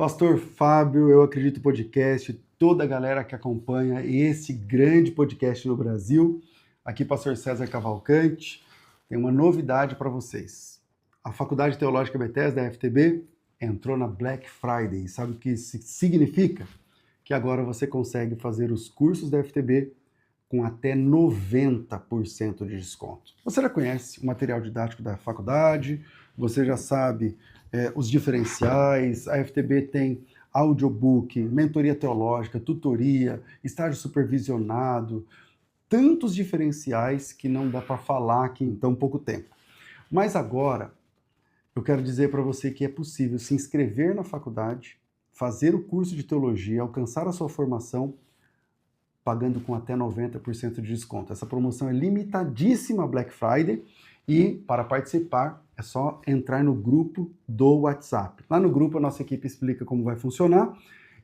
Pastor Fábio, Eu Acredito Podcast, toda a galera que acompanha esse grande podcast no Brasil. Aqui, Pastor César Cavalcante. Tem uma novidade para vocês. A Faculdade Teológica Bethesda, da FTB, entrou na Black Friday. Sabe o que isso significa? Que agora você consegue fazer os cursos da FTB com até 90% de desconto. Você já conhece o material didático da faculdade, você já sabe os diferenciais, a FTB tem audiobook, mentoria teológica, tutoria, estágio supervisionado, tantos diferenciais que não dá para falar aqui em tão pouco tempo. Mas agora, eu quero dizer para você que é possível se inscrever na faculdade, fazer o curso de teologia, alcançar a sua formação, pagando com até 90% de desconto. Essa promoção é limitadíssima Black Friday e para participar é só entrar no grupo do WhatsApp. Lá no grupo a nossa equipe explica como vai funcionar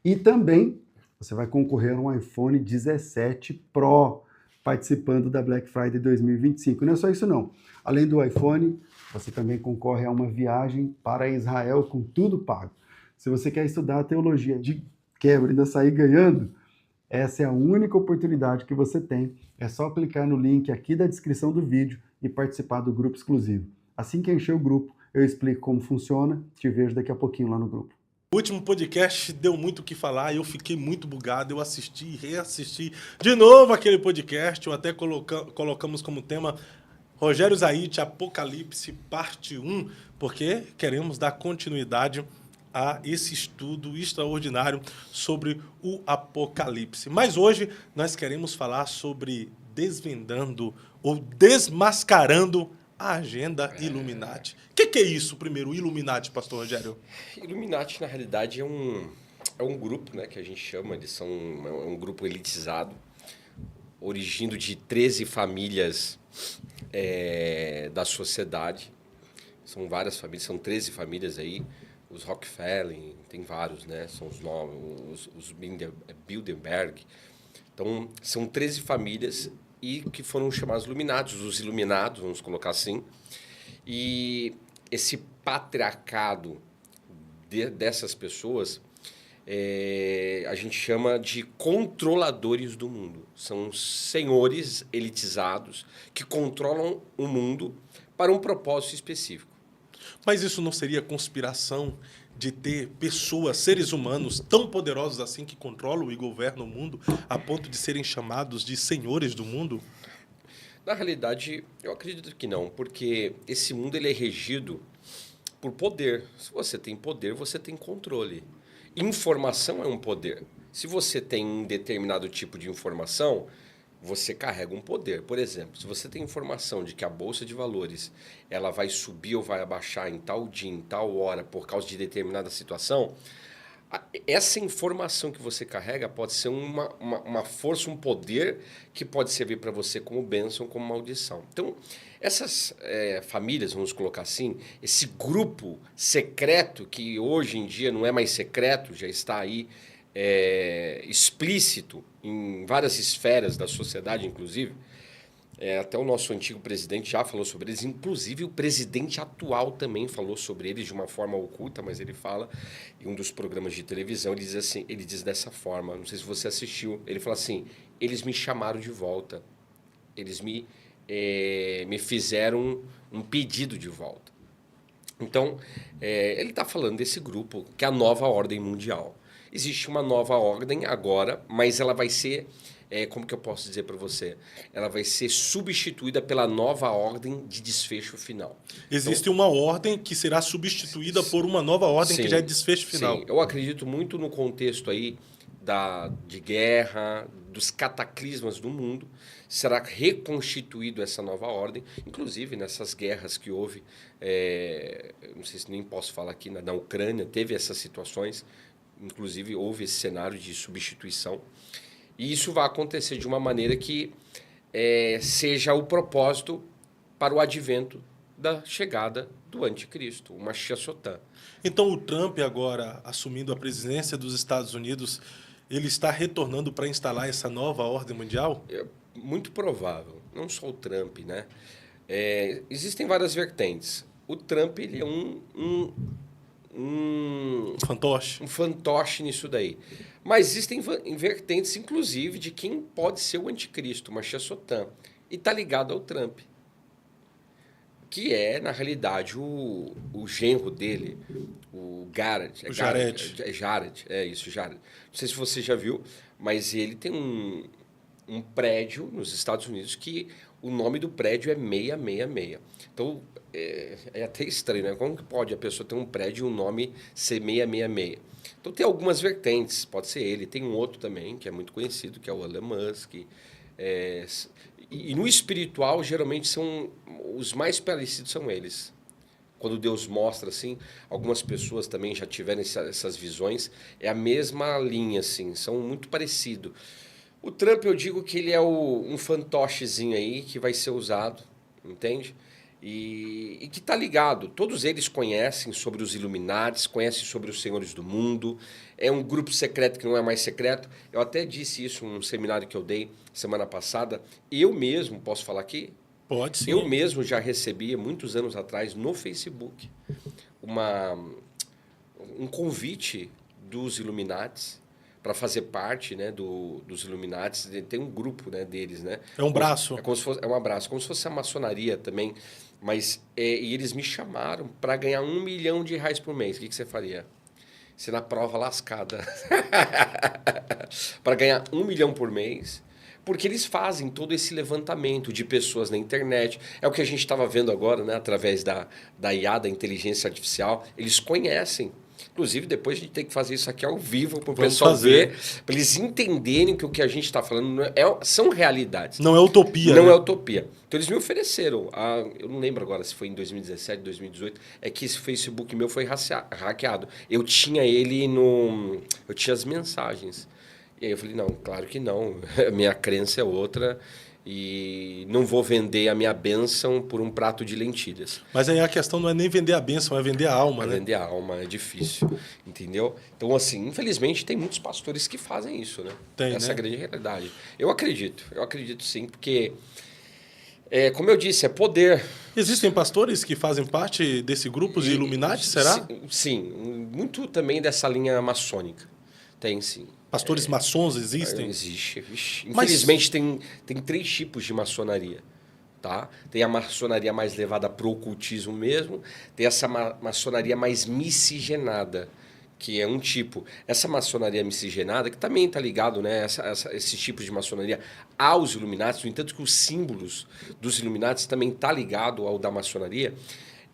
e também você vai concorrer a um iPhone 17 Pro participando da Black Friday 2025. Não é só isso não. Além do iPhone, você também concorre a uma viagem para Israel com tudo pago. Se você quer estudar a teologia de quebra e ainda sair ganhando, essa é a única oportunidade que você tem. É só clicar no link aqui da descrição do vídeo e participar do grupo exclusivo. Assim que encher o grupo, eu explico como funciona. Te vejo daqui a pouquinho lá no grupo. O último podcast deu muito o que falar, eu fiquei muito bugado, eu assisti e reassisti de novo aquele podcast, até colocamos como tema Rogério Zaite, Apocalipse, parte 1, porque queremos dar continuidade a esse estudo extraordinário sobre o Apocalipse. Mas hoje nós queremos falar sobre desvendando ou desmascarando a agenda Illuminati. O que é isso, primeiro, Illuminati, pastor Rogério? Illuminati, na realidade, é um grupo, né, que a gente chama, é um grupo elitizado, origindo de 13 famílias da sociedade. São várias famílias, são 13 famílias aí. Os Rockefeller, tem vários, né? São os nomes, os Bilderberg. Então, são 13 famílias e que foram chamados Illuminados, os Iluminados, vamos colocar assim. E esse patriarcado dessas pessoas a gente chama de controladores do mundo. São senhores elitizados que controlam o mundo para um propósito específico. Mas isso não seria conspiração de ter pessoas, seres humanos tão poderosos assim que controlam e governam o mundo a ponto de serem chamados de senhores do mundo? Na realidade, eu acredito que não, porque esse mundo ele é regido por poder. Se você tem poder, você tem controle. Informação é um poder. Se você tem um determinado tipo de informação, você carrega um poder. Por exemplo, se você tem informação de que a Bolsa de Valores ela vai subir ou vai abaixar em tal dia, em tal hora, por causa de determinada situação, essa informação que você carrega pode ser uma força, um poder que pode servir para você como bênção, como maldição. Então, essas famílias, vamos colocar assim, esse grupo secreto, que hoje em dia não é mais secreto, já está aí explícito em várias esferas da sociedade, inclusive. Até o nosso antigo presidente já falou sobre eles, inclusive o presidente atual também falou sobre eles de uma forma oculta, mas ele fala em um dos programas de televisão, ele diz assim, ele diz dessa forma, não sei se você assistiu, ele fala assim, eles me chamaram de volta, eles me fizeram um pedido de volta. Então, ele está falando desse grupo, que é a nova ordem mundial. Existe uma nova ordem agora, mas ela vai ser, como que eu posso dizer para você? Ela vai ser substituída pela nova ordem de desfecho final. Existe então, uma ordem que será substituída por uma nova ordem que já é desfecho final. Sim, eu acredito muito no contexto aí de guerra, dos cataclismas do mundo. Será reconstituído essa nova ordem, inclusive nessas guerras que houve, não sei se nem posso falar aqui, na Ucrânia, teve essas situações. Inclusive, houve esse cenário de substituição. E isso vai acontecer de uma maneira que seja o propósito para o advento da chegada do anticristo, o Mashiach Sotã. Então, o Trump, agora assumindo a presidência dos Estados Unidos, ele está retornando para instalar essa nova ordem mundial? É muito provável. Não só o Trump, né? Existem várias vertentes. O Trump ele é um fantoche. Um fantoche nisso daí. Mas existem vertentes, inclusive, de quem pode ser o anticristo, o Mashiach Sotã. E está ligado ao Trump. Que é, na realidade, o genro dele, o Jared. O Jared. Jared, é isso, Jared. Não sei se você já viu, mas ele tem um prédio nos Estados Unidos que o nome do prédio é 666. Então, é até estranho, né? Como que pode a pessoa ter um prédio e um nome ser 666? Então, tem algumas vertentes, pode ser ele. Tem um outro também, que é muito conhecido, que é o Elon Musk. E no espiritual, geralmente, são os mais parecidos são eles. Quando Deus mostra, assim, algumas pessoas também já tiveram essas visões, é a mesma linha, assim, são muito parecidos. O Trump, eu digo que ele é um fantochezinho aí que vai ser usado, entende? E que está ligado. Todos eles conhecem sobre os Illuminati, conhecem sobre os Senhores do Mundo. É um grupo secreto que não é mais secreto. Eu até disse isso num seminário que eu dei semana passada. Eu mesmo, posso falar aqui? Pode sim. Eu mesmo já recebi, muitos anos atrás, no Facebook, um convite dos Illuminati para fazer parte, né, dos Illuminati. Tem um grupo, né, deles, né? É um braço. É um abraço, como se fosse a maçonaria também. Mas e eles me chamaram para ganhar R$1 milhão por mês. O que você faria? Você na prova lascada. Para ganhar R$1 milhão por mês. Porque eles fazem todo esse levantamento de pessoas na internet. É o que a gente estava vendo agora, né, através da IA, da inteligência artificial. Eles conhecem. Inclusive, depois a gente tem que fazer isso aqui ao vivo para o pessoal ver, para eles entenderem que o que a gente está falando são realidades. Não é utopia. Não né? é utopia. Então, eles me ofereceram, eu não lembro agora se foi em 2017, 2018, é que esse Facebook meu foi hackeado. Eu tinha ele eu tinha as mensagens. E aí eu falei, não, claro que não. A minha crença é outra. E não vou vender a minha bênção por um prato de lentilhas. Mas aí a questão não é nem vender a bênção, é vender a alma, né? Vender a alma é difícil, entendeu? Então, assim, infelizmente, tem muitos pastores que fazem isso, né? Essa é a grande realidade. Eu acredito sim, porque, como eu disse, é poder. Existem pastores que fazem parte desse grupo de Illuminati, será? Sim, muito também dessa linha maçônica. Tem, sim. Pastores maçons existem? Existe. Infelizmente, tem 3 tipos de maçonaria. Tá? Tem a maçonaria mais levada para o ocultismo mesmo, tem essa maçonaria mais miscigenada, que é um tipo. Essa maçonaria miscigenada, que também está ligado, né, esse tipo de maçonaria aos Illuminati, no entanto que os símbolos dos Illuminati também está ligado ao da maçonaria.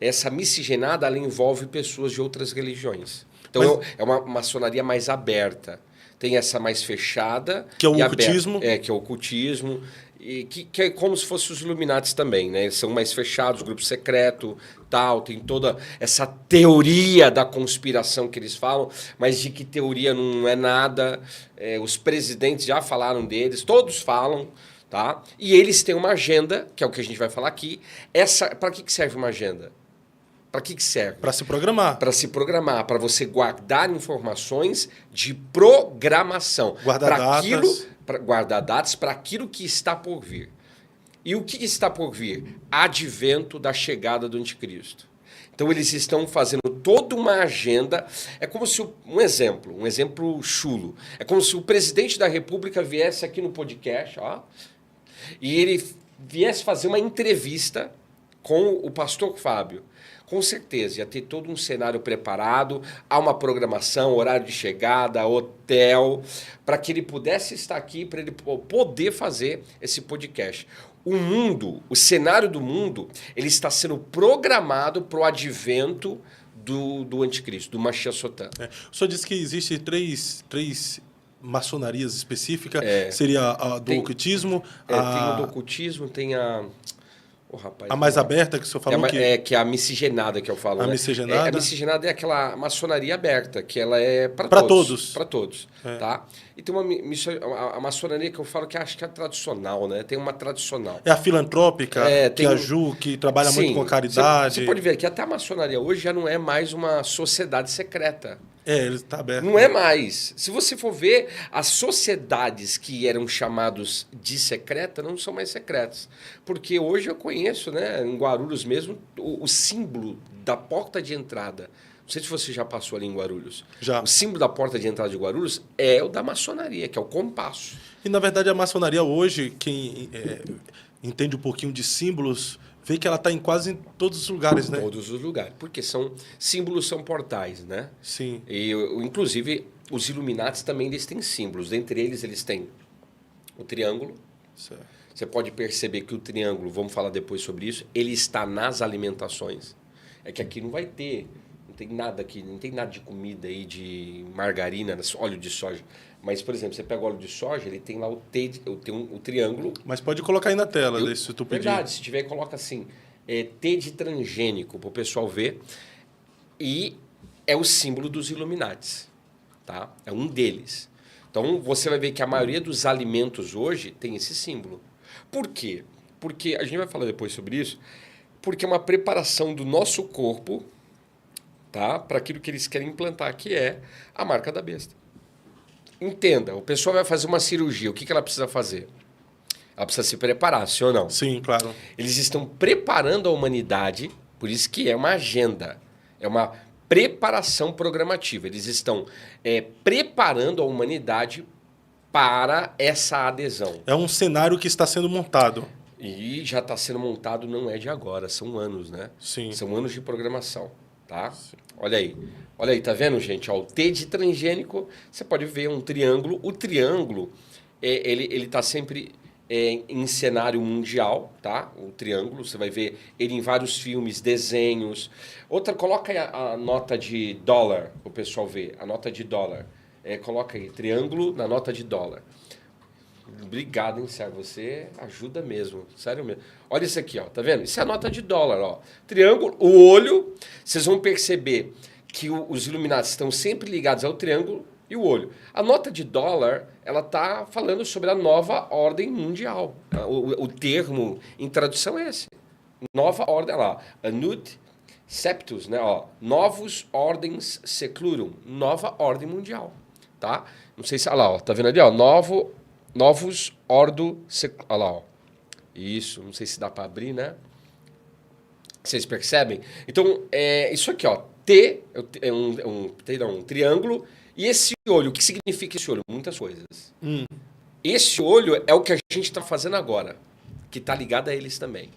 Essa miscigenada ela envolve pessoas de outras religiões. Então, é uma maçonaria mais aberta. Tem essa mais fechada. Que é o ocultismo. Que é o ocultismo. E que é como se fossem os Illuminati também, né? Eles são mais fechados, grupo secreto, tal. Tem toda essa teoria da conspiração que eles falam, mas de que teoria não é nada. Os presidentes já falaram deles, todos falam, tá? E eles têm uma agenda, que é o que a gente vai falar aqui. Para que serve uma agenda? Para que serve? Para se programar. Para se programar, para você guardar informações de programação. Guardar datas para aquilo que está por vir. E o que está por vir? Advento da chegada do anticristo. Então, eles estão fazendo toda uma agenda. É como se, um exemplo chulo. É como se o presidente da República viesse aqui no podcast, e ele viesse fazer uma entrevista com o pastor Fábio. Com certeza, ia ter todo um cenário preparado, há uma programação, horário de chegada, hotel, para que ele pudesse estar aqui, para ele poder fazer esse podcast. O cenário do mundo, ele está sendo programado para o advento do anticristo, do Mashiach Sotã. O senhor disse que existem três maçonarias específicas, seria a do ocultismo. Tem o do ocultismo, tem a... a mais aberta que o senhor falou? Que é a miscigenada que eu falo. A miscigenada? A miscigenada é aquela maçonaria aberta, que ela é para todos. Para todos. Tá? E tem a maçonaria que eu falo que acho que é tradicional, né? Tem uma tradicional. É a filantrópica, que a Ju, que trabalha muito com caridade. Você pode ver que até a maçonaria hoje já não é mais uma sociedade secreta. Ele está aberto. Não é mais. Se você for ver, as sociedades que eram chamadas de secreta não são mais secretas. Porque hoje eu conheço, né, em Guarulhos mesmo, o símbolo da porta de entrada Não sei se você já passou ali em Guarulhos. Já. O símbolo da porta de entrada de Guarulhos é o da maçonaria, que é o compasso. E, na verdade, a maçonaria hoje, quem entende um pouquinho de símbolos, vê que ela está em quase todos os lugares, né? Todos os lugares. Porque símbolos são portais, né? Sim. E, inclusive, os Illuminatis também eles têm símbolos. Dentre eles têm o triângulo. Certo. Você pode perceber que o triângulo, vamos falar depois sobre isso, ele está nas alimentações. É que aqui não vai ter, não tem nada aqui, não tem nada de comida aí, de margarina, óleo de soja. Mas, por exemplo, você pega o óleo de soja, ele tem lá o triângulo. Mas pode colocar aí na tela, se tu pedir. Verdade, se tiver, coloca assim, T de transgênico, para o pessoal ver. E é o símbolo dos Illuminatis, tá? É um deles. Então, você vai ver que a maioria dos alimentos hoje tem esse símbolo. Por quê? Porque, a gente vai falar depois sobre isso, porque é uma preparação do nosso corpo, tá? Para aquilo que eles querem implantar, que é a marca da besta. Entenda, o pessoal vai fazer uma cirurgia, o que ela precisa fazer? Ela precisa se preparar, sim ou não? Sim, claro. Eles estão preparando a humanidade, por isso que é uma agenda, é uma preparação programativa. Eles estão preparando a humanidade para essa adesão. É um cenário que está sendo montado. E já está sendo montado, não é de agora, são anos, né? Sim. São anos de programação, tá? Sim. Olha aí, tá vendo, gente? Ó, o T de transgênico, você pode ver um triângulo. O triângulo, ele está sempre em cenário mundial, tá? O triângulo, você vai ver ele em vários filmes, desenhos. Outra, coloca aí a nota de dólar, o pessoal ver, a nota de dólar. Coloca aí, triângulo na nota de dólar. Obrigado, hein, Sérgio? Você ajuda mesmo, sério mesmo. Olha isso aqui, ó, tá vendo? Isso é a nota de dólar, ó. Triângulo, o olho, vocês vão perceber que os Illuminati estão sempre ligados ao triângulo e o olho. A nota de dólar, ela tá falando sobre a nova ordem mundial. O termo em tradução é esse. Nova ordem, olha lá, Anut Septus, né, ó, Novus Ordens Seclorum, nova ordem mundial, tá? Não sei se, olha lá, ó, tá vendo ali, ó, Novus Ordo Seclorum, olha lá, ó. Isso, não sei se dá para abrir, né? Vocês percebem? Então, isso aqui, ó, T é um triângulo. E esse olho, o que significa esse olho? Muitas coisas. Esse olho é o que a gente está fazendo agora, que está ligado a eles também.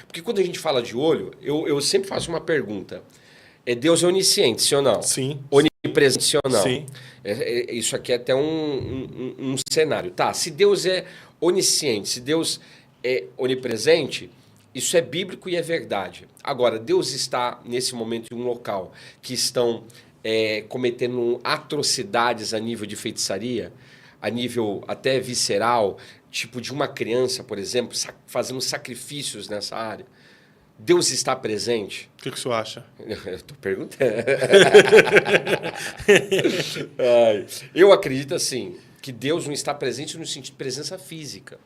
Porque quando a gente fala de olho, eu sempre faço uma pergunta. Deus é onisciente, sim ou não? Sim. Onipresente, sim ou não? Sim. Isso aqui é até um cenário. Tá, se Deus é onisciente, se Deus é onipresente, isso é bíblico e é verdade. Agora, Deus está, nesse momento, em um local que estão cometendo atrocidades a nível de feitiçaria, a nível até visceral, tipo de uma criança, por exemplo, fazendo sacrifícios nessa área. Deus está presente? O que o senhor acha? Eu estou perguntando. Eu acredito assim, que Deus não está presente no sentido de presença física,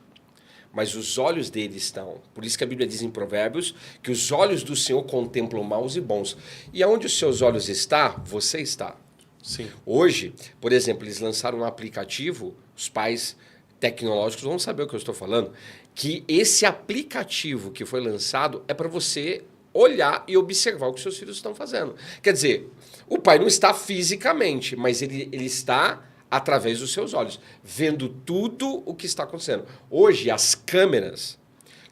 mas os olhos dele estão. Por isso que a Bíblia diz em Provérbios que os olhos do Senhor contemplam maus e bons. E aonde os seus olhos estão, você está. Sim. Hoje, por exemplo, eles lançaram um aplicativo, os pais tecnológicos vão saber o que eu estou falando, que esse aplicativo que foi lançado é para você olhar e observar o que seus filhos estão fazendo. Quer dizer, o pai não está fisicamente, mas ele está através dos seus olhos, vendo tudo o que está acontecendo. Hoje, as câmeras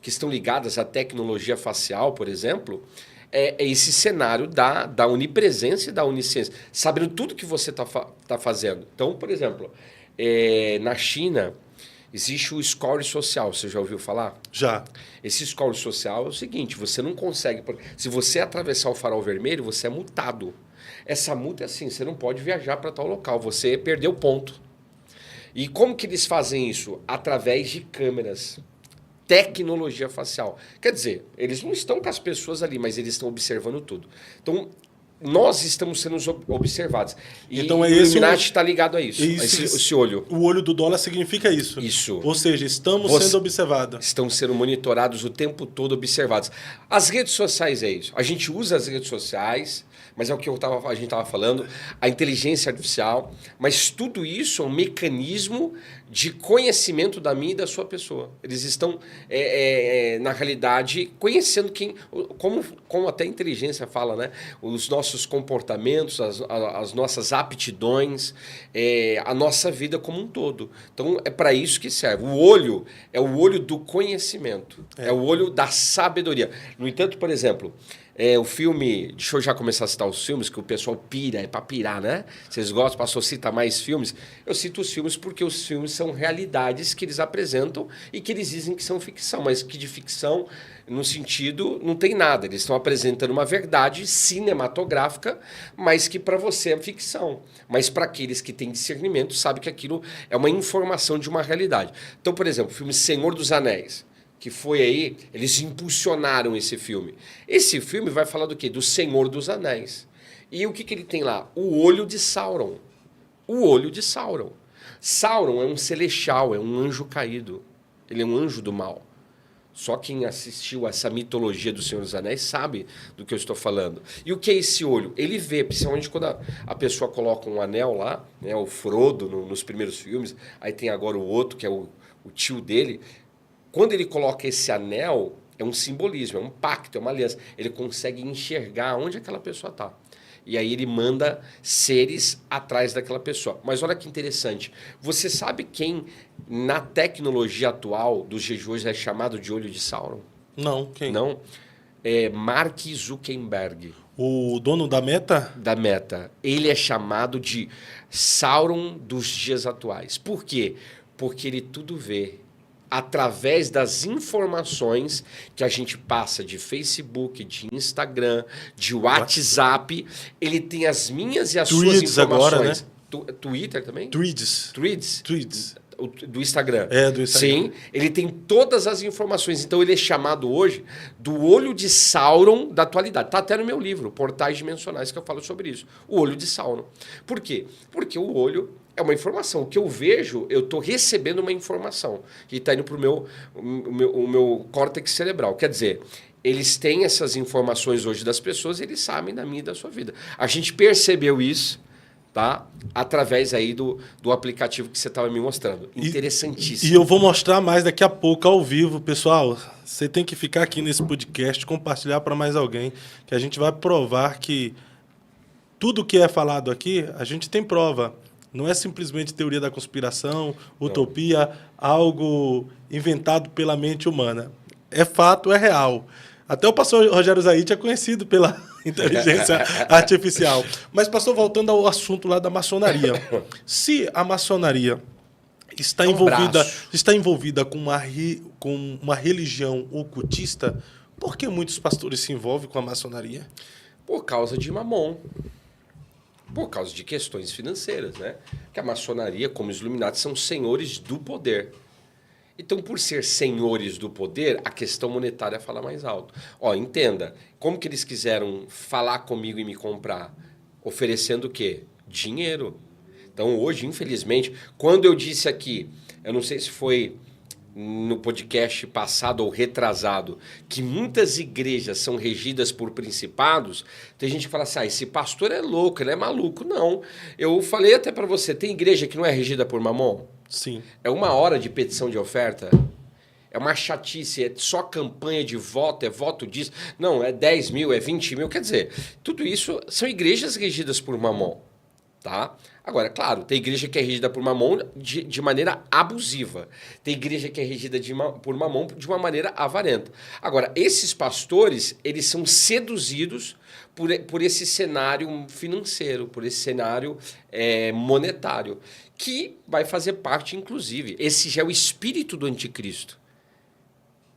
que estão ligadas à tecnologia facial, por exemplo, é esse cenário da onipresença e da onisciência, sabendo tudo que você está fazendo. Então, por exemplo, na China, existe o score social, você já ouviu falar? Já. Esse score social é o seguinte, você não consegue... Se você atravessar o farol vermelho, você é multado. Essa multa é assim, você não pode viajar para tal local, você perdeu ponto. E como que eles fazem isso? Através de câmeras. Tecnologia facial. Quer dizer, eles não estão com as pessoas ali, mas eles estão observando tudo. Então, nós estamos sendo observados. E então, o Illuminati está ligado a isso, esse olho. O olho do dólar significa isso. Isso. Ou seja, estamos sendo observados. Estão sendo monitorados o tempo todo, observados. As redes sociais é isso. A gente usa as redes sociais, mas é o que a gente estava falando, a inteligência artificial, mas tudo isso é um mecanismo de conhecimento da minha e da sua pessoa. Eles estão, na realidade, conhecendo como até a inteligência fala, né? Os nossos nossos comportamentos, as nossas aptidões, a nossa vida como um todo. Então, é para isso que serve. O olho é o olho do conhecimento, é o olho da sabedoria. No entanto, por exemplo, o filme... Deixa eu já começar a citar os filmes, que o pessoal pira, é para pirar, né? Vocês gostam, pastor, cita mais filmes? Eu cito os filmes porque os filmes são realidades que eles apresentam e que eles dizem que são ficção, mas que de ficção, no sentido, não tem nada. Eles estão apresentando uma verdade cinematográfica, mas que para você é ficção. Mas para aqueles que têm discernimento, sabe que aquilo é uma informação de uma realidade. Então, por exemplo, o filme Senhor dos Anéis, que foi aí, eles impulsionaram esse filme. Esse filme vai falar do quê? Do Senhor dos Anéis. E o que ele tem lá? O olho de Sauron. O olho de Sauron. Sauron é um celestial, é um anjo caído. Ele é um anjo do mal. Só quem assistiu a essa mitologia do Senhor dos Anéis sabe do que eu estou falando. E o que é esse olho? Ele vê, principalmente quando a pessoa coloca um anel lá, né, o Frodo nos primeiros filmes, aí tem agora o outro, que é o tio dele. Quando ele coloca esse anel, é um simbolismo, é um pacto, é uma aliança. Ele consegue enxergar onde aquela pessoa está. E aí ele manda seres atrás daquela pessoa. Mas olha que interessante. Você sabe quem, na tecnologia atual dos jejuns, é chamado de olho de Sauron? Não, quem? Não. É Mark Zuckerberg. O dono da Meta? Da Meta. Ele é chamado de Sauron dos dias atuais. Por quê? Porque ele tudo vê. Através das informações que a gente passa de Facebook, de Instagram, de WhatsApp, ele tem as minhas e as suas informações. Agora, né? Twitter também? Tweets. Do Instagram. Do Instagram. Sim, ele tem todas as informações. Então ele é chamado hoje do olho de Sauron da atualidade. Está até no meu livro, Portais Dimensionais, que eu falo sobre isso. O olho de Sauron. Por quê? Porque o olho é uma informação. O que eu vejo, eu estou recebendo uma informação que está indo para o meu córtex cerebral. Quer dizer, eles têm essas informações hoje das pessoas, eles sabem da minha e da sua vida. A gente percebeu isso, tá? Através aí do aplicativo que você estava me mostrando. Interessantíssimo. E eu vou mostrar mais daqui a pouco, ao vivo. Pessoal, você tem que ficar aqui nesse podcast, compartilhar para mais alguém, que a gente vai provar que tudo que é falado aqui, a gente tem prova. Não é simplesmente teoria da conspiração, utopia, algo inventado pela mente humana. É fato, é real. Até o pastor Rogério Zaid é conhecido pela inteligência artificial. Mas, pastor, voltando ao assunto lá da maçonaria. Se a maçonaria está envolvida com uma religião ocultista, por que muitos pastores se envolvem com a maçonaria? Por causa de Mamon. Por causa de questões financeiras, né? Que a maçonaria, como os Illuminati, são senhores do poder. Então, por ser senhores do poder, a questão monetária fala mais alto. Ó, entenda, como que eles quiseram falar comigo e me comprar? Oferecendo o quê? Dinheiro. Então, hoje, infelizmente, quando eu disse aqui, eu não sei se foi no podcast passado ou retrasado, que muitas igrejas são regidas por principados, tem gente que fala assim, esse pastor é louco, ele é maluco. Não, eu falei até para você, tem igreja que não é regida por Mamon? Sim. É 1 hora de petição de oferta? É uma chatice, é só campanha de voto, é voto disso. Não, é 10 mil, é 20 mil, quer dizer, tudo isso são igrejas regidas por Mamon. Tá? Agora, claro, tem igreja que é regida por Mamon de maneira abusiva. Tem igreja que é regida por Mamon de uma maneira avarenta. Agora, esses pastores, eles são seduzidos por esse cenário financeiro, por esse cenário monetário, que vai fazer parte, inclusive, esse já é o espírito do anticristo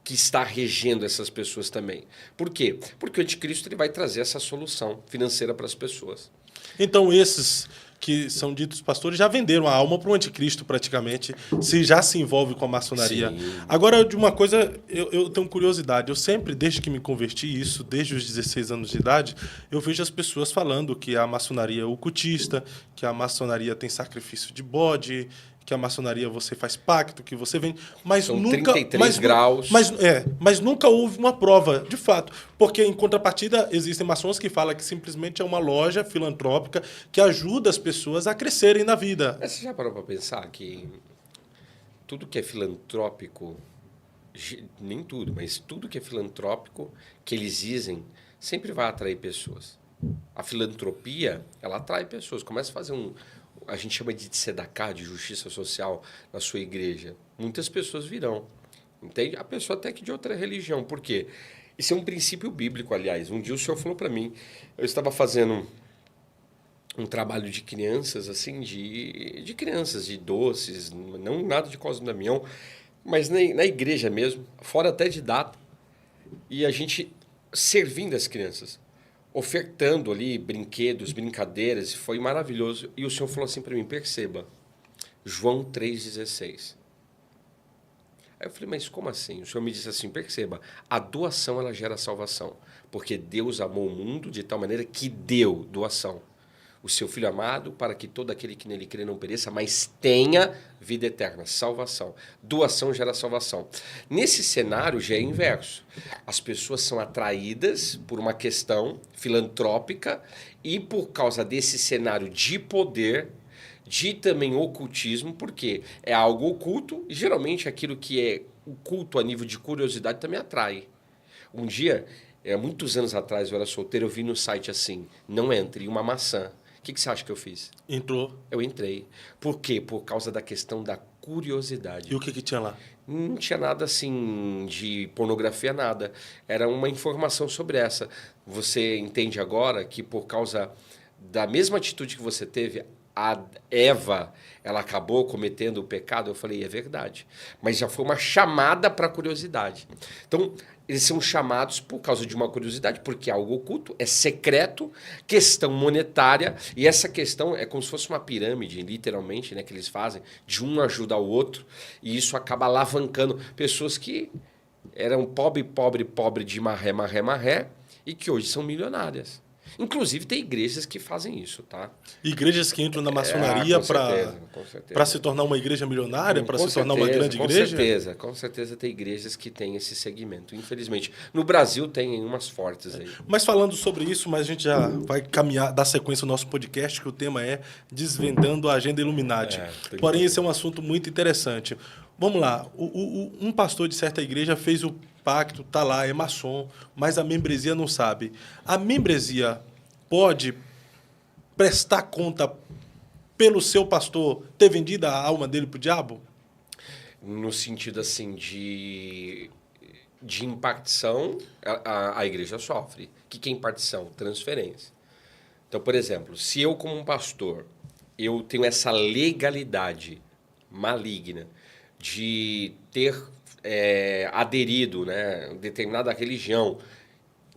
que está regendo essas pessoas também. Por quê? Porque o anticristo ele vai trazer essa solução financeira para as pessoas. Então, esses que são ditos pastores já venderam a alma para o anticristo, praticamente, se já se envolve com a maçonaria. Sim. Agora, de uma coisa, eu tenho curiosidade. Eu sempre, desde que me converti, isso desde os 16 anos de idade, eu vejo as pessoas falando que a maçonaria é ocultista, que a maçonaria tem sacrifício de bode, que a maçonaria você faz pacto, que você vem, mas são nunca 33 graus. Mas nunca houve uma prova, de fato, porque em contrapartida existem maçons que falam que simplesmente é uma loja filantrópica que ajuda as pessoas a crescerem na vida. Mas você já parou para pensar que tudo que é filantrópico, nem tudo, mas tudo que é filantrópico que eles dizem sempre vai atrair pessoas. A filantropia, ela atrai pessoas. Começa a fazer a gente chama de tzedakah, de justiça social, na sua igreja. Muitas pessoas virão. Entende? A pessoa até que de outra religião. Por quê? Isso é um princípio bíblico, aliás. Um dia o senhor falou para mim, eu estava fazendo um trabalho de crianças, assim, de crianças, de doces, não nada de Cosme e Damião, mas na igreja mesmo, fora até de data. E a gente servindo as crianças, ofertando ali brinquedos, brincadeiras, foi maravilhoso. E o senhor falou assim para mim, perceba, João 3,16. Aí eu falei, mas como assim? O senhor me disse assim, perceba, a doação ela gera salvação, porque Deus amou o mundo de tal maneira que deu doação. O seu Filho amado, para que todo aquele que nele crê não pereça, mas tenha vida eterna, salvação. Doação gera salvação. Nesse cenário já é inverso. As pessoas são atraídas por uma questão filantrópica e por causa desse cenário de poder, de também ocultismo, porque é algo oculto e geralmente aquilo que é oculto a nível de curiosidade também atrai. Um dia, muitos anos atrás, eu era solteiro, eu vi no site assim, não entre, uma maçã. O que você acha que eu fiz? Entrou. Eu entrei. Por quê? Por causa da questão da curiosidade. E o que tinha lá? Não tinha nada assim de pornografia, nada. Era uma informação sobre essa. Você entende agora que por causa da mesma atitude que você teve, a Eva, ela acabou cometendo o pecado? Eu falei, é verdade. Mas já foi uma chamada para a curiosidade. Então, eles são chamados por causa de uma curiosidade, porque é algo oculto, é secreto, questão monetária, e essa questão é como se fosse uma pirâmide, literalmente, né, que eles fazem, de um ajudar o outro, e isso acaba alavancando pessoas que eram pobre de marré, e que hoje são milionárias. Inclusive, tem igrejas que fazem isso, tá? Igrejas que entram na maçonaria para se tornar uma igreja milionária, para se tornar uma grande igreja? Com certeza tem igrejas que têm esse segmento, infelizmente. No Brasil tem umas fortes aí. Mas falando sobre isso, mas a gente já vai caminhar, dar sequência ao nosso podcast, que o tema é Desvendando a Agenda Illuminati. Porém, esse é um assunto muito interessante. Vamos lá, um pastor de certa igreja fez o pacto, tá lá, é maçom, mas a membresia não sabe. A membresia pode prestar conta pelo seu pastor ter vendido a alma dele pro diabo? No sentido assim de impartição, a igreja sofre. O que é impartição? Transferência. Então, por exemplo, se eu como um pastor, eu tenho essa legalidade maligna de ter aderido, né, a determinada religião.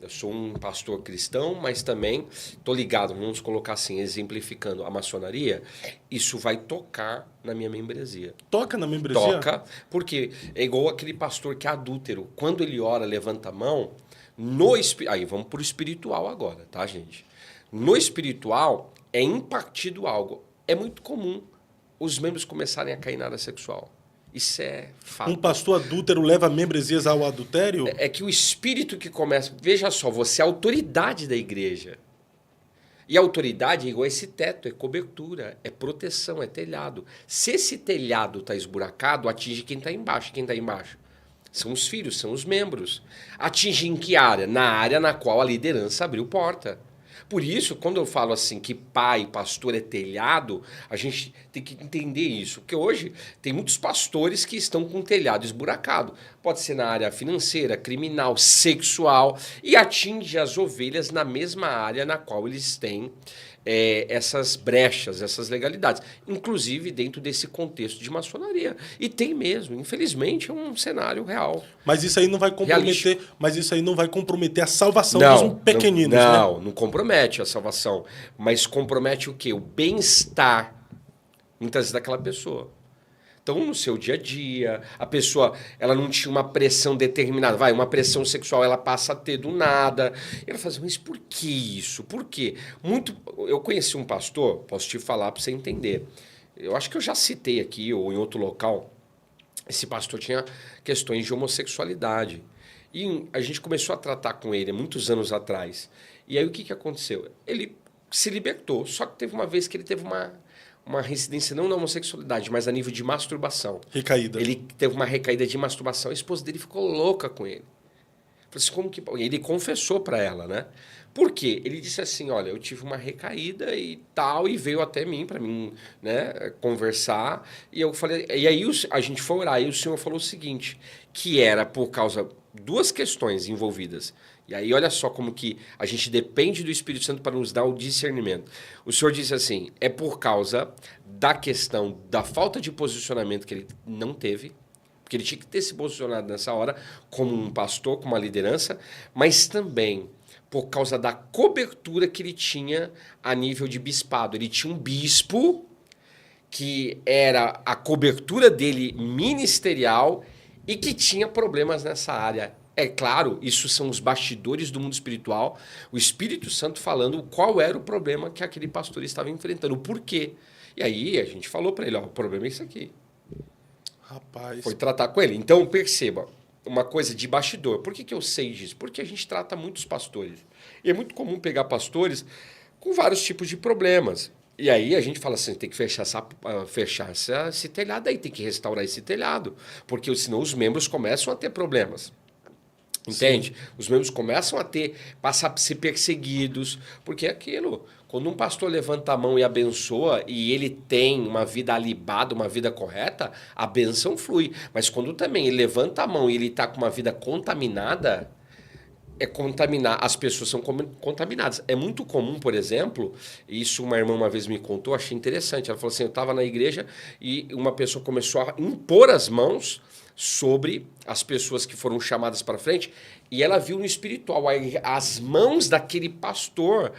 Eu sou um pastor cristão, mas também estou ligado, vamos colocar assim, exemplificando a maçonaria, isso vai tocar na minha membresia. Toca na membresia? Toca, porque é igual aquele pastor que é adúltero. Quando ele ora, levanta a mão, aí vamos para o espiritual agora, tá, gente? No espiritual, é impartido algo. É muito comum os membros começarem a cair na área sexual. Isso é fato. Um pastor adúltero leva membresias ao adultério? É que o espírito que começa... Veja só, você é a autoridade da igreja. E a autoridade é igual a esse teto, é cobertura, é proteção, é telhado. Se esse telhado está esburacado, atinge quem está embaixo. Quem está embaixo? São os filhos, são os membros. Atinge em que área? Na área na qual a liderança abriu porta. Por isso, quando eu falo assim que pai, pastor é telhado, a gente tem que entender isso. Porque hoje tem muitos pastores que estão com telhado esburacado. Pode ser na área financeira, criminal, sexual, e atinge as ovelhas na mesma área na qual eles têm essas brechas, essas legalidades. Inclusive dentro desse contexto de maçonaria. E tem mesmo, infelizmente, é um cenário real. Mas isso aí não vai comprometer, a salvação dos pequeninos, não compromete a salvação, mas compromete o quê? O bem-estar, muitas vezes, daquela pessoa. Então, no seu dia a dia, a pessoa ela não tinha uma pressão determinada, uma pressão sexual, ela passa a ter do nada. E ela fala assim, mas por que isso? Por quê? Eu conheci um pastor, posso te falar para você entender. Eu acho que eu já citei aqui ou em outro local, esse pastor tinha questões de homossexualidade. E a gente começou a tratar com ele muitos anos atrás. E aí o que aconteceu? Ele se libertou, só que teve uma vez que ele teve uma residência não na homossexualidade, mas a nível de masturbação. Recaída. Ele teve uma recaída de masturbação. A esposa dele ficou louca com ele. Falei assim, como que... Ele confessou para ela, né? Por quê? Ele disse assim, olha, eu tive uma recaída e tal, e veio até mim, para mim, né, conversar. E eu falei, e aí a gente foi orar, e o Senhor falou o seguinte, que era por causa duas questões envolvidas. E aí olha só como que a gente depende do Espírito Santo para nos dar o discernimento. O Senhor disse assim, é por causa da questão da falta de posicionamento que ele não teve, porque ele tinha que ter se posicionado nessa hora como um pastor, como uma liderança, mas também por causa da cobertura que ele tinha a nível de bispado. Ele tinha um bispo que era a cobertura dele ministerial e que tinha problemas nessa área. É claro, isso são os bastidores do mundo espiritual, o Espírito Santo falando qual era o problema que aquele pastor estava enfrentando, o porquê. E aí a gente falou para ele, ó, o problema é isso aqui. Rapaz. Foi tratar com ele. Então, perceba, uma coisa de bastidor. Por que eu sei disso? Porque a gente trata muitos pastores. E é muito comum pegar pastores com vários tipos de problemas. E aí a gente fala assim, tem que fechar esse telhado aí, tem que restaurar esse telhado. Porque senão os membros começam a ter problemas. Entende? Sim. Os membros começam a passar a ser perseguidos, porque é aquilo. Quando um pastor levanta a mão e abençoa e ele tem uma vida alibada, uma vida correta, a benção flui. Mas quando também ele levanta a mão e ele está com uma vida contaminada, as pessoas são contaminadas. É muito comum, por exemplo, isso uma irmã uma vez me contou, achei interessante. Ela falou assim, eu estava na igreja e uma pessoa começou a impor as mãos sobre as pessoas que foram chamadas para frente, e ela viu no espiritual as mãos daquele pastor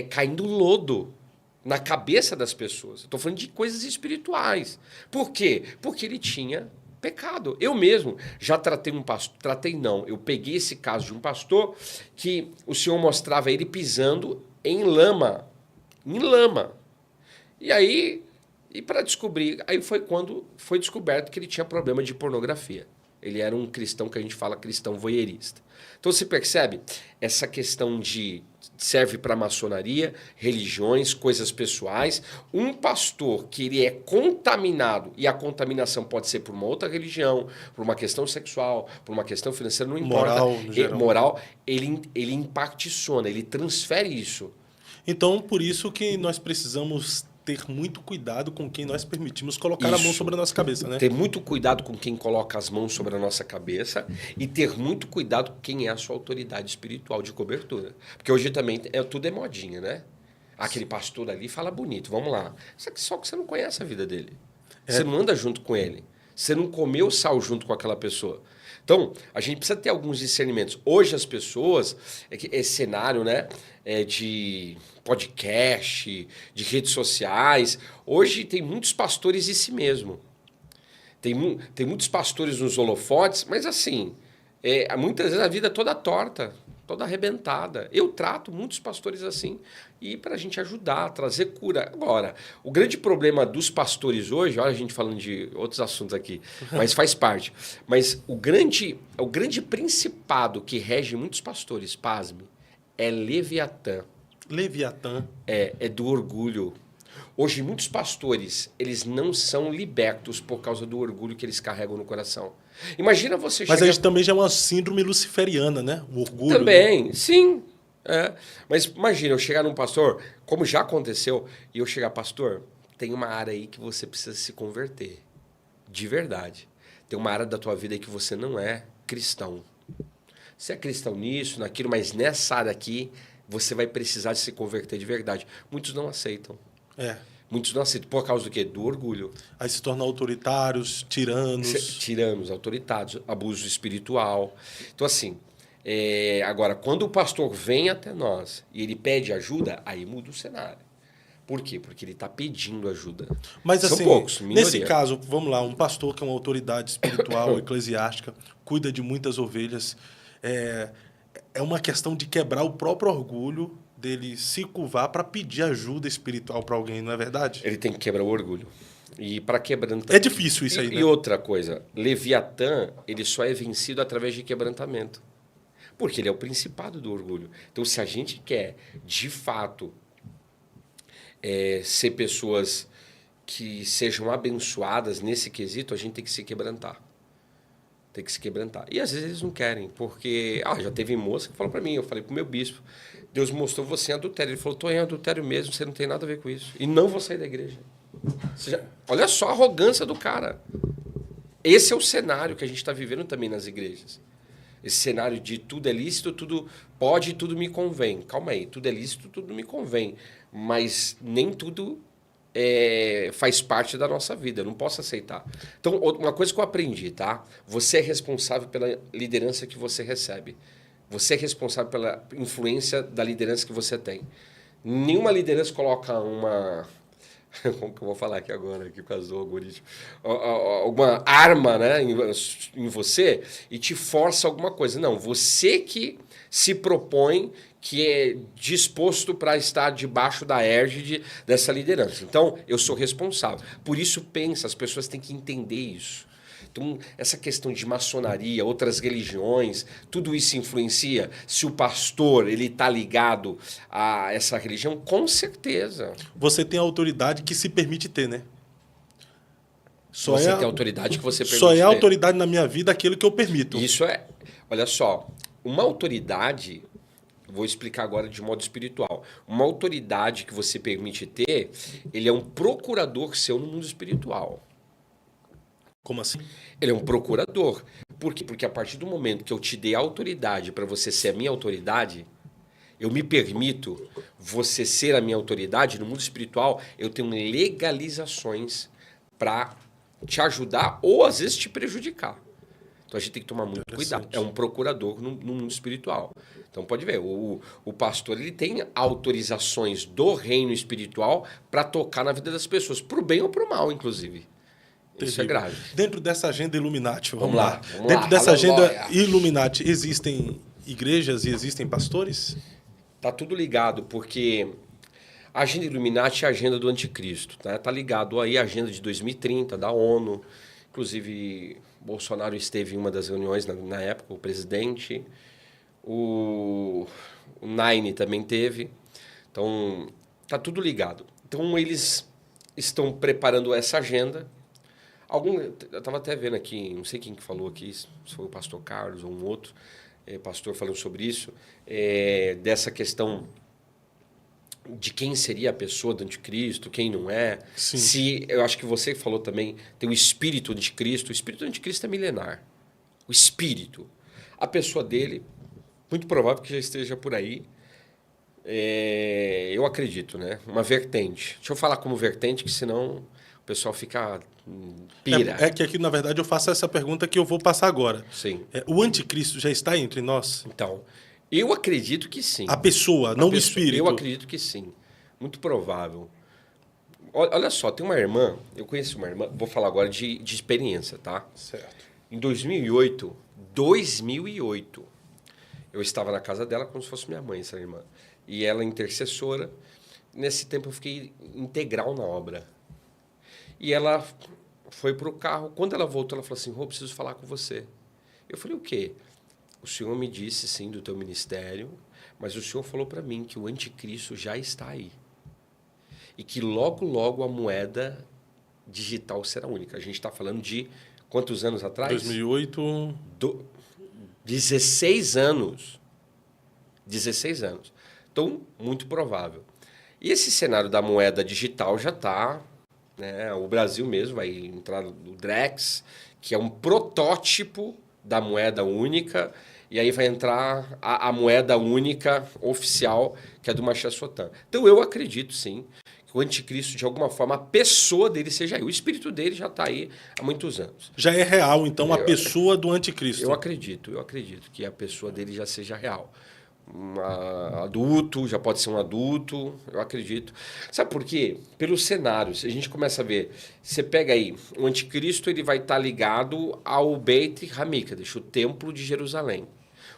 caindo lodo na cabeça das pessoas. Estou falando de coisas espirituais. Por quê? Porque ele tinha pecado. Eu mesmo já tratei um pastor, eu peguei esse caso de um pastor que o Senhor mostrava ele pisando em lama. E aí... E para descobrir, aí foi quando foi descoberto que ele tinha problema de pornografia. Ele era um cristão que a gente fala cristão voyeurista. Então você percebe essa questão de serve para maçonaria, religiões, coisas pessoais. Um pastor que ele é contaminado, e a contaminação pode ser por uma outra religião, por uma questão sexual, por uma questão financeira, não importa. Moral, ele impactiona, ele transfere isso. Então, por isso que nós precisamos ter muito cuidado com quem nós permitimos colocar a mão sobre a nossa cabeça, né? Ter muito cuidado com quem coloca as mãos sobre a nossa cabeça e ter muito cuidado com quem é a sua autoridade espiritual de cobertura. Porque hoje também tudo é modinha, né? Aquele pastor ali fala bonito, vamos lá. Só que você não conhece a vida dele. Você não anda junto com ele. Você não comeu sal junto com aquela pessoa. Então, a gente precisa ter alguns discernimentos. Hoje as pessoas, esse cenário, né, de podcast, de redes sociais, hoje tem muitos pastores de si mesmo. Tem muitos pastores nos holofotes, mas assim, muitas vezes a vida é toda torta, toda arrebentada. Eu trato muitos pastores assim, e para a gente ajudar, trazer cura. Agora, o grande problema dos pastores hoje, olha a gente falando de outros assuntos aqui, mas faz parte. Mas o grande principado que rege muitos pastores, pasme, é Leviatã. Leviatã. É do orgulho. Hoje, muitos pastores, eles não são libertos por causa do orgulho que eles carregam no coração. Imagina você Mas aí também já é uma síndrome luciferiana, né? O orgulho. Também, né? Sim. Mas imagina eu chegar num pastor, como já aconteceu, e eu chegar, pastor, tem uma área aí que você precisa se converter. De verdade. Tem uma área da tua vida aí que você não é cristão. Você é cristão nisso, naquilo, mas nessa área aqui, você vai precisar de se converter de verdade. Muitos não aceitam. Muitos não aceitam. Por causa do quê? Do orgulho. Aí se tornam autoritários, tiranos. Tiranos, autoritários, abuso espiritual. Então, assim, agora, quando o pastor vem até nós e ele pede ajuda, aí muda o cenário. Por quê? Porque ele está pedindo ajuda. Mas, São assim, poucos, minoria. Nesse caso, vamos lá, um pastor que é uma autoridade espiritual, eclesiástica, cuida de muitas ovelhas, é uma questão de quebrar o próprio orgulho dele se curvar para pedir ajuda espiritual para alguém, não é verdade? Ele tem que quebrar o orgulho. E para quebrantar... É difícil isso aí, né? E outra coisa, Leviatã, ele só é vencido através de quebrantamento. Porque ele é o principado do orgulho. Então, se a gente quer, de fato, ser pessoas que sejam abençoadas nesse quesito, a gente tem que se quebrantar. Tem que se quebrantar. E às vezes eles não querem, porque... já teve moça que falou para mim, eu falei pro meu bispo, Deus mostrou você em adultério. Ele falou, tô em adultério mesmo, você não tem nada a ver com isso. E não vou sair da igreja. Olha só a arrogância do cara. Esse é o cenário que a gente está vivendo também nas igrejas. Esse cenário de tudo é lícito, tudo pode, tudo me convém. Calma aí, tudo é lícito, tudo me convém. Mas nem tudo faz parte da nossa vida, eu não posso aceitar. Então, uma coisa que eu aprendi, tá? Você é responsável pela liderança que você recebe. Você é responsável pela influência da liderança que você tem. Nenhuma liderança coloca uma... Como que eu vou falar aqui agora, aqui por causa do algoritmo? Alguma arma, né, em você e te força alguma coisa. Não, você que se propõe, que é disposto para estar debaixo da égide dessa liderança. Então, eu sou responsável. Por isso, as pessoas têm que entender isso. Então, essa questão de maçonaria, outras religiões, tudo isso influencia? Se o pastor ele está ligado a essa religião, com certeza. Você tem a autoridade que se permite ter, né? Você tem a autoridade que você permite ter. Só é autoridade na minha vida aquilo que eu permito. Isso é... Olha só, uma autoridade... Vou explicar agora de modo espiritual. Uma autoridade que você permite ter, ele é um procurador seu no mundo espiritual. Como assim? Ele é um procurador. Por quê? Porque a partir do momento que eu te dei autoridade para você ser a minha autoridade, eu me permito você ser a minha autoridade no mundo espiritual, eu tenho legalizações para te ajudar ou às vezes te prejudicar. Então a gente tem que tomar muito cuidado. É um procurador no mundo espiritual. Então pode ver, o pastor ele tem autorizações do reino espiritual para tocar na vida das pessoas, para o bem ou para o mal, inclusive. Isso é grave. Dentro dessa agenda Illuminati, vamos lá. Dentro dessa agenda Illuminati, existem igrejas e existem pastores? Tá tudo ligado, porque a agenda Illuminati é a agenda do anticristo. Tá ligado aí à agenda de 2030 da ONU. Inclusive, Bolsonaro esteve em uma das reuniões na época, o presidente. O Nine também teve. Então, tá tudo ligado. Então, eles estão preparando essa agenda. Eu estava até vendo aqui, não sei quem que falou aqui, se foi o pastor Carlos ou um outro pastor falando sobre isso, dessa questão de quem seria a pessoa do anticristo, quem não é. Sim. Se, eu acho que você falou também, tem o espírito do anticristo. O espírito do anticristo é milenar. O espírito. A pessoa dele, muito provável que já esteja por aí. Eu acredito, né? Uma vertente. Deixa eu falar como vertente, que senão o pessoal fica pira. É que aqui, na verdade, eu faço essa pergunta que eu vou passar agora. Sim. O anticristo já está entre nós? Então, eu acredito que sim. A pessoa, não o espírito. Eu acredito que sim. Muito provável. Olha só, tem uma irmã, eu conheço uma irmã, vou falar agora de experiência, tá? Certo. Em 2008, eu estava na casa dela como se fosse minha mãe, essa irmã. E ela é intercessora. Nesse tempo eu fiquei integral na obra. E ela foi para o carro. Quando ela voltou, ela falou assim, Rô, preciso falar com você. Eu falei, o quê? O senhor me disse, sim, do teu ministério, mas o senhor falou para mim que o anticristo já está aí. E que logo, logo a moeda digital será única. A gente está falando de quantos anos atrás? 2008... 16 anos. 16 anos. Então, muito provável. E esse cenário da moeda digital já está... Né, o Brasil mesmo vai entrar no Drex, que é um protótipo da moeda única, e aí vai entrar a moeda única oficial, que é do Machia Sotan. Então, eu acredito, sim, que o anticristo, de alguma forma, a pessoa dele seja aí. O espírito dele já está aí há muitos anos. Já é real, então, a pessoa do anticristo. Eu acredito que a pessoa dele já seja real. Adulto, já pode ser um adulto, eu acredito. Sabe por quê? Pelos cenários. A gente começa a ver, você pega aí, o anticristo ele vai estar ligado ao Beit Hamikdash, o templo de Jerusalém.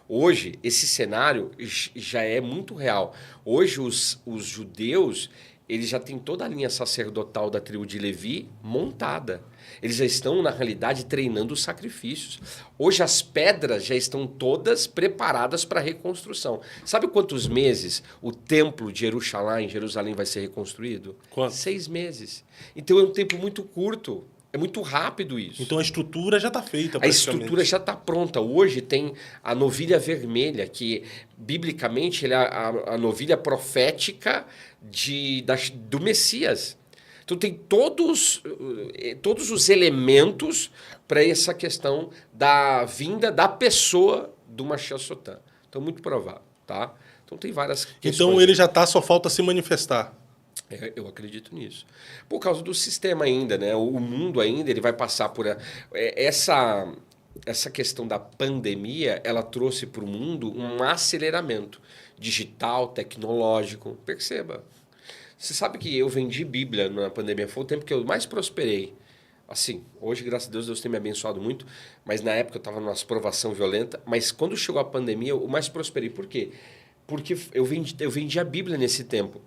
Hoje, esse cenário já é muito real. Hoje, os judeus, eles já têm toda a linha sacerdotal da tribo de Levi montada. Eles já estão, na realidade, treinando os sacrifícios. Hoje as pedras já estão todas preparadas para a reconstrução. Sabe quantos meses o templo de Jerusalém vai ser reconstruído? Quanto? 6 meses. Então é um tempo muito curto. É muito rápido isso. Então a estrutura já está feita, a estrutura já está pronta. Hoje tem a novilha vermelha, que biblicamente ele é a novilha profética do Messias. Então tem todos os elementos para essa questão da vinda da pessoa do Mashiach Sotã. Então muito provável, tá? Então tem várias questões. Então ele já está, só falta se manifestar. Eu acredito nisso. Por causa do sistema ainda, né? O mundo ainda ele vai passar por... Essa questão da pandemia, ela trouxe para o mundo um aceleramento digital, tecnológico. Perceba. Você sabe que eu vendi Bíblia na pandemia. Foi o tempo que eu mais prosperei. Assim, hoje, graças a Deus, Deus tem me abençoado muito. Mas na época eu estava numa provação violenta. Mas quando chegou a pandemia, eu mais prosperei. Por quê? Porque eu vendi a Bíblia nesse tempo.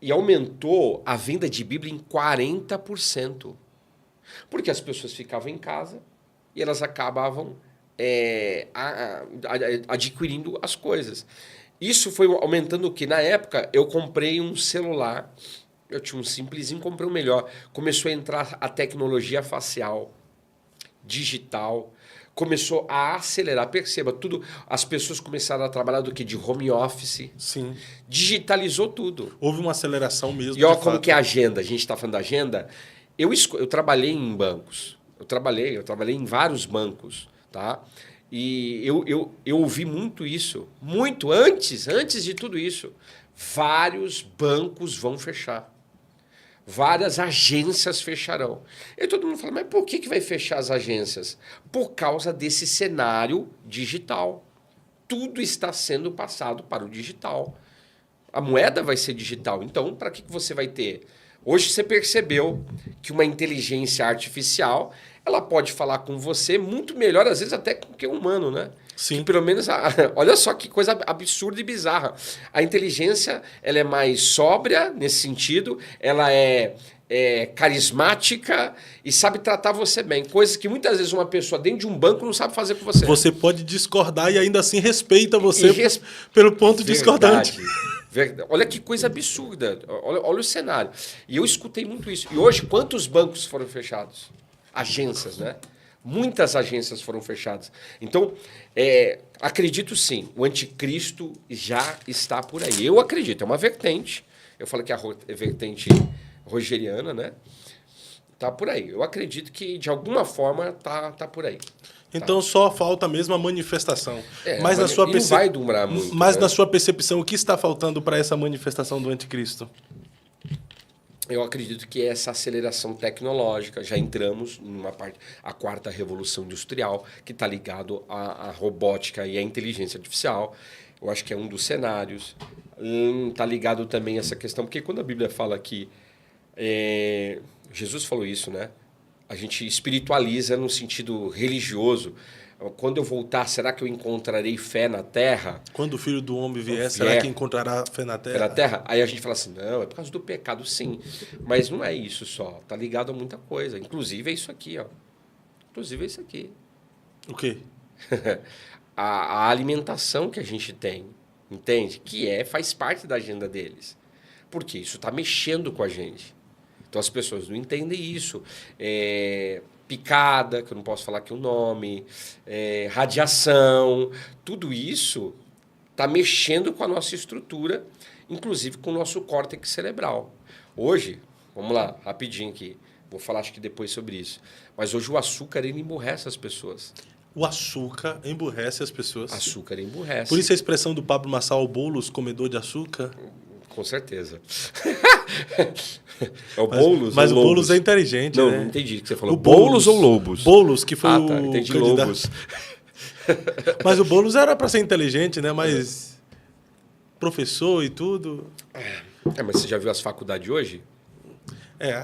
E aumentou a venda de Bíblia em 40%. Porque as pessoas ficavam em casa e elas acabavam adquirindo as coisas. Isso foi aumentando o quê? Na época, eu comprei um celular, eu tinha um simplesinho, comprei um melhor. Começou a entrar a tecnologia facial, digital, começou a acelerar. Perceba, tudo. As pessoas começaram a trabalhar do quê? De home office. Sim. Digitalizou tudo. Houve uma aceleração mesmo. E olha como que é a agenda. A gente está falando da agenda. Eu trabalhei em bancos. Eu trabalhei em vários bancos, tá? E eu ouvi muito isso. Muito antes de tudo isso. Vários bancos vão fechar. Várias agências fecharão. E todo mundo fala, mas por que vai fechar as agências? Por causa desse cenário digital. Tudo está sendo passado para o digital. A moeda vai ser digital. Então, para que você vai ter? Hoje você percebeu que uma inteligência artificial, ela pode falar com você muito melhor, às vezes até que um humano, né? Sim. Que pelo menos, olha só que coisa absurda e bizarra. A inteligência, ela é mais sóbria nesse sentido, ela é carismática e sabe tratar você bem. Coisas que muitas vezes uma pessoa dentro de um banco não sabe fazer com você. Você pode discordar e ainda assim respeita você pelo ponto discordante. Verdade. Olha que coisa absurda. Olha o cenário. E eu escutei muito isso. E hoje, quantos bancos foram fechados? Agências, né? Muitas agências foram fechadas. Então, acredito sim, o anticristo já está por aí. Eu acredito, é uma vertente. Eu falo que é a vertente rogeriana, né? Tá por aí. Eu acredito que, de alguma forma, tá por aí. Então, só falta mesmo a manifestação. Mas não vai demorar muito. Mas, né? Na sua percepção, o que está faltando para essa manifestação do anticristo? Eu acredito que essa aceleração tecnológica, já entramos numa parte, a quarta revolução industrial, que está ligado à robótica e à inteligência artificial. Eu acho que é um dos cenários. Está ligado também a essa questão, porque quando a Bíblia fala que Jesus falou isso, né? A gente espiritualiza no sentido religioso. Quando eu voltar, será que eu encontrarei fé na terra? Quando o Filho do Homem vier, será que encontrará fé na terra? Fé na terra? Aí a gente fala assim, não, é por causa do pecado, sim. Mas não é isso só. Está ligado a muita coisa. Inclusive é isso aqui, ó. Inclusive é isso aqui. O quê? a alimentação que a gente tem, entende? Que faz parte da agenda deles. Porque isso está mexendo com a gente. Então as pessoas não entendem isso. Picada, que eu não posso falar aqui o nome, radiação, tudo isso está mexendo com a nossa estrutura, inclusive com o nosso córtex cerebral. Hoje, vamos lá, rapidinho aqui, vou falar acho que depois sobre isso, mas hoje o açúcar ele emburrece as pessoas. O açúcar emburrece as pessoas. Açúcar emburrece. Por isso a expressão do Pablo Marçal, Boulos, comedor de açúcar. Com certeza. É o Boulos. Mas o Boulos é inteligente, não, né? Não entendi o que você falou. Boulos ou Lobos? Boulos, que foi tá, o entendi, candidato. Lobos. Mas o Boulos era para ser inteligente, né? Mas professor e tudo. Mas você já viu as faculdades hoje?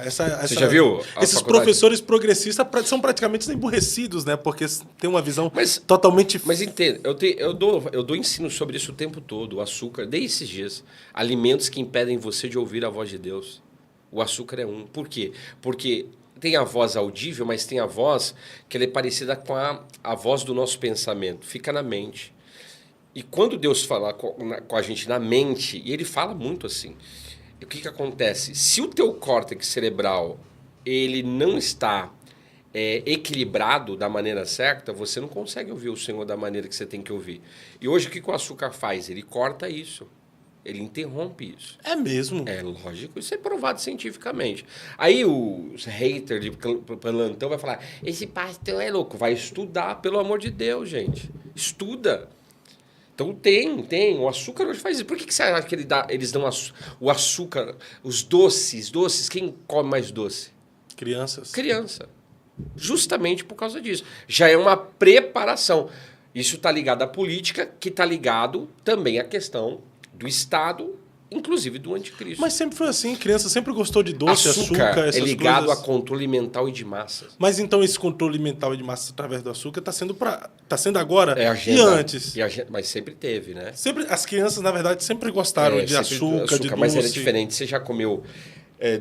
Você já viu? Esses professores progressistas são praticamente emburrecidos, né? Porque tem uma visão totalmente... Mas entenda, eu dou ensino sobre isso o tempo todo. O açúcar, desde esses dias. Alimentos que impedem você de ouvir a voz de Deus. O açúcar é um. Por quê? Porque tem a voz audível, mas tem a voz que ela é parecida com a voz do nosso pensamento. Fica na mente. E quando Deus fala com a gente na mente, e Ele fala muito assim... O que acontece? Se o teu córtex cerebral ele não está equilibrado da maneira certa, você não consegue ouvir o Senhor da maneira que você tem que ouvir. E hoje o que o açúcar faz? Ele corta isso. Ele interrompe isso. É mesmo? É lógico, isso é provado cientificamente. Aí os haters de plantão vai falar, esse pastor é louco. Vai estudar, pelo amor de Deus, gente. Estuda. Então tem. O açúcar hoje faz isso. Por que você acha que eles dão o açúcar, os doces? Quem come mais doce? Crianças. Criança. Justamente por causa disso. Já é uma preparação. Isso está ligado à política, que está ligado também à questão do Estado, inclusive do anticristo. Mas sempre foi assim, criança sempre gostou de doce, açúcar, essas é ligado coisas. a controle mental e de massas. Mas então esse controle mental e de massa através do açúcar está sendo agora Agenda, e antes. Mas sempre teve, né? Sempre, as crianças, na verdade, sempre gostaram de açúcar, de doce. Mas era diferente. Você já comeu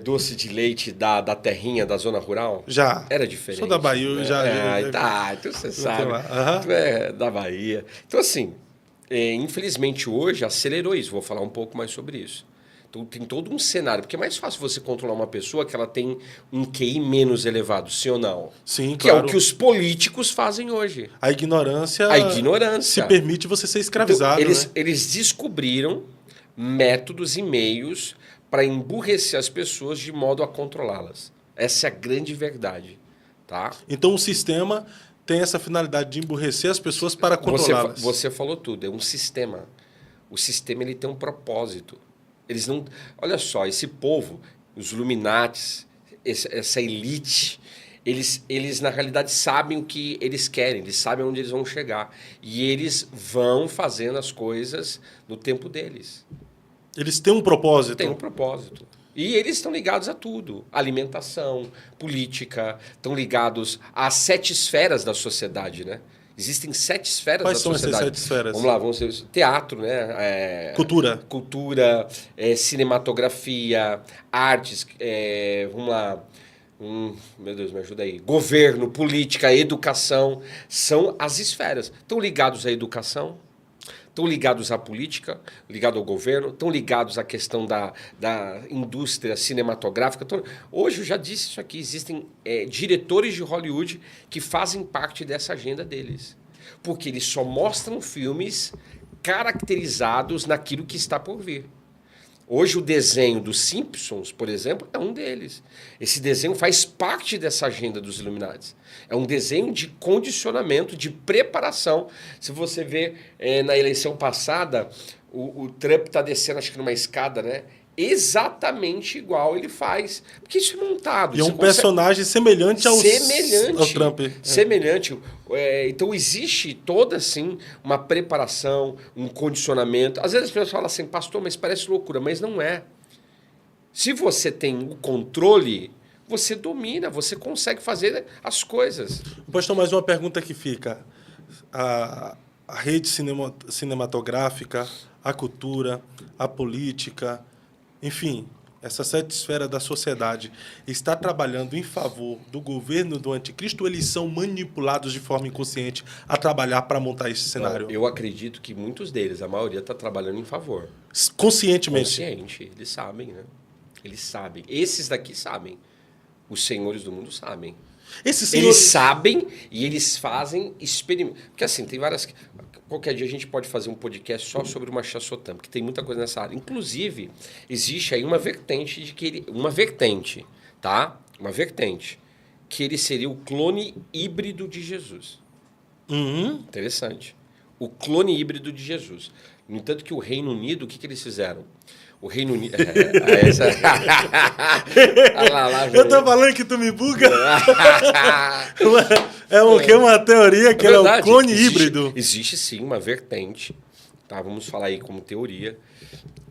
doce de leite da terrinha, da zona rural? Já. Era diferente. Sou da Bahia, já. Tá, então você sabe. Uhum. Tu é da Bahia. Então, assim, infelizmente hoje acelerou isso. Vou falar um pouco mais sobre isso. Então, tem todo um cenário. Porque é mais fácil você controlar uma pessoa que ela tem um QI menos elevado, sim ou não? Sim, que claro. É o que os políticos fazem hoje. A ignorância se permite você ser escravizado. Então, né? Eles descobriram métodos e meios para emburrecer as pessoas de modo a controlá-las. Essa é a grande verdade. Tá? Então o sistema tem essa finalidade de emburrecer as pessoas para controlá-las. Você falou tudo, é um sistema. O sistema ele tem um propósito. Eles não. Olha só, esse povo, os Illuminates, essa elite, eles na realidade sabem o que eles querem, eles sabem onde eles vão chegar. E eles vão fazendo as coisas no tempo deles. Eles têm um propósito. Tem um propósito. E eles estão ligados a tudo. Alimentação, política, estão ligados às 7 esferas da sociedade, né? Existem 7 esferas Quais da são sociedade. essas 7 esferas? Vamos lá, vamos ver. Teatro, né? Cultura, cinematografia, artes, vamos lá. Meu Deus, me ajuda aí. Governo, política, educação. São as esferas. Estão ligados à educação? Estão ligados à política, ligados ao governo, estão ligados à questão da indústria cinematográfica. Hoje, eu já disse isso aqui, existem diretores de Hollywood que fazem parte dessa agenda deles. Porque eles só mostram filmes caracterizados naquilo que está por vir. Hoje, o desenho dos Simpsons, por exemplo, é um deles. Esse desenho faz parte dessa agenda dos Illuminati. É um desenho de condicionamento, de preparação. Se você vê na eleição passada, o Trump está descendo, acho que numa escada, né? Exatamente igual ele faz. Porque isso é montado. E é um personagem semelhante ao Trump. Semelhante. Então, existe toda, assim, uma preparação, um condicionamento. Às vezes as pessoas falam assim, pastor, mas parece loucura. Mas não é. Se você tem o controle, você domina, você consegue fazer as coisas. Pastor, mais uma pergunta que fica. A rede cinematográfica, a cultura, a política... Enfim, essas 7 esferas da sociedade está trabalhando em favor do governo do anticristo ou eles são manipulados de forma inconsciente a trabalhar para montar esse cenário? Eu acredito que muitos deles, a maioria, está trabalhando em favor. Conscientemente? Consciente. Eles sabem, né? Eles sabem. Esses daqui sabem. Os senhores do mundo sabem. Eles sabem e eles fazem experimentos. Porque assim, tem várias... Qualquer dia a gente pode fazer um podcast só sobre o Machassotam, porque tem muita coisa nessa área. Inclusive, existe aí uma vertente de que ele... Uma vertente, tá? Uma vertente. Que ele seria o clone híbrido de Jesus. Interessante. O clone híbrido de Jesus. No entanto que o Reino Unido, o que eles fizeram? O Reino Unido... Eu tô falando que tu me buga. É uma teoria que é o clone híbrido. Existe sim uma vertente, tá? Vamos falar aí como teoria,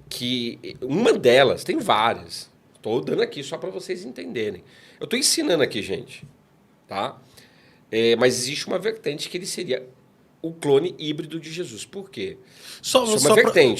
que uma delas, tem várias. Estou dando aqui só para vocês entenderem. Eu estou ensinando aqui, gente. Tá? Mas existe uma vertente que ele seria o clone híbrido de Jesus. Por quê? Só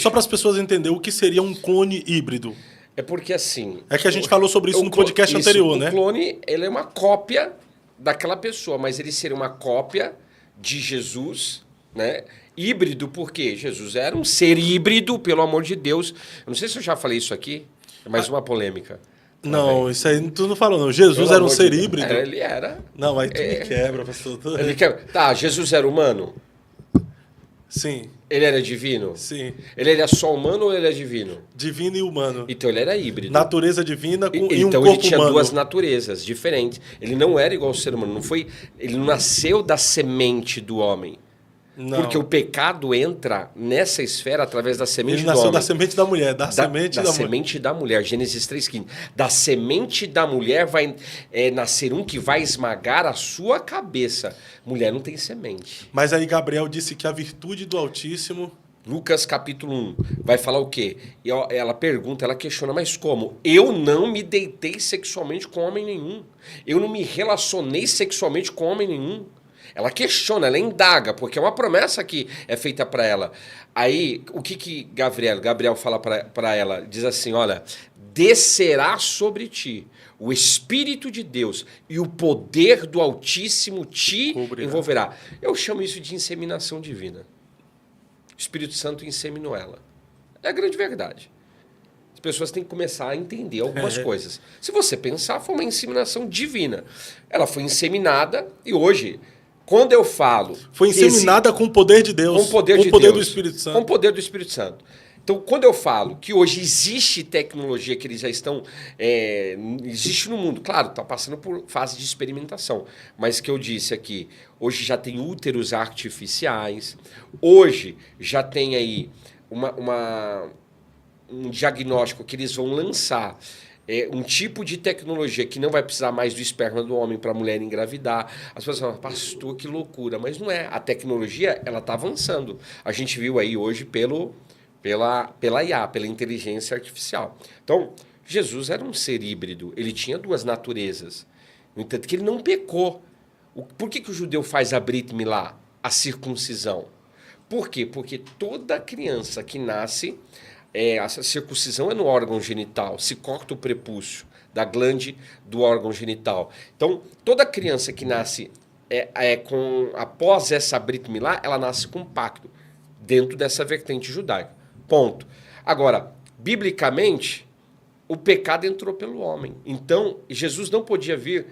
para as pessoas entenderem o que seria um clone híbrido. É porque assim... É que a gente falou sobre isso no podcast anterior, né? O clone, ele é uma cópia daquela pessoa, mas ele seria uma cópia de Jesus, né? Híbrido, porque Jesus era um ser híbrido, pelo amor de Deus. Eu não sei se eu já falei isso aqui, é mais uma polêmica. Não, isso aí tu não falou, não. Jesus era um ser híbrido? Ele era. Não, aí tu me quebra, pastor. Tá, Jesus era humano? Sim. Ele era divino? Sim. Ele era só humano ou ele é divino? Divino e humano. Então ele era híbrido. Natureza divina e um corpo humano. Então ele tinha duas naturezas diferentes. Ele não era igual ao ser humano. Ele não nasceu da semente do homem. Não. Porque o pecado entra nessa esfera através da semente do homem. Ele nasceu da semente da mulher. Da semente da mulher. Gênesis 3,15. Da semente da mulher vai nascer um que vai esmagar a sua cabeça. Mulher não tem semente. Mas aí Gabriel disse que a virtude do Altíssimo... Lucas capítulo 1 vai falar o quê? E ela pergunta, ela questiona, mas como? Eu não me deitei sexualmente com homem nenhum. Eu não me relacionei sexualmente com homem nenhum. Ela questiona, ela indaga, porque é uma promessa que é feita para ela. Aí, o que Gabriel fala para ela? Diz assim, olha, descerá sobre ti o Espírito de Deus e o poder do Altíssimo te envolverá. Eu chamo isso de inseminação divina. O Espírito Santo inseminou ela. É a grande verdade. As pessoas têm que começar a entender algumas coisas. Se você pensar, foi uma inseminação divina. Ela foi inseminada e hoje... Quando eu falo... Foi inseminada com o poder de Deus. Com o poder de Deus. Do Espírito Santo. Com o poder do Espírito Santo. Então, quando eu falo que hoje existe tecnologia, que eles já estão... existe no mundo. Claro, está passando por fase de experimentação. Mas que eu disse aqui, hoje já tem úteros artificiais. Hoje já tem aí um diagnóstico que eles vão lançar... um tipo de tecnologia que não vai precisar mais do esperma do homem para a mulher engravidar. As pessoas falam, pastor, que loucura. Mas não é. A tecnologia, ela está avançando. A gente viu aí hoje pela IA, pela inteligência artificial. Então, Jesus era um ser híbrido. Ele tinha duas naturezas. No entanto, que ele não pecou. Por que o judeu faz a Brit Milá, a circuncisão? Por quê? Porque toda criança que nasce... a circuncisão é no órgão genital, se corta o prepúcio da glande do órgão genital. Então, toda criança que nasce após essa Brit Milá, ela nasce com um pacto, dentro dessa vertente judaica. Ponto. Agora, biblicamente, o pecado entrou pelo homem. Então, Jesus não podia vir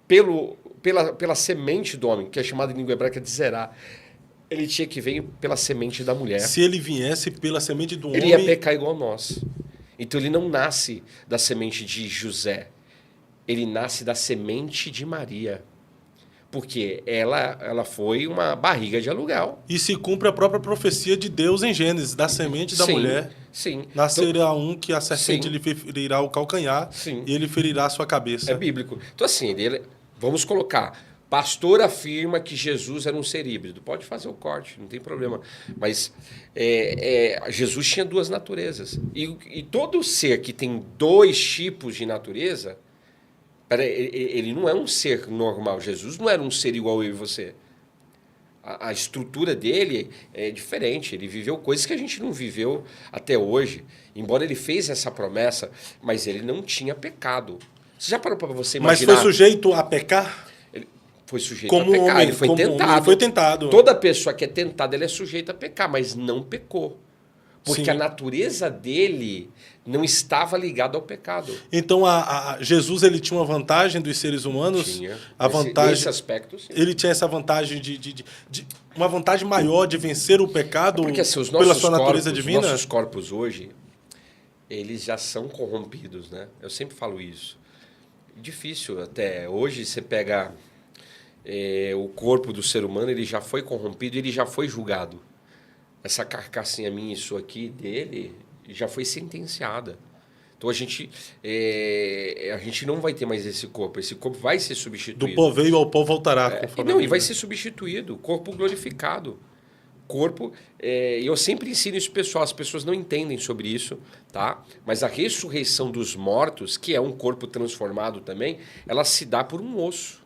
pela semente do homem, que é chamada em língua hebraica de Zerá. Ele tinha que vir pela semente da mulher. Se ele viesse pela semente do homem... Ele ia pecar igual nós. Então ele não nasce da semente de José. Ele nasce da semente de Maria. Porque ela foi uma barriga de aluguel. E se cumpre a própria profecia de Deus em Gênesis, da semente da mulher. Sim. Nascerá um que a serpente lhe ferirá o calcanhar e ele ferirá a sua cabeça. É bíblico. Então assim, vamos colocar... Pastor afirma que Jesus era um ser híbrido. Pode fazer o corte, não tem problema. Mas Jesus tinha duas naturezas. E todo ser que tem dois tipos de natureza, ele não é um ser normal. Jesus não era um ser igual eu e você. A estrutura dele é diferente. Ele viveu coisas que a gente não viveu até hoje. Embora ele fez essa promessa, mas ele não tinha pecado. Você já parou para você imaginar... Mas foi sujeito a pecar? Foi sujeito como a pecar, homem, ele foi tentado. Ele foi tentado. Toda pessoa que é tentada, ele é sujeita a pecar, mas não pecou. Porque a natureza dele não estava ligada ao pecado. Então, Jesus ele tinha uma vantagem dos seres humanos? Tinha. Nesse aspecto, sim. Ele tinha essa vantagem uma vantagem maior de vencer o pecado porque, assim, pela sua natureza divina? Os nossos corpos hoje, eles já são corrompidos, né? Eu sempre falo isso. Difícil até. Hoje você pega... o corpo do ser humano, ele já foi corrompido, ele já foi julgado. Essa carcassinha minha, isso aqui dele, já foi sentenciada. Então a gente não vai ter mais esse corpo vai ser substituído. Do pó veio ao pó voltará. E vai ser substituído, corpo glorificado. Corpo, eu sempre ensino isso pessoal, as pessoas não entendem sobre isso, tá? Mas a ressurreição dos mortos, que é um corpo transformado também, ela se dá por um osso.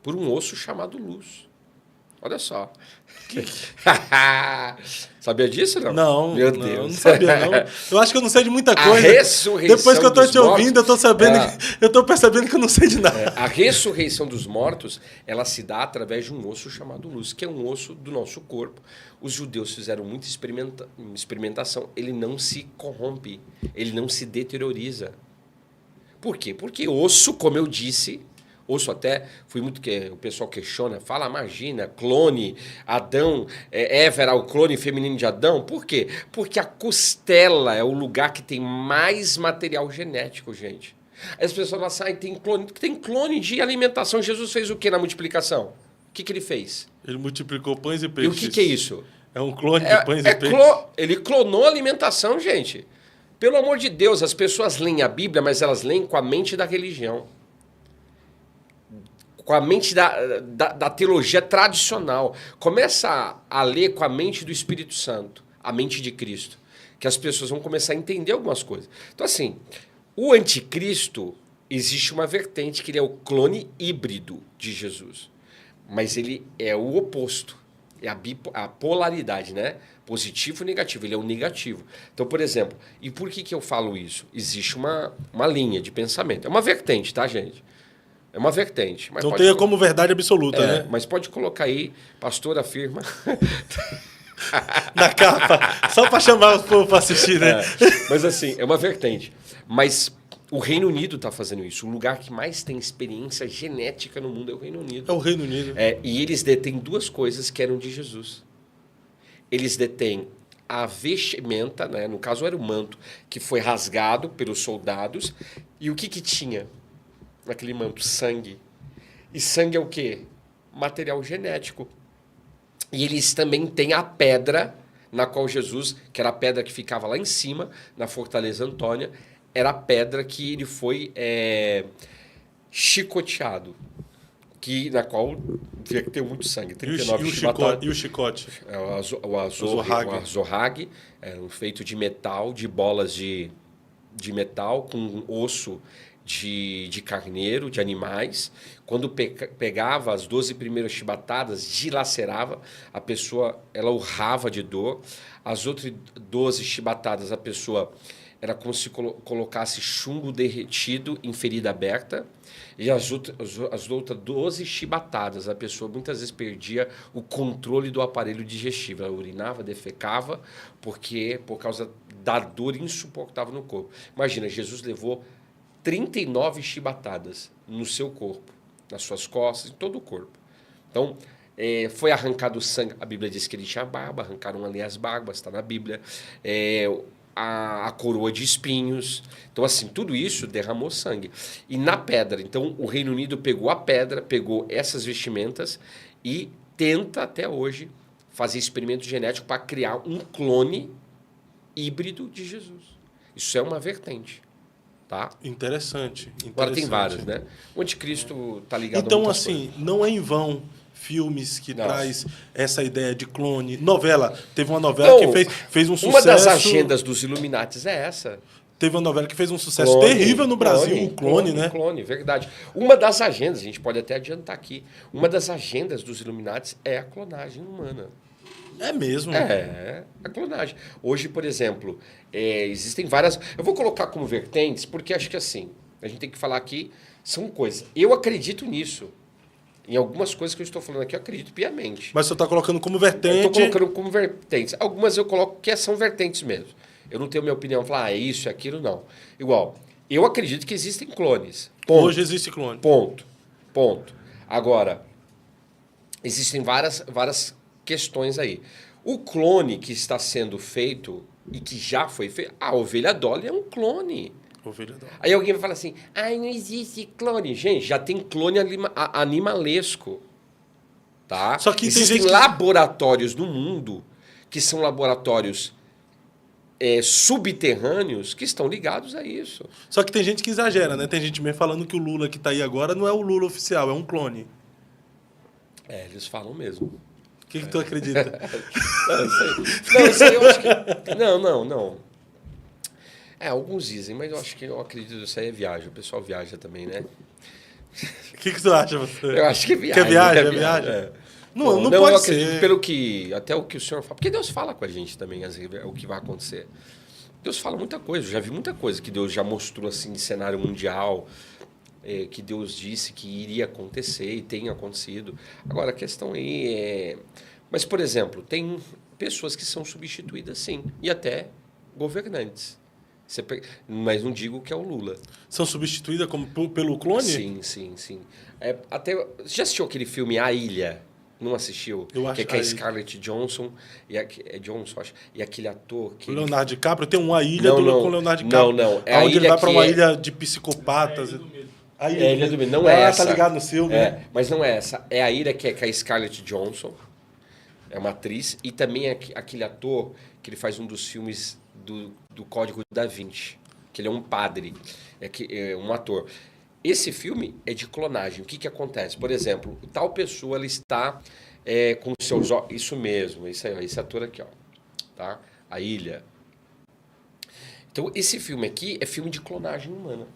Por um osso chamado luz. Olha só. Sabia disso, não? Não, Meu Deus. Não sabia, não. Eu acho que eu não sei de muita coisa. A ressurreição Depois que eu estou te ouvindo, eu estou percebendo que eu não sei de nada. A ressurreição dos mortos, ela se dá através de um osso chamado luz, que é um osso do nosso corpo. Os judeus fizeram muita experimentação. Ele não se corrompe, ele não se deterioriza. Por quê? Porque osso, como eu disse, osso até, fui muito que o pessoal questiona, fala, imagina, clone, Adão, Eva era o clone feminino de Adão. Por quê? Porque a costela é o lugar que tem mais material genético, gente. Aí as pessoas falam assim, tem clone de alimentação. Jesus fez o que na multiplicação? O que ele fez? Ele multiplicou pães e E peixes. o que é isso? É um clone de pães e peixes. Ele clonou a alimentação, gente. Pelo amor de Deus, as pessoas leem a Bíblia, mas elas leem com a mente da religião. Com a mente da teologia tradicional. Começa a ler com a mente do Espírito Santo, a mente de Cristo. Que as pessoas vão começar a entender algumas coisas. Então, assim, o anticristo, existe uma vertente que ele é o clone híbrido de Jesus. Mas ele é o oposto. É a polaridade, né? Positivo e negativo. Ele é o negativo. Então, por exemplo, e por que eu falo isso? Existe uma linha de pensamento. É uma vertente, tá, gente? É uma vertente. Mas não tenha como verdade absoluta, né? Mas pode colocar aí, pastor afirma. Na capa, só para chamar o povo para assistir, né? Mas assim, é uma vertente. Mas o Reino Unido está fazendo isso. O lugar que mais tem experiência genética no mundo é o Reino Unido. É o Reino Unido. E eles detêm duas coisas que eram de Jesus. Eles detêm a vestimenta, né? No caso era o manto, que foi rasgado pelos soldados. E o que tinha naquele manto? Sangue. E sangue é o quê? Material genético. E eles também têm a pedra na qual Jesus, que era a pedra que ficava lá em cima, na Fortaleza Antônia, era a pedra que ele foi chicoteado, na qual verteu muito sangue. 39 E o chicote? O azorrague, feito de metal, de bolas de metal com osso de carneiro, de animais. Quando pegava as 12 primeiras chibatadas, dilacerava, a pessoa ela urrava de dor. As outras 12 chibatadas, a pessoa era como se colocasse chumbo derretido em ferida aberta. E as outras 12 chibatadas, a pessoa muitas vezes perdia o controle do aparelho digestivo. Ela urinava, defecava, por causa da dor insuportável no corpo. Imagina, Jesus levou 39 chibatadas no seu corpo, nas suas costas, em todo o corpo. Então, foi arrancado o sangue. A Bíblia diz que ele tinha barba, arrancaram ali as barbas, está na Bíblia. A coroa de espinhos. Então, assim, tudo isso derramou sangue. E na pedra, então, o Reino Unido pegou a pedra, pegou essas vestimentas e tenta, até hoje, fazer experimento genético para criar um clone híbrido de Jesus. Isso é uma vertente. Tá? Interessante. Agora tem vários, né? O anticristo está ligado então, a muitas assim, coisas. não é em vão filmes que traz essa ideia de clone. Novela. Teve uma novela que fez um sucesso. Uma das agendas dos Illuminatis é essa. Teve uma novela que fez um sucesso terrível no Brasil, o Clone, né? Clone, verdade. Uma das agendas, a gente pode até adiantar aqui, uma das agendas dos Illuminatis é a clonagem humana. É mesmo? É, a clonagem. Hoje, por exemplo, existem várias... Eu vou colocar como vertentes, porque acho que assim, a gente tem que falar aqui, são coisas. Eu acredito nisso. Em algumas coisas que eu estou falando aqui, eu acredito piamente. Mas você está colocando como vertente... Eu estou colocando como vertentes. Algumas eu coloco que são vertentes mesmo. Eu não tenho minha opinião, falar, é isso, é aquilo, não. Igual, eu acredito que existem clones. Ponto. Hoje existe clone. Ponto. Agora, existem várias questões aí. O clone que está sendo feito e que já foi feito, a ovelha Dolly é um clone. Aí alguém vai falar assim, não existe clone. Gente, já tem clone animalesco. Tá? Só que existem laboratórios no mundo que são laboratórios subterrâneos que estão ligados a isso. Só que tem gente que exagera, né? Tem gente mesmo falando que o Lula que está aí agora não é o Lula oficial, é um clone. Eles falam mesmo. O que tu acredita? Isso aí eu acho que... Não. Alguns dizem, mas eu acredito que isso aí é viagem. O pessoal viaja também, né? O que tu acha, você? Eu acho que é viagem. Que é viagem? Não pode eu ser. Acredito até o que o senhor fala. Porque Deus fala com a gente também, o que vai acontecer. Deus fala muita coisa. Eu já vi muita coisa que Deus já mostrou assim de cenário mundial, que Deus disse que iria acontecer e tem acontecido. Agora, a questão aí é... Mas, por exemplo, tem pessoas que são substituídas, sim, e até governantes. Mas não digo que é o Lula. São substituídas pelo clone? Sim. Você já assistiu aquele filme A Ilha? Não assistiu? Eu acho que é a Scarlett Johansson, Johansson, acho, e aquele ator... O Leonardo DiCaprio tem uma ilha com o Leonardo DiCaprio. Não. É onde ele vai para uma ilha de psicopatas. A Ilha do Medo. Não é essa. Tá ligado no filme. Mas não é essa. É a ilha que é com a Scarlett Johansson. É uma atriz. E também é aquele ator que ele faz um dos filmes do Código da Vinci. Que ele é um padre. É um ator. Esse filme é de clonagem. O que acontece? Por exemplo, tal pessoa ela está com seus olhos... Isso mesmo. Isso aí, ó, esse ator aqui. Ó, tá? A Ilha. Então, esse filme aqui é filme de clonagem humana.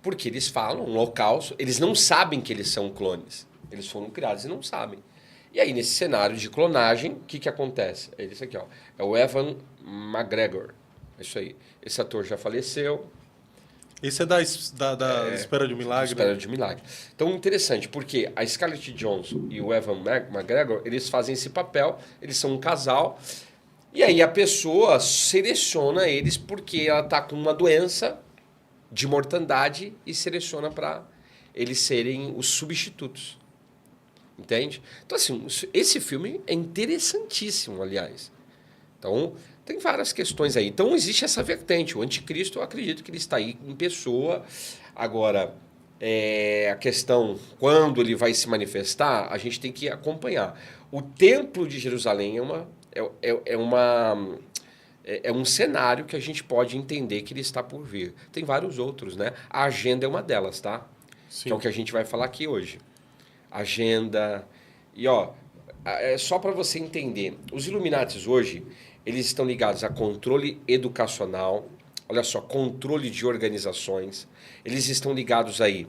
Porque eles falam um holocausto, eles não sabem que eles são clones. Eles foram criados e não sabem. E aí, nesse cenário de clonagem, o que acontece? É esse aqui, ó. É o Evan McGregor. É isso aí. Esse ator já faleceu. Esse é da Espera de um Milagre. Espera de um Milagre. Então, interessante, porque a Scarlett Johansson e o Evan McGregor, eles fazem esse papel, eles são um casal, e aí a pessoa seleciona eles porque ela está com uma doença de mortandade e seleciona para eles serem os substitutos. Entende? Então, assim, esse filme é interessantíssimo, aliás. Então, tem várias questões aí. Então, existe essa vertente. O anticristo, eu acredito que ele está aí em pessoa. Agora, a questão, quando ele vai se manifestar, a gente tem que acompanhar. O Templo de Jerusalém é um cenário que a gente pode entender que ele está por vir. Tem vários outros, né? A agenda é uma delas, tá? Sim. Que é o que a gente vai falar aqui hoje. Agenda. E, ó, é só para você entender. Os Illuminatis hoje, eles estão ligados a controle educacional, olha só, controle de organizações. Eles estão ligados aí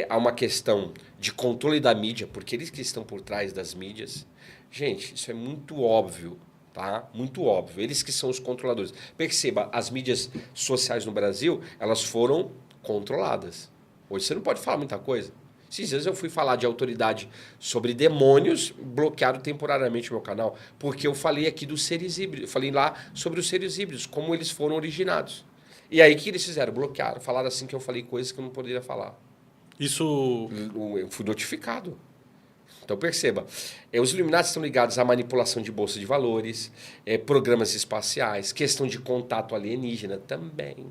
a uma questão de controle da mídia, porque eles que estão por trás das mídias. Gente, isso é muito óbvio. Tá? Muito óbvio. Eles que são os controladores. Perceba, as mídias sociais no Brasil, elas foram controladas. Hoje você não pode falar muita coisa. Esses dias eu fui falar de autoridade sobre demônios, bloquearam temporariamente o meu canal, porque eu falei aqui dos seres híbridos. Eu falei lá sobre os seres híbridos, como eles foram originados. E aí o que eles fizeram? Bloquearam. Falaram assim que eu falei coisas que eu não poderia falar. Isso... Eu fui notificado. Então, perceba, os Illuminati estão ligados à manipulação de bolsa de valores, programas espaciais, questão de contato alienígena também.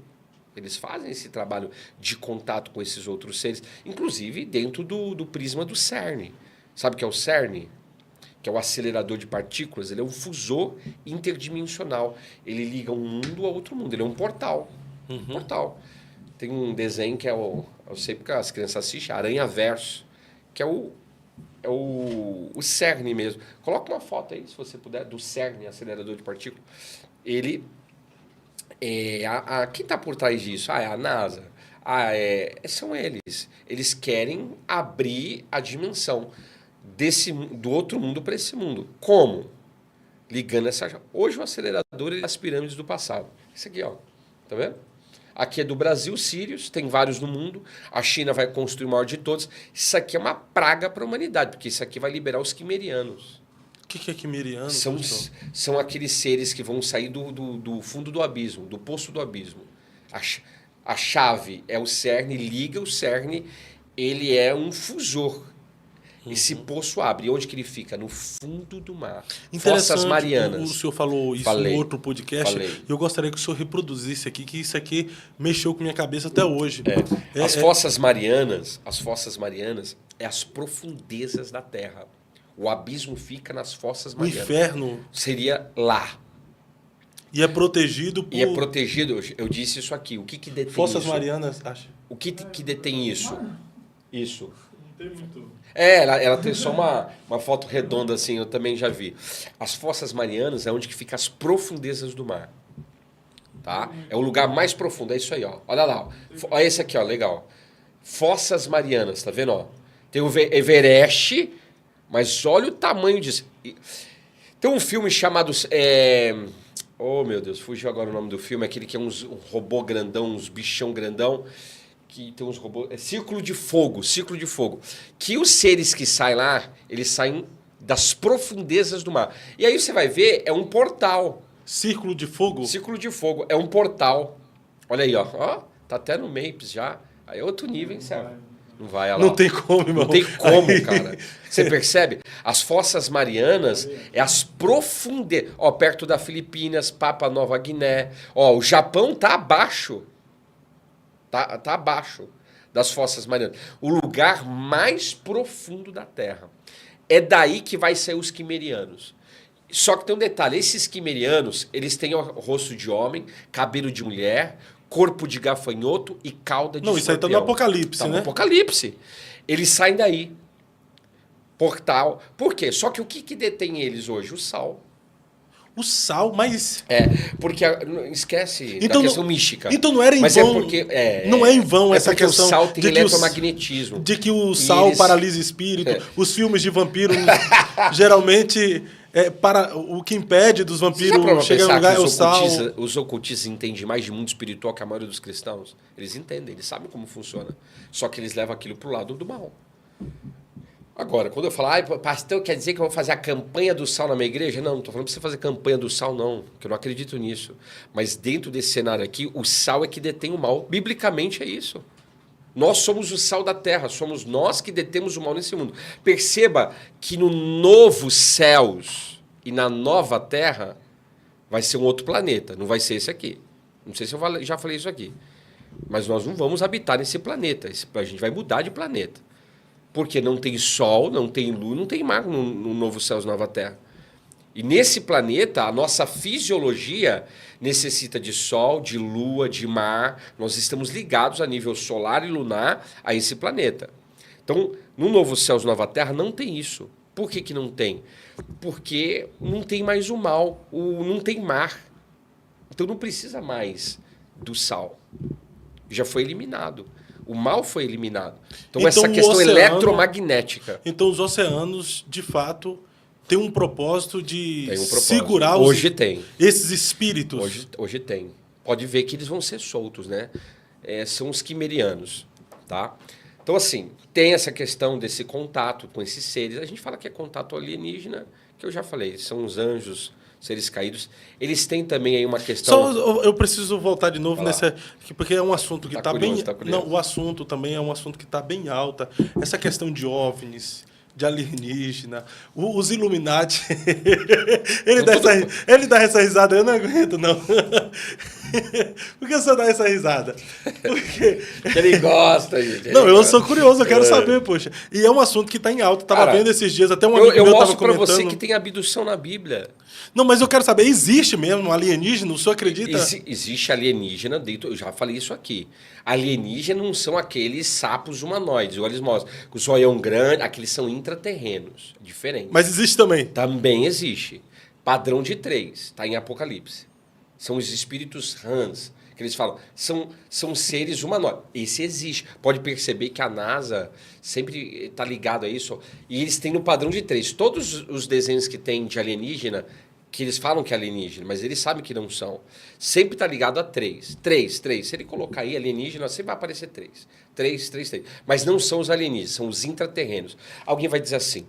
Eles fazem esse trabalho de contato com esses outros seres, inclusive dentro do prisma do CERN. Sabe o que é o CERN? Que é o acelerador de partículas. Ele é um fusor interdimensional. Ele liga um mundo a outro mundo. Ele é um portal. Uhum. Um portal. Tem um desenho que eu sei porque as crianças assistem, Aranha Verso, que é o CERN mesmo. Coloca uma foto aí, se você puder, do CERN, acelerador de partículas. Ele quem está por trás disso? É a NASA. São eles. Eles querem abrir a dimensão do outro mundo para esse mundo. Como? Ligando essa... Hoje o acelerador é as pirâmides do passado. Isso aqui, ó. Tá vendo? Aqui é do Brasil, Sirius, tem vários no mundo. A China vai construir o maior de todos. Isso aqui é uma praga para a humanidade, porque isso aqui vai liberar os quimerianos. O que é quimeriano? São aqueles seres que vão sair do fundo do abismo, do poço do abismo. A chave é o CERN, liga o CERN, ele é um fusor. Esse poço abre. E onde que ele fica? No fundo do mar. Fossas Marianas. O senhor falou isso em outro podcast. E eu gostaria que o senhor reproduzisse aqui, que isso aqui mexeu com minha cabeça até hoje. As Fossas Marianas é as profundezas da Terra. O abismo fica nas Fossas Marianas. O inferno seria lá. E é protegido por... E é protegido, eu disse isso aqui. O que detém Fossas isso? Marianas, acho. O que detém isso? Isso. Não tem muito... Ela tem só uma foto redonda assim, eu também já vi. As Fossas Marianas é onde que ficam as profundezas do mar. Tá? É o lugar mais profundo, é isso aí, ó. Olha lá, ó. Olha esse aqui, ó, legal. Fossas Marianas, tá vendo, ó? Tem o Everest, mas olha o tamanho disso. Tem um filme chamado... Oh, meu Deus, fugiu agora o nome do filme. Aquele que é um robô grandão, uns bichão grandão. Que tem uns robôs... Círculo de Fogo. Que os seres que saem lá, eles saem das profundezas do mar. E aí você vai ver, é um portal. Círculo de fogo? Círculo de fogo. É um portal. Olha aí, ó. Ó, tá até no Maps já. Aí é outro nível, hein, Sérgio? Não vai, olha lá. Não tem como, irmão. Não tem como, cara. Você percebe? As Fossas Marianas é as profundezas. Ó, perto da Filipinas, Papua Nova Guiné. Ó, o Japão tá abaixo. Tá abaixo das Fossas Marianas. O lugar mais profundo da Terra. É daí que vai sair os quimerianos. Só que tem um detalhe. Esses quimerianos, eles têm o rosto de homem, cabelo de mulher, corpo de gafanhoto e cauda de Não, isso aí tá no Apocalipse, tá né? no Apocalipse. Eles saem daí. Portal. Por quê? Só que o que detém eles hoje? O sal. O sal, mas... Porque esquece Então, da questão mística. Então não era em mas vão. É porque, não é em vão essa porque questão. O sal tem de que eletromagnetismo. de que o sal paralisa espírito. Os filmes de vampiro, geralmente, para o que impede dos vampiros chegar no lugar é o sal. Os ocultistas entendem mais de mundo espiritual que a maioria dos cristãos. Eles entendem, eles sabem como funciona. Só que eles levam aquilo pro lado do mal. Agora, quando eu falo, pastor, quer dizer que eu vou fazer a campanha do sal na minha igreja? Não estou falando para você fazer campanha do sal, não, porque eu não acredito nisso. Mas dentro desse cenário aqui, o sal é que detém o mal. Biblicamente é isso. Nós somos o sal da terra, somos nós que detemos o mal nesse mundo. Perceba que no novo céus e na nova terra vai ser um outro planeta, não vai ser esse aqui. Não sei se eu já falei isso aqui. Mas nós não vamos habitar nesse planeta, a gente vai mudar de planeta. Porque não tem sol, não tem lua, não tem mar no novo céu e nova terra. E nesse planeta, a nossa fisiologia necessita de sol, de lua, de mar. Nós estamos ligados a nível solar e lunar a esse planeta. Então, no novo céu e nova terra não tem isso. Por que não tem? Porque não tem mais o mal, não tem mar. Então não precisa mais do sal. Já foi eliminado. O mal foi eliminado. Então essa questão eletromagnética. Então os oceanos, de fato, têm um propósito de segurar hoje tem. Esses espíritos. Hoje tem. Pode ver que eles vão ser soltos, né? São os quimerianos, tá? Então, assim, tem essa questão desse contato com esses seres. A gente fala que é contato alienígena, que eu já falei, são os anjos, seres caídos. Eles têm também aí uma questão... Só eu preciso voltar de novo nessa... Porque é um assunto que está bem... Não, o assunto também é um assunto que está bem alta. Essa questão de OVNIs, de alienígena, os Illuminati. Ele dá essa risada, eu não aguento, não. Por que você dá essa risada? Porque ele gosta, gente. Não, eu sou curioso, eu quero saber, poxa. E é um assunto que está em alta. Estava vendo esses dias, até um amigo meu estava comentando. Eu mostro para você que tem abdução na Bíblia. Não, mas eu quero saber, existe mesmo um alienígena? O senhor acredita? Existe alienígena dentro, eu já falei isso aqui. Alienígena não são aqueles sapos humanoides, eles mostram. O zoião grande, aqueles são intraterrenos, diferentes. Mas existe também? Também existe. Padrão de 3, está em Apocalipse. São os espíritos Hans, que eles falam, são seres humanoides. Esse existe. Pode perceber que a NASA sempre está ligado a isso. E eles têm no padrão de 3. Todos os desenhos que tem de alienígena, que eles falam que é alienígena, mas eles sabem que não são. Sempre está ligado a 3. 3. Se ele colocar aí alienígena, sempre vai aparecer 3. 3. Mas não são os alienígenas, são os intraterrenos. Alguém vai dizer assim,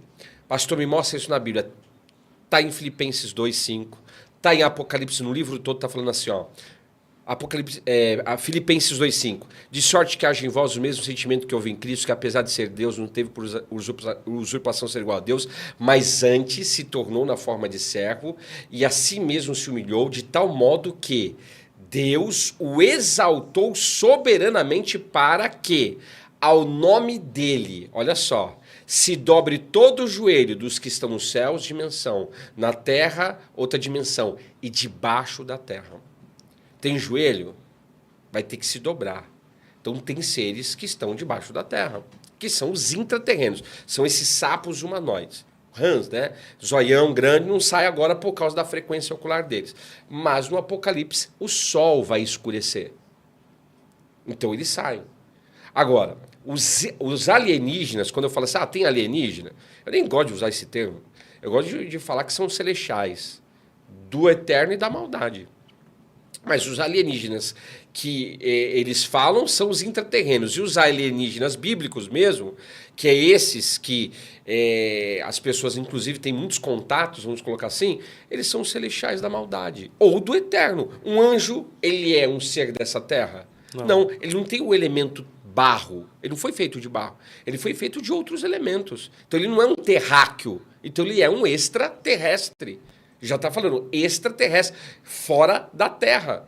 pastor, me mostra isso na Bíblia. Está em Filipenses 2:5. Está em Apocalipse, no livro todo está falando assim, ó. Filipenses 2:5. De sorte que haja em vós o mesmo sentimento que houve em Cristo, que apesar de ser Deus, não teve por usurpação ser igual a Deus, mas antes se tornou na forma de servo e a si mesmo se humilhou, de tal modo que Deus o exaltou soberanamente para que, ao nome dele, olha só, se dobre todo o joelho dos que estão nos céus, dimensão, na terra, outra dimensão, e debaixo da terra. Tem joelho? Vai ter que se dobrar. Então tem seres que estão debaixo da terra, que são os intraterrenos, são esses sapos humanoides. Hans, né? Zoião grande não sai agora por causa da frequência ocular deles. Mas no Apocalipse o sol vai escurecer. Então eles saem. Agora, os alienígenas, quando eu falo assim, tem alienígena, eu nem gosto de usar esse termo. Eu gosto de falar que são celestiais, do eterno e da maldade. Mas os alienígenas que eles falam são os intraterrenos. E os alienígenas bíblicos mesmo, que é esses que as pessoas, inclusive, têm muitos contatos, vamos colocar assim, eles são os celestiais da maldade. Ou do eterno. Um anjo, ele é um ser dessa terra? Não, ele não tem o elemento barro. Ele não foi feito de barro. Ele foi feito de outros elementos. Então, ele não é um terráqueo. Então, ele é um extraterrestre. Já está falando extraterrestre, fora da Terra.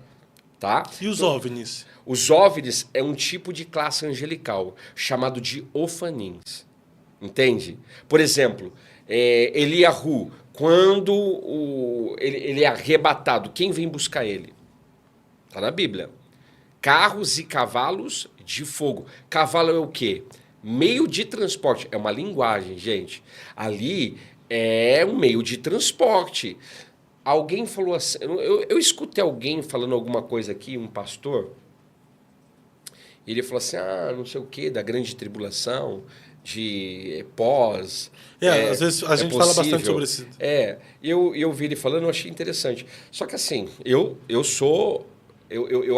Tá? E os OVNIs? Os OVNIs é um tipo de classe angelical, chamado de ofanins. Entende? Por exemplo, Eliahu, quando ele é arrebatado, quem vem buscar ele? Está na Bíblia. Carros e cavalos de fogo. Cavalo é o quê? Meio de transporte. É uma linguagem, gente. Ali é um meio de transporte. Alguém falou assim... Eu escutei alguém falando alguma coisa aqui, um pastor. Ele falou assim, não sei o quê, da grande tribulação, de pós... às vezes a gente fala bastante sobre isso. Eu vi ele falando, eu achei interessante. Só que assim, eu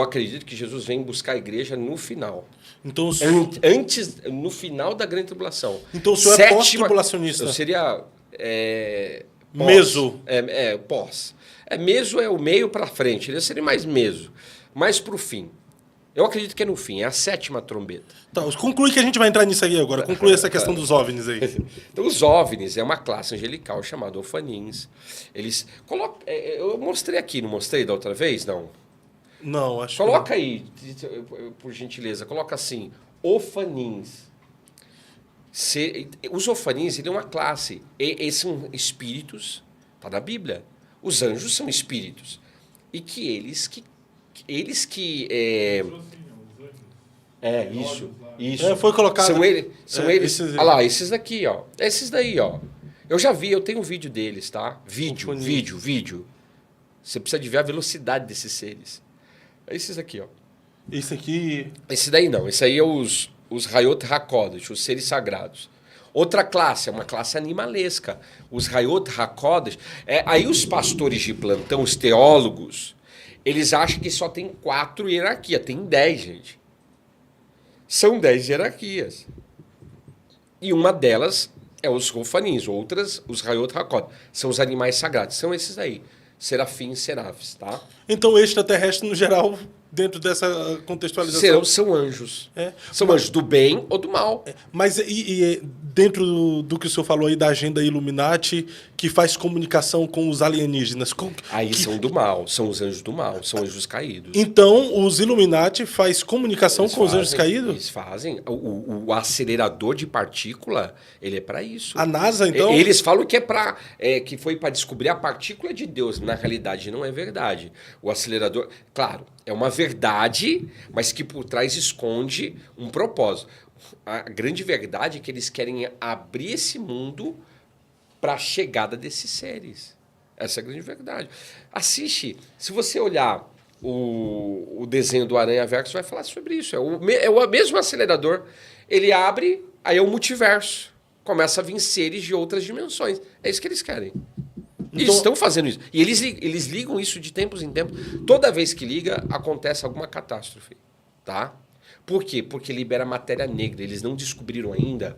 acredito que Jesus vem buscar a igreja no final. Então, no final da grande tribulação. Então o senhor é pós-tribulacionista? Eu seria... Meso. Pós. Meso é o meio para frente. Ele seria mais meso. Mais para o fim. Eu acredito que é no fim. É a 7ª trombeta. Tá, conclui que a gente vai entrar nisso aí agora. Conclui essa questão dos OVNIs aí. Então, os OVNIs é uma classe angelical chamada ofanins. Eles colocam... eu mostrei aqui, não mostrei da outra vez? Não. Não, acho Coloca aí, por gentileza. Coloca assim, ofanins. Os ofanins, ele é uma classe. Eles são espíritos, está na Bíblia. Os anjos são espíritos. E que eles que isso. Foi colocado. São eles. Esses... Olha lá, esses daqui, ó. Esses daí, ó. Eu já vi, eu tenho um vídeo deles, tá? Vídeo. Você precisa de ver a velocidade desses seres. É esses aqui, ó. Esse aqui... Esse daí não. Esse aí é os Hayot HaKodesh, os seres sagrados. Outra classe, é uma classe animalesca. Os Hayot HaKodesh. Aí os pastores de plantão, os teólogos, eles acham que só tem 4 hierarquias. Tem 10, gente. São 10 hierarquias. E uma delas é os Rofanins, outras, os Hayot HaKodesh. São os animais sagrados. São esses aí. Serafins, serafes, tá? Então, extraterrestre, no geral, dentro dessa contextualização... São anjos. São anjos do bem ou do mal. Mas dentro do que o senhor falou aí da agenda Illuminati, que faz comunicação com os alienígenas... São do mal, são os anjos do mal, são anjos caídos. Então, os Illuminati faz comunicação com os anjos caídos? Eles fazem. O acelerador de partícula, ele é para isso. A NASA, então... Eles falam que que foi para descobrir a partícula de Deus. Na realidade, não é verdade. O acelerador... Claro, é uma verdade, mas que por trás esconde um propósito. A grande verdade é que eles querem abrir esse mundo para a chegada desses seres. Essa é a grande verdade. Assiste. Se você olhar o desenho do Aranha Verso, vai falar sobre isso. É o mesmo acelerador. Ele abre, aí é o multiverso. Começa a vir seres de outras dimensões. É isso que eles querem. Então, eles estão fazendo isso. E eles ligam isso de tempos em tempos. Toda vez que liga, acontece alguma catástrofe. Tá? Por quê? Porque libera matéria negra. Eles não descobriram ainda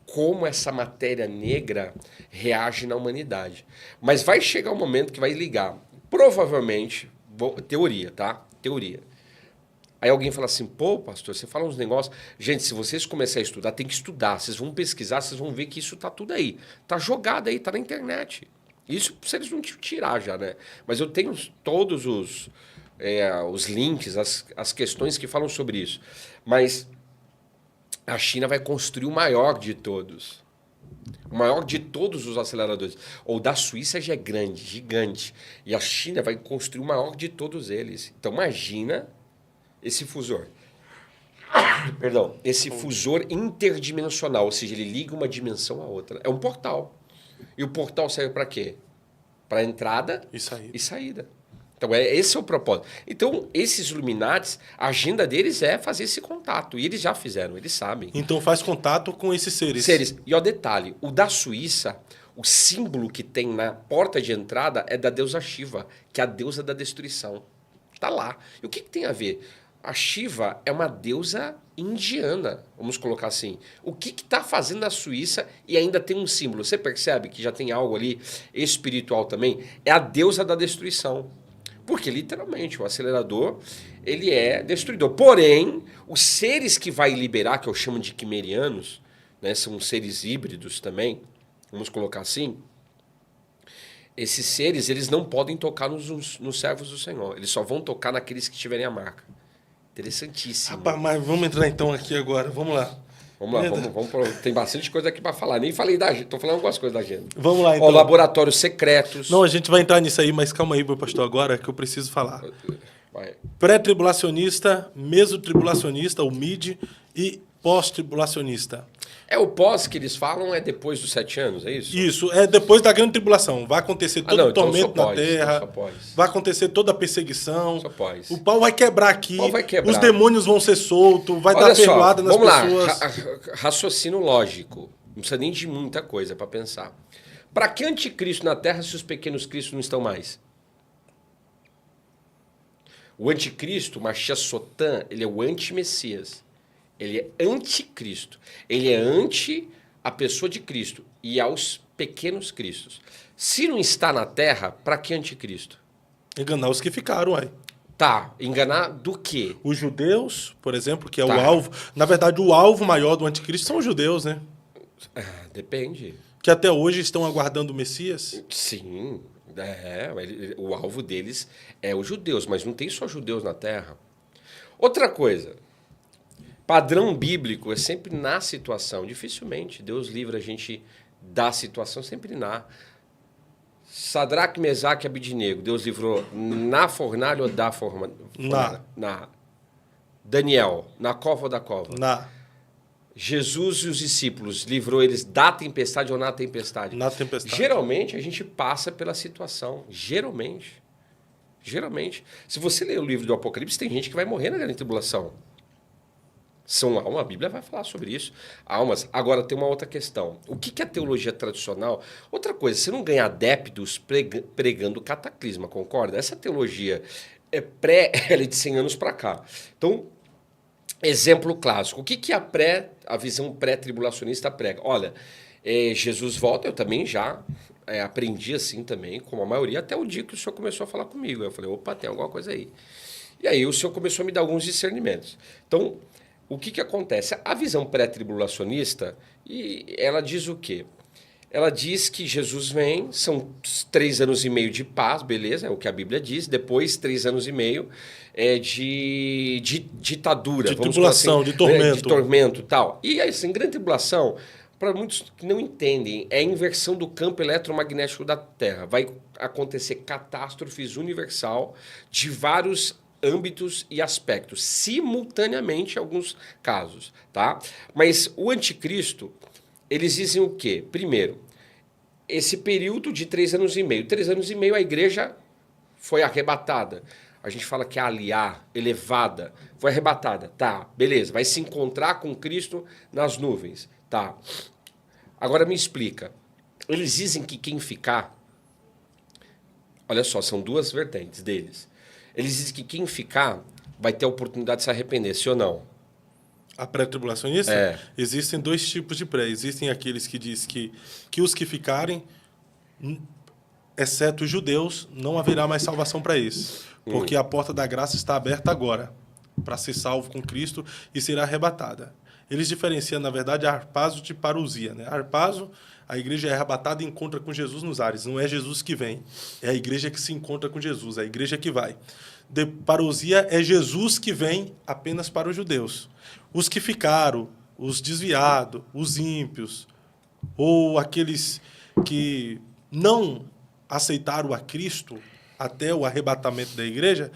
como essa matéria negra reage na humanidade. Mas vai chegar um momento que vai ligar. Provavelmente, teoria, tá? Teoria. Aí alguém fala assim, pô, pastor, você fala uns negócios... Gente, se vocês começarem a estudar, tem que estudar. Vocês vão pesquisar, vocês vão ver que isso tá tudo aí. Tá jogado aí, tá na internet. Isso se eles não tirar já, né? Mas eu tenho todos os links, as questões que falam sobre isso. Mas a China vai construir o maior de todos. O maior de todos os aceleradores. O da Suíça já é grande, gigante. E a China vai construir o maior de todos eles. Então imagina esse fusor. Perdão. Esse fusor interdimensional. Ou seja, ele liga uma dimensão à outra. É um portal. E o portal serve para quê? Para entrada e saída. Então, esse é o propósito. Então, esses Illuminatis, a agenda deles é fazer esse contato. E eles já fizeram, eles sabem. Então, faz contato com esses seres. E, ó, detalhe, o da Suíça, o símbolo que tem na porta de entrada é da deusa Shiva, que é a deusa da destruição. Está lá. E o que tem a ver? A Shiva é uma deusa indiana, vamos colocar assim. O que está fazendo na Suíça e ainda tem um símbolo? Você percebe que já tem algo ali espiritual também? É a deusa da destruição. Porque, literalmente, o acelerador, ele é destruidor. Porém, os seres que vai liberar, que eu chamo de quimerianos, né, são seres híbridos também, vamos colocar assim, esses seres, eles não podem tocar nos servos do Senhor. Eles só vão tocar naqueles que tiverem a marca. Interessantíssimo. Rapaz, mas vamos entrar então aqui agora. Vamos lá. Vamos lá, tem bastante coisa aqui para falar. Nem falei da agenda, estou falando algumas coisas da agenda. Vamos lá, então. Ó, laboratórios secretos. Não, a gente vai entrar nisso aí, mas calma aí, meu pastor, agora que eu preciso falar. Vai. Pré-tribulacionista, mesotribulacionista, o mid, e pós-tribulacionista. É o pós que eles falam, é depois dos 7 anos, é isso? Isso, é depois da grande tribulação. Vai acontecer todo o tormento na terra, vai acontecer toda a perseguição. Só pós. O pau vai quebrar aqui, O pau vai quebrar. os demônios vão ser soltos, vai Olha dar só, ferroada nas vamos pessoas. lá, raciocínio lógico. Não precisa nem de muita coisa para pensar. Para que anticristo na Terra se os pequenos cristos não estão mais? O anticristo, Mashiach Sotã, ele é o anti-messias. Ele é anticristo. Ele é anti a pessoa de Cristo e aos pequenos cristos. Se não está na Terra, para que anticristo? Enganar os que ficaram aí. Tá, enganar do quê? Os judeus, por exemplo, que é Tá. o alvo. Na verdade, o alvo maior do anticristo são os judeus, né? Depende. Que até hoje estão aguardando o Messias. Sim, o alvo deles é os judeus, mas não tem só judeus na Terra. Outra coisa, padrão bíblico é sempre na situação. Dificilmente Deus livra a gente da situação, sempre na. Sadraque, Mesaque e Abidnego, Deus livrou na fornalha ou da fornalha? Na. Daniel, na cova ou da cova? Na Jesus e os discípulos, livrou eles da tempestade ou na tempestade? Na tempestade. Geralmente, a gente passa pela situação. Geralmente. Se você ler o livro do Apocalipse, tem gente que vai morrer na grande tribulação. São almas, a Bíblia vai falar sobre isso. Almas. Agora, tem uma outra questão. O que é a teologia tradicional? Outra coisa, você não ganha adeptos pregando cataclisma, concorda? Essa teologia ela é de 100 anos para cá. Então, exemplo clássico. O que a visão pré-tribulacionista prega? Olha, Jesus volta, eu também já aprendi assim também, como a maioria, até o dia que o senhor começou a falar comigo. Eu falei, opa, tem alguma coisa aí. E aí o senhor começou a me dar alguns discernimentos. Então, o que acontece? A visão pré-tribulacionista, ela diz o quê? Ela diz que Jesus vem, são 3 anos e meio de paz, beleza, é o que a Bíblia diz. Depois, 3 anos e meio de ditadura. De tribulação, assim, de tormento. De tormento e tal. E assim, grande tribulação, para muitos que não entendem, é a inversão do campo eletromagnético da Terra. Vai acontecer catástrofes universal de vários âmbitos e aspectos, simultaneamente em alguns casos, tá? Mas o anticristo, eles dizem o quê? Primeiro, esse período de 3 anos e meio. 3 anos e meio a igreja foi arrebatada. A gente fala que é aliar, elevada, foi arrebatada. Tá, beleza, vai se encontrar com Cristo nas nuvens. Tá. Agora me explica. Eles dizem que quem ficar... Olha só, são 2 vertentes deles. Eles dizem que quem ficar vai ter a oportunidade de se arrepender, sim ou não? A pré-tribulacionista? É. Existem 2 tipos de pré. Existem aqueles que dizem que os que ficarem, exceto os judeus, não haverá mais salvação para esses. Porque a porta da graça está aberta agora para ser salvo com Cristo e ser arrebatada. Eles diferenciam, na verdade, harpazo de parousia. Né? Harpazo, a igreja é arrebatada e encontra com Jesus nos ares. Não é Jesus que vem, é a igreja que se encontra com Jesus, é a igreja que vai. De parousia é Jesus que vem apenas para os judeus. Os que ficaram, os desviados, os ímpios, ou aqueles que não aceitaram a Cristo até o arrebatamento da igreja,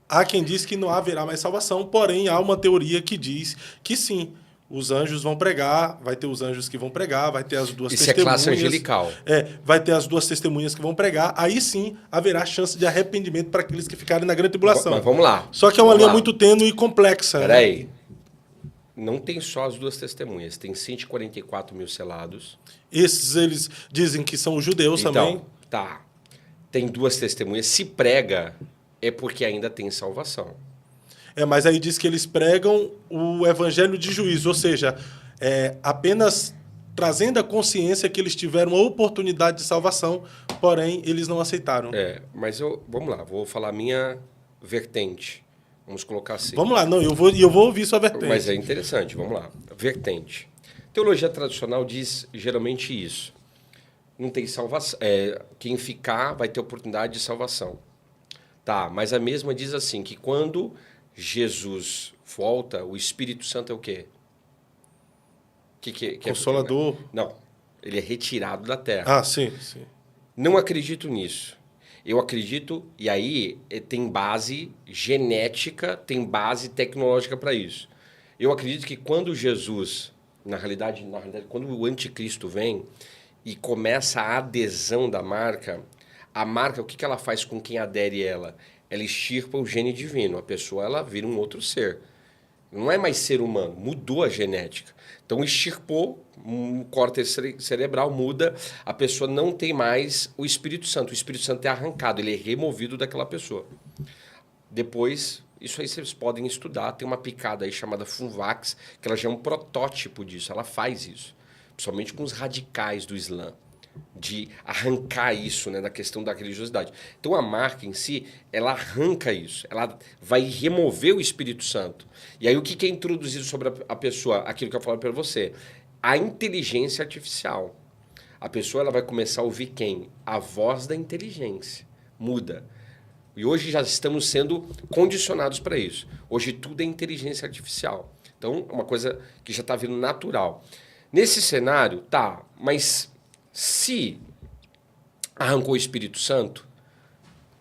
há quem diz que não haverá mais salvação, porém há uma teoria que diz que sim, os anjos vão pregar, vai ter os anjos que vão pregar, vai ter as 2 Isso testemunhas. Isso é classe angelical. Vai ter as 2 testemunhas que vão pregar, aí sim haverá chance de arrependimento para aqueles que ficarem na grande tribulação. Mas vamos lá. Só que é uma linha muito tênue e complexa. Peraí. Né? Não tem só as 2 testemunhas, tem 144 mil selados. Esses eles dizem que são os judeus também. Tá. Tem 2 testemunhas. Se prega, é porque ainda tem salvação. Mas aí diz que eles pregam o evangelho de juízo, ou seja, apenas trazendo a consciência que eles tiveram a oportunidade de salvação, porém eles não aceitaram. Mas vamos lá, vou falar a minha vertente. Vamos colocar assim. Vamos lá, não, eu vou ouvir sua vertente. Mas é interessante, vamos lá. Vertente. Teologia tradicional diz geralmente isso. Não tem salvação. Quem ficar vai ter oportunidade de salvação. Tá, mas a mesma diz assim, que quando Jesus volta, o Espírito Santo é o quê? Que Consolador. Não, ele é retirado da terra. Ah, sim. Não acredito nisso. Eu acredito, e aí tem base genética, tem base tecnológica para isso. Eu acredito que quando Jesus, na realidade, quando o anticristo vem e começa a adesão da marca, a marca, o que ela faz com quem adere ela? Ela extirpa o gene divino. A pessoa ela vira um outro ser. Não é mais ser humano, mudou a genética. Então, extirpou, um córtex cerebral muda, a pessoa não tem mais o Espírito Santo. O Espírito Santo é arrancado, ele é removido daquela pessoa. Depois, isso aí vocês podem estudar, tem uma picada aí chamada Funvax, que ela já é um protótipo disso, ela faz isso. Principalmente com os radicais do Islã, de arrancar isso, né, da questão da religiosidade. Então, a marca em si, ela arranca isso, ela vai remover o Espírito Santo. E aí, o que é introduzido sobre a pessoa? Aquilo que eu falei para você, a inteligência artificial. A pessoa ela vai começar a ouvir quem? A voz da inteligência. Muda. E hoje já estamos sendo condicionados para isso. Hoje tudo é inteligência artificial. Então, é uma coisa que já está vindo natural. Nesse cenário, tá, mas se arrancou o Espírito Santo,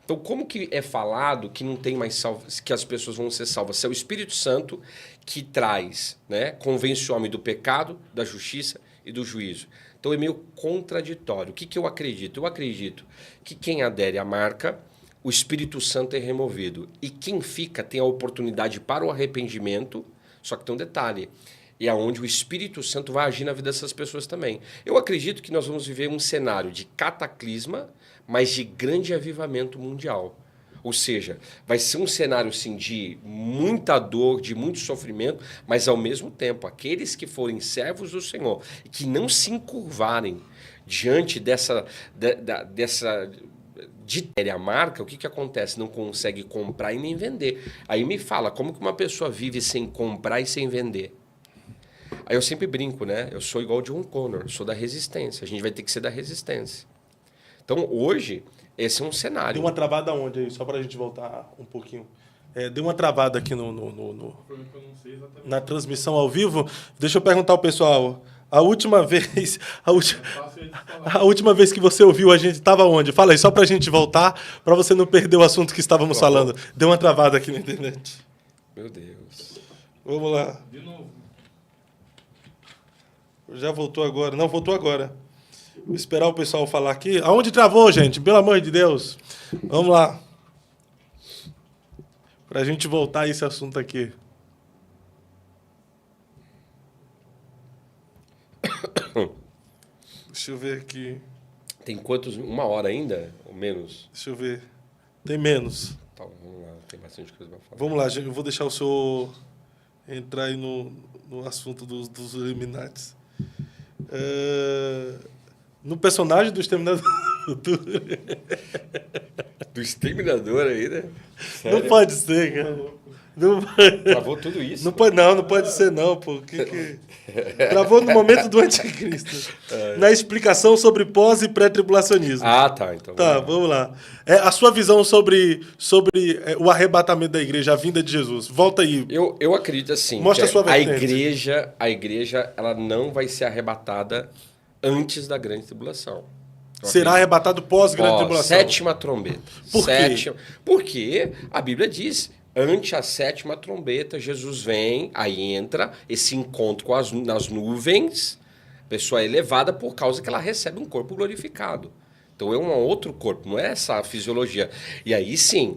então como que é falado que não tem mais que as pessoas vão ser salvas? Se é o Espírito Santo que traz, né, convence o homem do pecado, da justiça e do juízo. Então é meio contraditório. O que eu acredito? Eu acredito que quem adere à marca, o Espírito Santo é removido. E quem fica tem a oportunidade para o arrependimento, só que tem um detalhe. E é onde o Espírito Santo vai agir na vida dessas pessoas também. Eu acredito que nós vamos viver um cenário de cataclisma, mas de grande avivamento mundial. Ou seja, vai ser um cenário sim, de muita dor, de muito sofrimento, mas ao mesmo tempo, aqueles que forem servos do Senhor e que não se encurvarem diante dessa de a marca, o que acontece? Não consegue comprar e nem vender. Aí me fala, como que uma pessoa vive sem comprar e sem vender? Aí eu sempre brinco, né? Eu sou igual o John Connor, eu sou da resistência. A gente vai ter que ser da resistência. Então, hoje, esse é um cenário. Deu uma travada onde aí? Só para a gente voltar um pouquinho. Deu uma travada aqui na transmissão ao vivo. Deixa eu perguntar ao pessoal. A última vez que você ouviu a gente estava onde? Fala aí, só para a gente voltar, para você não perder o assunto que estávamos falando. Deu uma travada aqui na internet. Meu Deus. Vamos lá. De novo. Já voltou agora. Não, voltou agora. Vou esperar o pessoal falar aqui. Aonde travou, gente? Pelo amor de Deus. Vamos lá. Para a gente voltar a esse assunto aqui. Deixa eu ver aqui. Tem quantos? 1 hora ainda? Ou menos? Deixa eu ver. Tem menos. Tá, vamos lá. Tem bastante coisa para falar. Vamos lá, gente. Eu vou deixar o senhor entrar aí no assunto dos Illuminatis. No personagem do Exterminador do Futuro. Do Exterminador aí, né? Sério? Não pode ser, cara. Não, Travou tudo isso? Não pode ser não, pô. Travou no momento do anticristo. Na explicação sobre pós e pré-tribulacionismo. Ah, tá. Então, tá, vamos lá. A sua visão sobre o arrebatamento da igreja, a vinda de Jesus. Volta aí. Eu acredito assim. Mostra a sua vertente. A igreja ela não vai ser arrebatada antes da grande tribulação. Será arrebatado pós-grande tribulação. 7ª trombeta. Por quê? Porque a Bíblia diz... Ante a 7ª trombeta, Jesus vem, aí entra esse encontro nas nuvens, a pessoa é elevada por causa que ela recebe um corpo glorificado. Então é um outro corpo, não é essa fisiologia. E aí sim,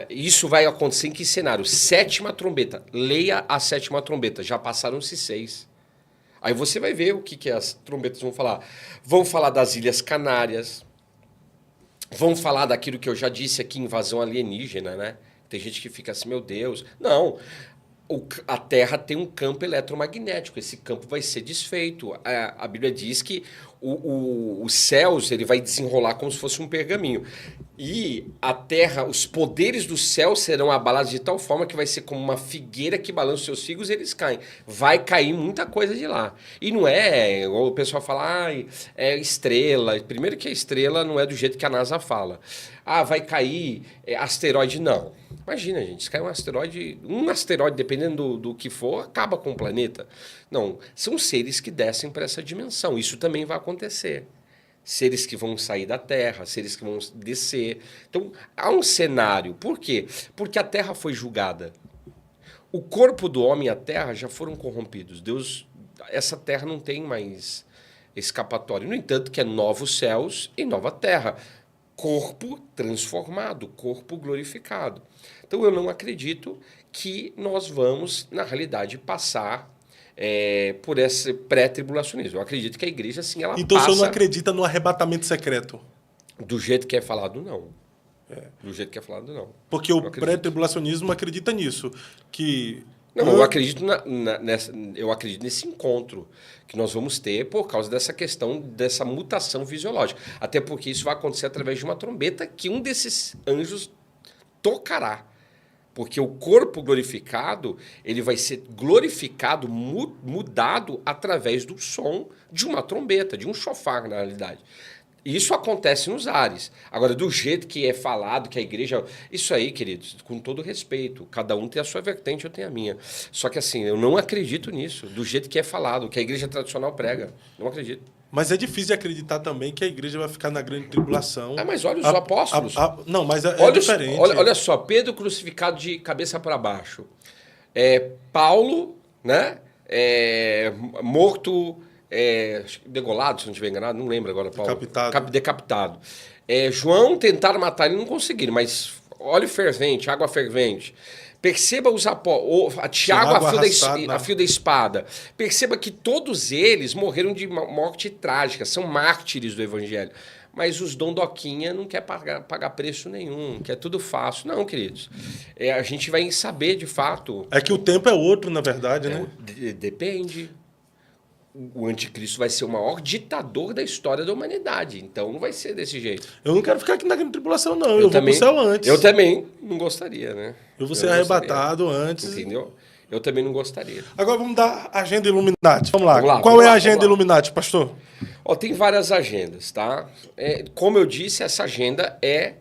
isso vai acontecer em que cenário? 7ª trombeta, leia a 7ª trombeta, já passaram-se 6. Aí você vai ver o que as trombetas vão falar. Vão falar das Ilhas Canárias, vão falar daquilo que eu já disse aqui, invasão alienígena, né? Tem gente que fica assim, meu Deus. Não. A Terra tem um campo eletromagnético. Esse campo vai ser desfeito. A Bíblia diz que os céus ele vai desenrolar como se fosse um pergaminho. E a Terra, os poderes do céu serão abalados de tal forma que vai ser como uma figueira que balança os seus figos e eles caem. Vai cair muita coisa de lá. E não é, igual o pessoal fala, é estrela. Primeiro que a estrela não é do jeito que a NASA fala. Vai cair asteroide. Não. Imagina, gente, se cair um asteroide, dependendo do que for, acaba com o planeta. Não, são seres que descem para essa dimensão. Isso também vai acontecer. Seres que vão sair da Terra, seres que vão descer. Então, há um cenário. Por quê? Porque a Terra foi julgada. O corpo do homem e a Terra já foram corrompidos. Essa Terra não tem mais escapatória. No entanto, que é novos céus e nova Terra. Corpo transformado, corpo glorificado. Então, eu não acredito que nós vamos, na realidade, passar por esse pré-tribulacionismo. Eu acredito que a igreja, sim, ela então, passa... o senhor não acredita no arrebatamento secreto? Do jeito que é falado, não. Do jeito que é falado, não. Porque o pré-tribulacionismo acredita nisso. Que... Não, eu acredito, eu acredito nesse encontro que nós vamos ter por causa dessa questão, dessa mutação fisiológica. Até porque isso vai acontecer através de uma trombeta que um desses anjos tocará. Porque o corpo glorificado, ele vai ser glorificado, mudado através do som de uma trombeta, de um chofar, na realidade. Isso acontece nos ares. Agora, do jeito que é falado, que a igreja... Isso aí, queridos, com todo respeito, cada um tem a sua vertente, eu tenho a minha. Só que assim, eu não acredito nisso, do jeito que é falado, que a igreja tradicional prega. Não acredito. Mas é difícil de acreditar também que a igreja vai ficar na grande tribulação. Mas olha os apóstolos. Não, mas é diferente. Olha só, Pedro crucificado de cabeça para baixo. Paulo, né? Morto, degolado, se não estiver enganado, não lembro agora. Paulo. Decapitado. João tentaram matar ele, não conseguiram, mas óleo fervente, água fervente. Perceba os apóstolos, Tiago a fio da espada. Perceba que todos eles morreram de morte trágica, são mártires do evangelho. Mas os dondoquinha não quer pagar preço nenhum, quer tudo fácil. Não, queridos. A gente vai saber de fato. É que o tempo é outro, na verdade, né? Depende. O anticristo vai ser o maior ditador da história da humanidade. Então não vai ser desse jeito. Eu não quero ficar aqui na grande tribulação, não. Eu vou pro céu antes. Eu também não gostaria, né? Eu vou ser arrebatado antes. Entendeu? Eu também não gostaria. Agora vamos dar a agenda Illuminati. Vamos lá. Qual é a agenda Illuminati, pastor? Tem várias agendas, tá? Como eu disse, essa agenda é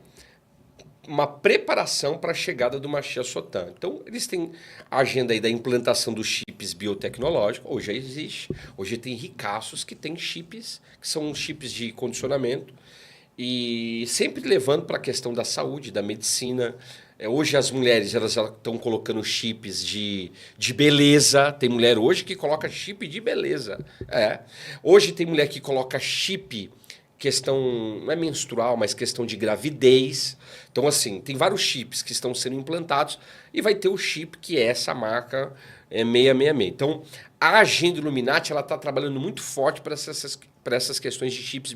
uma preparação para a chegada do Mashiach Sotã. Então, eles têm a agenda aí da implantação dos chips biotecnológicos. Hoje já existe. Hoje tem ricaços que têm chips, que são chips de condicionamento, e sempre levando para a questão da saúde, da medicina. Hoje as mulheres elas estão colocando chips de beleza. Tem mulher hoje que coloca chip de beleza. Hoje tem mulher que coloca chip, questão, não é menstrual, mas questão de gravidez. Então, assim, tem vários chips que estão sendo implantados e vai ter o chip que é essa marca 666. Então, a agenda Illuminati está trabalhando muito forte para essas questões de chips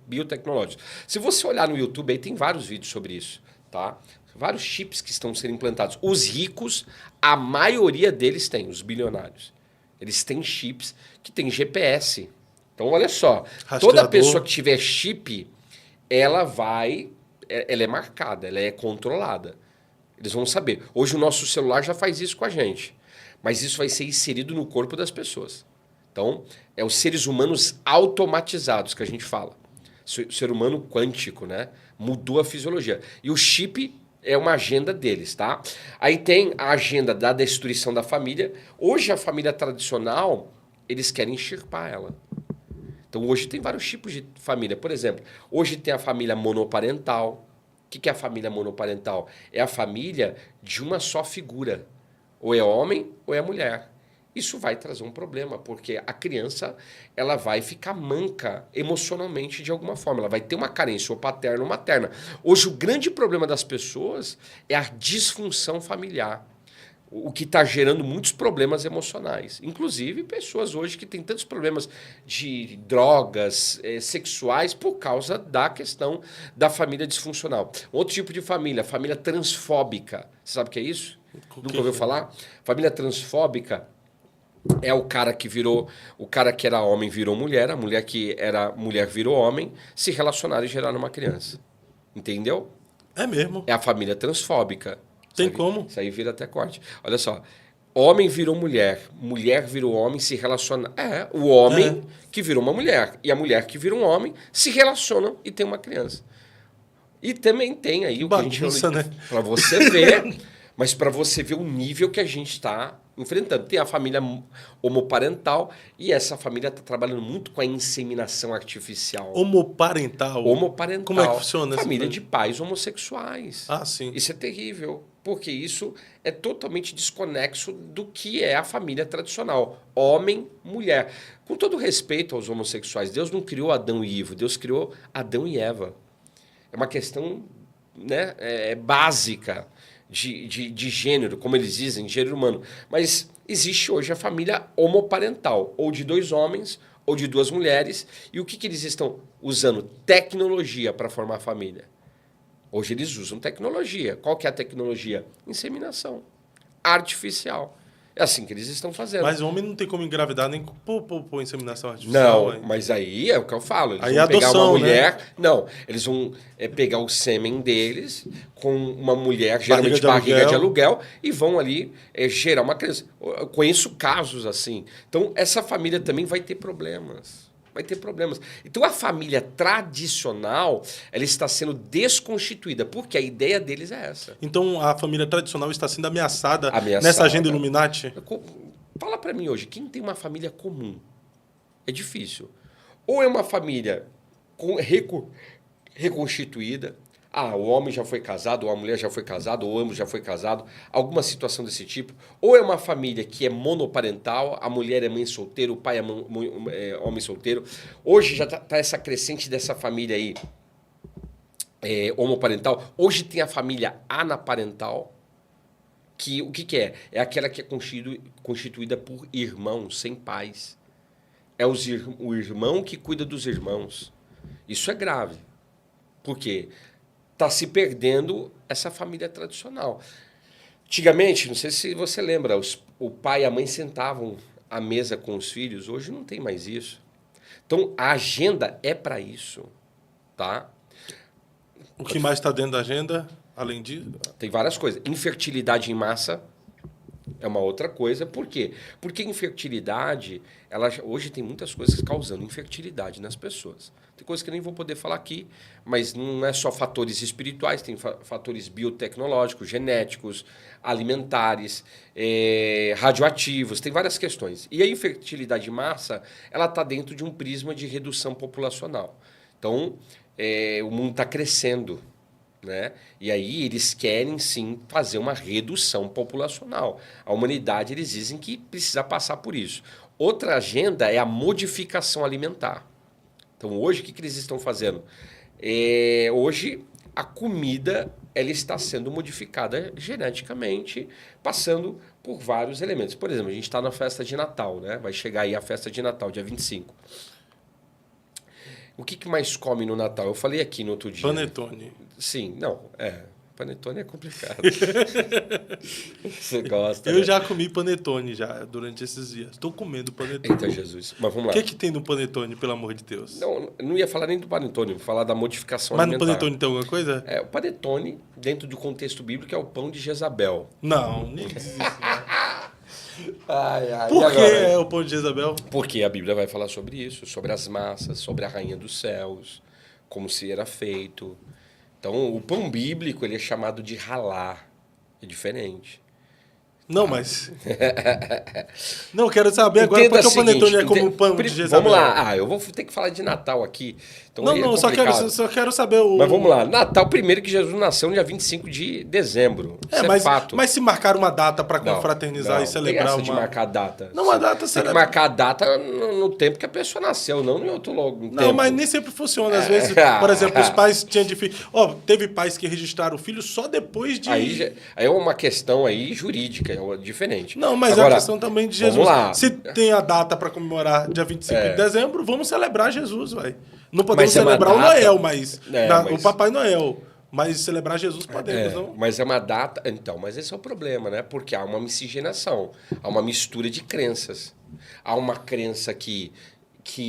biotecnológicos. Se você olhar no YouTube, aí tem vários vídeos sobre isso, tá? Vários chips que estão sendo implantados. Os ricos, a maioria deles tem, os bilionários. Eles têm chips que têm GPS. Então, olha só, toda pessoa que tiver chip, ela é marcada, ela é controlada. Eles vão saber. Hoje o nosso celular já faz isso com a gente, mas isso vai ser inserido no corpo das pessoas. Então, é os seres humanos automatizados que a gente fala. O ser humano quântico, né? Mudou a fisiologia. E o chip é uma agenda deles, tá? Aí tem a agenda da destruição da família. Hoje a família tradicional, eles querem extirpar ela. Então, hoje tem vários tipos de família. Por exemplo, hoje tem a família monoparental. O que é a família monoparental? É a família de uma só figura. Ou é homem ou é mulher. Isso vai trazer um problema, porque a criança ela vai ficar manca emocionalmente de alguma forma. Ela vai ter uma carência, ou paterna ou materna. Hoje, o grande problema das pessoas é a disfunção familiar. o que está gerando muitos problemas emocionais. Inclusive, pessoas hoje que têm tantos problemas de drogas sexuais por causa da questão da família disfuncional. Outro tipo de família, família transfóbica. Você sabe o que é isso? Nunca ouviu falar? Família transfóbica é o cara que era homem virou mulher, a mulher que era mulher virou homem, se relacionaram e geraram uma criança. Entendeu? É mesmo. É a família transfóbica. Tem como? Isso aí vira até corte. Olha só. Homem virou mulher, mulher virou homem, se relaciona. O homem que virou uma mulher e a mulher que virou um homem se relacionam e tem uma criança. E também tem aí o que a gente né? Para você ver, mas para você ver o nível que a gente está enfrentando. Tem a família homoparental e essa família está trabalhando muito com a inseminação artificial. Homoparental? Homoparental. Como é que funciona? Família de pais homossexuais. Ah, sim. Isso é terrível, porque isso é totalmente desconexo do que é a família tradicional. Homem, mulher. Com todo respeito aos homossexuais, Deus não criou Adão e Ivo, Deus criou Adão e Eva. É uma questão, né, básica de gênero, como eles dizem, gênero humano. Mas existe hoje a família homoparental, ou de 2 homens, ou de 2 mulheres. E o que eles estão usando? Tecnologia para formar a família. Hoje eles usam tecnologia. Qual que é a tecnologia? Inseminação artificial. É assim que eles estão fazendo. Mas o homem não tem como engravidar nem por inseminação artificial. Não, mas aí é o que eu falo. Eles aí vão pegar adoção, uma mulher... Né? Não, eles vão pegar o sêmen deles com uma mulher, geralmente barriga de aluguel, e vão ali gerar uma criança. Eu conheço casos assim. Então, essa família também vai ter problemas. Vai ter problemas. Então, a família tradicional, ela está sendo desconstituída, porque a ideia deles é essa. Então, a família tradicional está sendo ameaçada. Nessa agenda Illuminati? Fala para mim hoje, quem tem uma família comum? É difícil. Ou é uma família reconstituída, o homem já foi casado, ou a mulher já foi casada, ou ambos já foi casado, alguma situação desse tipo. Ou é uma família que é monoparental, a mulher é mãe solteira, o pai é homem solteiro. Hoje já está essa crescente dessa família aí homoparental. Hoje tem a família anaparental, que o que é? É aquela que é constituída por irmãos, sem pais. É o irmão que cuida dos irmãos. Isso é grave. Por quê? Está se perdendo essa família tradicional. Antigamente, não sei se você lembra, o pai e a mãe sentavam à mesa com os filhos. Hoje não tem mais isso. Então, a agenda é para isso. Tá? O que mais está dentro da agenda, além disso? Tem várias coisas. Infertilidade em massa é uma outra coisa. Por quê? Porque infertilidade, hoje tem muitas coisas causando infertilidade nas pessoas. Tem coisas que eu nem vou poder falar aqui, mas não é só fatores espirituais, tem fatores biotecnológicos, genéticos, alimentares, radioativos, tem várias questões. E a infertilidade em massa, ela está dentro de um prisma de redução populacional. Então, o mundo está crescendo, né? E aí eles querem, sim, fazer uma redução populacional. A humanidade, eles dizem que precisa passar por isso. Outra agenda é a modificação alimentar. Então, hoje, o que eles estão fazendo? Hoje, a comida ela está sendo modificada geneticamente, passando por vários elementos. Por exemplo, a gente está na festa de Natal, né? Vai chegar aí a festa de Natal, dia 25. O que mais come no Natal? Eu falei aqui no outro dia. Panetone. Sim, não, panetone é complicado. Você gosta, Eu né? já comi panetone durante esses dias. Estou comendo panetone. Eita, Jesus. Mas vamos lá. O que tem no panetone, pelo amor de Deus? Não ia falar nem do panetone, vou falar da modificação Mas alimentar. no panetone tem alguma coisa? O panetone, dentro do contexto bíblico, é o pão de Jezabel. Não, nem diz isso. Ai, Por que é o pão de Jezabel? Porque a Bíblia vai falar sobre isso, sobre as massas, sobre a rainha dos céus, como se era feito. Então, o pão bíblico ele é chamado de ralá. É diferente. Não, mas... Não, quero saber agora Entenda porque o panetone é como o pão de Jezabel. Vamos lá. Eu vou ter que falar de Natal aqui. Então, Não, só quero saber o... Mas vamos lá. Natal, primeiro que Jesus nasceu no dia 25 de dezembro. Isso é fato. Mas se marcar uma data para confraternizar e celebrar tem essa de marcar a data. Não, a data tem que marcar a data no tempo que a pessoa nasceu, não em outro tempo. Não, mas nem sempre funciona. Às vezes, por exemplo, os pais tinham de filho... teve pais que registraram o filho só depois de... Aí é uma questão aí jurídica. é diferente. Não, mas agora, a questão também de Jesus. vamos lá. Se tem a data para comemorar dia 25 de dezembro, vamos celebrar Jesus, vai. Não podemos Mas é uma celebrar o data- Noel, mas, mas- o Papai Noel. Mas celebrar Jesus podemos, não? Mas é uma data. Então, mas esse é o problema, né? Porque há uma miscigenação, há uma mistura de crenças. Há uma crença que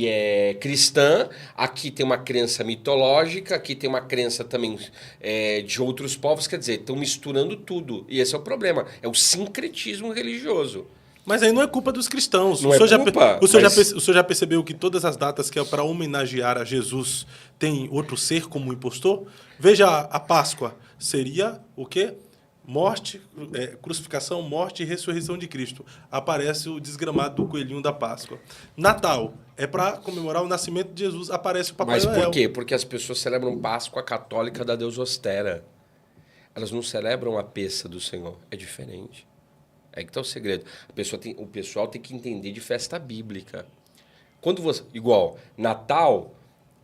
é cristã, aqui tem uma crença mitológica, aqui tem uma crença também de outros povos, quer dizer, estão misturando tudo. E esse é o problema, é o sincretismo religioso. Mas aí não é culpa dos cristãos. Não o senhor, é culpa, o, senhor mas- o senhor já percebeu que todas as datas que é para homenagear a Jesus tem outro ser como impostor? Veja a Páscoa. Seria o quê? Morte, crucificação, morte e ressurreição de Cristo. Aparece o desgramado do coelhinho da Páscoa. Natal é para comemorar o nascimento de Jesus. Aparece o Papai Mas Noel. por quê? Porque as pessoas celebram Páscoa católica da Deus Ostera. Elas não celebram a peça do Senhor. É diferente. É que está o segredo. O pessoal tem que entender de festa bíblica. Igual, Natal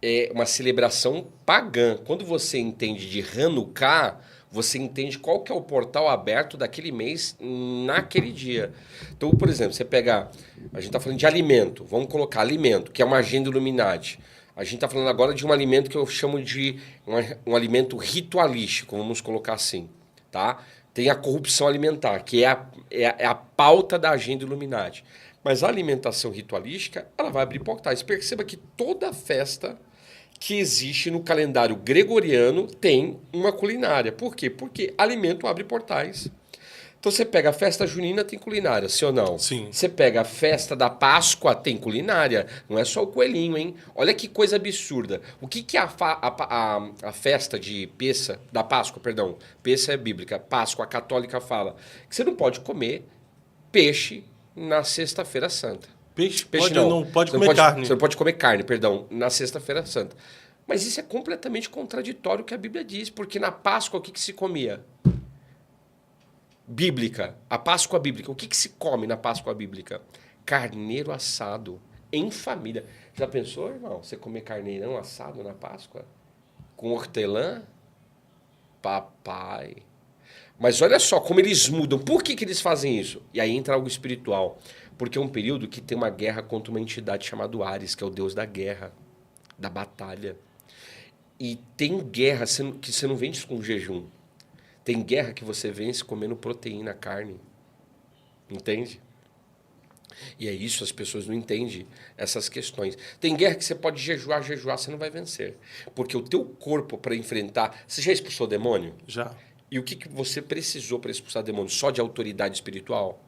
é uma celebração pagã. Quando você entende de Hanukkah, você entende qual que é o portal aberto daquele mês naquele dia. Então, por exemplo, você pega... A gente está falando de alimento. Vamos colocar alimento, que é uma agenda Illuminati. A gente está falando agora de um alimento que eu chamo de um alimento ritualístico, vamos colocar assim, tá? Tem a corrupção alimentar, que é a pauta da agenda Illuminati. Mas a alimentação ritualística, ela vai abrir portais. Perceba que toda festa que existe no calendário gregoriano tem uma culinária. Por quê? Porque alimento abre portais. Então você pega a festa junina, tem culinária, sim ou não? Sim. Você pega a festa da Páscoa, tem culinária. Não é só o coelhinho, hein? Olha que coisa absurda. O que é a festa de Pessa, da Páscoa, perdão. Pessa é bíblica. Páscoa, a católica fala que você não pode comer peixe na Sexta-feira Santa. Peixe não pode Você comer carne. Você não pode comer carne, perdão, na Sexta-feira Santa. Mas isso é completamente contraditório ao que a Bíblia diz, porque na Páscoa o que se comia? Bíblica, a Páscoa bíblica. O que se come na Páscoa bíblica? Carneiro assado, em família. Já pensou, irmão, você comer carneirão assado na Páscoa? Com hortelã? Papai. Mas olha só como eles mudam. Por que eles fazem isso? E aí entra algo espiritual. Porque é um período que tem uma guerra contra uma entidade chamada Ares, que é o deus da guerra, da batalha. E tem guerra que você não vence com jejum. Tem guerra que você vence comendo proteína, carne. Entende? E é isso, as pessoas não entendem essas questões. Tem guerra que você pode jejuar, você não vai vencer. Porque o teu corpo, para enfrentar... Você já expulsou demônio? Já. E o que você precisou para expulsar demônio? Só de autoridade espiritual?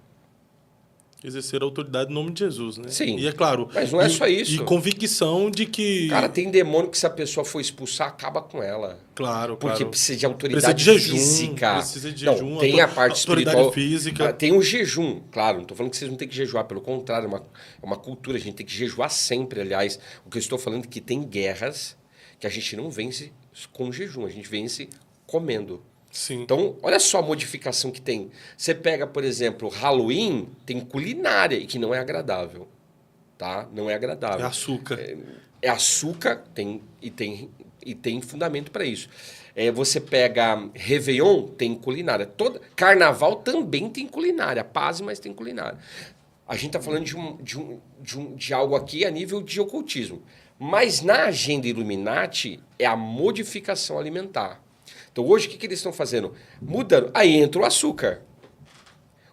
Exercer a autoridade no nome de Jesus, né? Sim. E é claro. Mas não é só isso. E convicção de que... Cara, tem demônio que se a pessoa for expulsar, acaba com ela. Claro, Porque claro. precisa de autoridade Precisa de jejum, física. precisa de Não, jejum, tem a parte autoridade espiritual. física. Tem o jejum, claro. Não estou falando que vocês não têm que jejuar, pelo contrário, é uma cultura. A gente tem que jejuar sempre, aliás. O que eu estou falando é que tem guerras que a gente não vence com jejum, a gente vence comendo. Sim. Então, olha só a modificação que tem. Você pega, por exemplo, Halloween, tem culinária e que não é agradável. Tá? Não é agradável. É açúcar. É açúcar e tem fundamento para isso. Você pega Réveillon, tem culinária. Carnaval também tem culinária. Paz, mas tem culinária. A gente está falando de algo aqui a nível de ocultismo. Mas na agenda Illuminati é a modificação alimentar. Então hoje o que eles estão fazendo? Mudando. Aí entra o açúcar.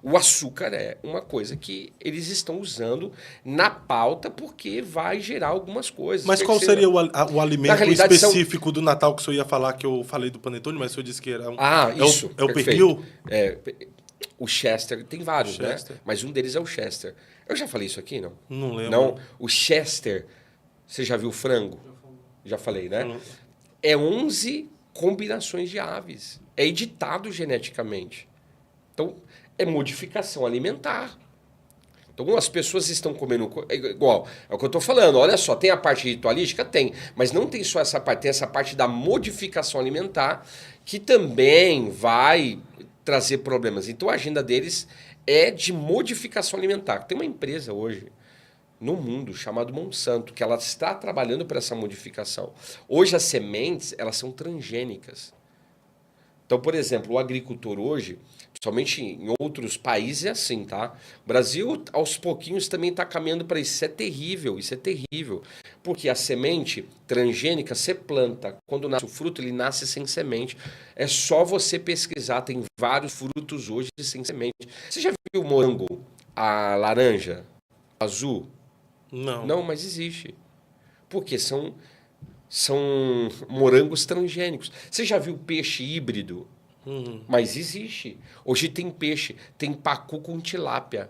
O açúcar é uma coisa que eles estão usando na pauta porque vai gerar algumas coisas. Mas qual seria o alimento realidade, específico do Natal que o senhor ia falar, que eu falei do panetone, mas o senhor disse que era isso. É o Perfeito. pernil? O Chester, tem vários, Chester. né? Mas um deles é o Chester. Eu já falei isso aqui, não? Não lembro. Não, o Chester, você já viu o frango? Já falei, né? É 11 combinações de aves. É editado geneticamente. Então, é modificação alimentar. Então, as pessoas estão comendo... Igual, é o que eu estou falando. Olha só, tem a parte ritualística? Tem. Mas não tem só essa parte. Tem essa parte da modificação alimentar que também vai trazer problemas. Então, a agenda deles é de modificação alimentar. Tem uma empresa hoje no mundo chamada Monsanto, que ela está trabalhando para essa modificação. Hoje, as sementes, elas são transgênicas. Então, por exemplo, o agricultor hoje... Somente em outros países é assim, tá? O Brasil, aos pouquinhos, também está caminhando para isso. Isso é terrível, isso é terrível. Porque a semente transgênica, você planta. Quando nasce o fruto, ele nasce sem semente. É só você pesquisar. Tem vários frutos hoje sem semente. Você já viu o morango, a laranja, azul? Não. Não, mas existe. Porque são morangos transgênicos. Você já viu peixe híbrido? Mas existe. Hoje tem peixe, tem pacu com tilápia,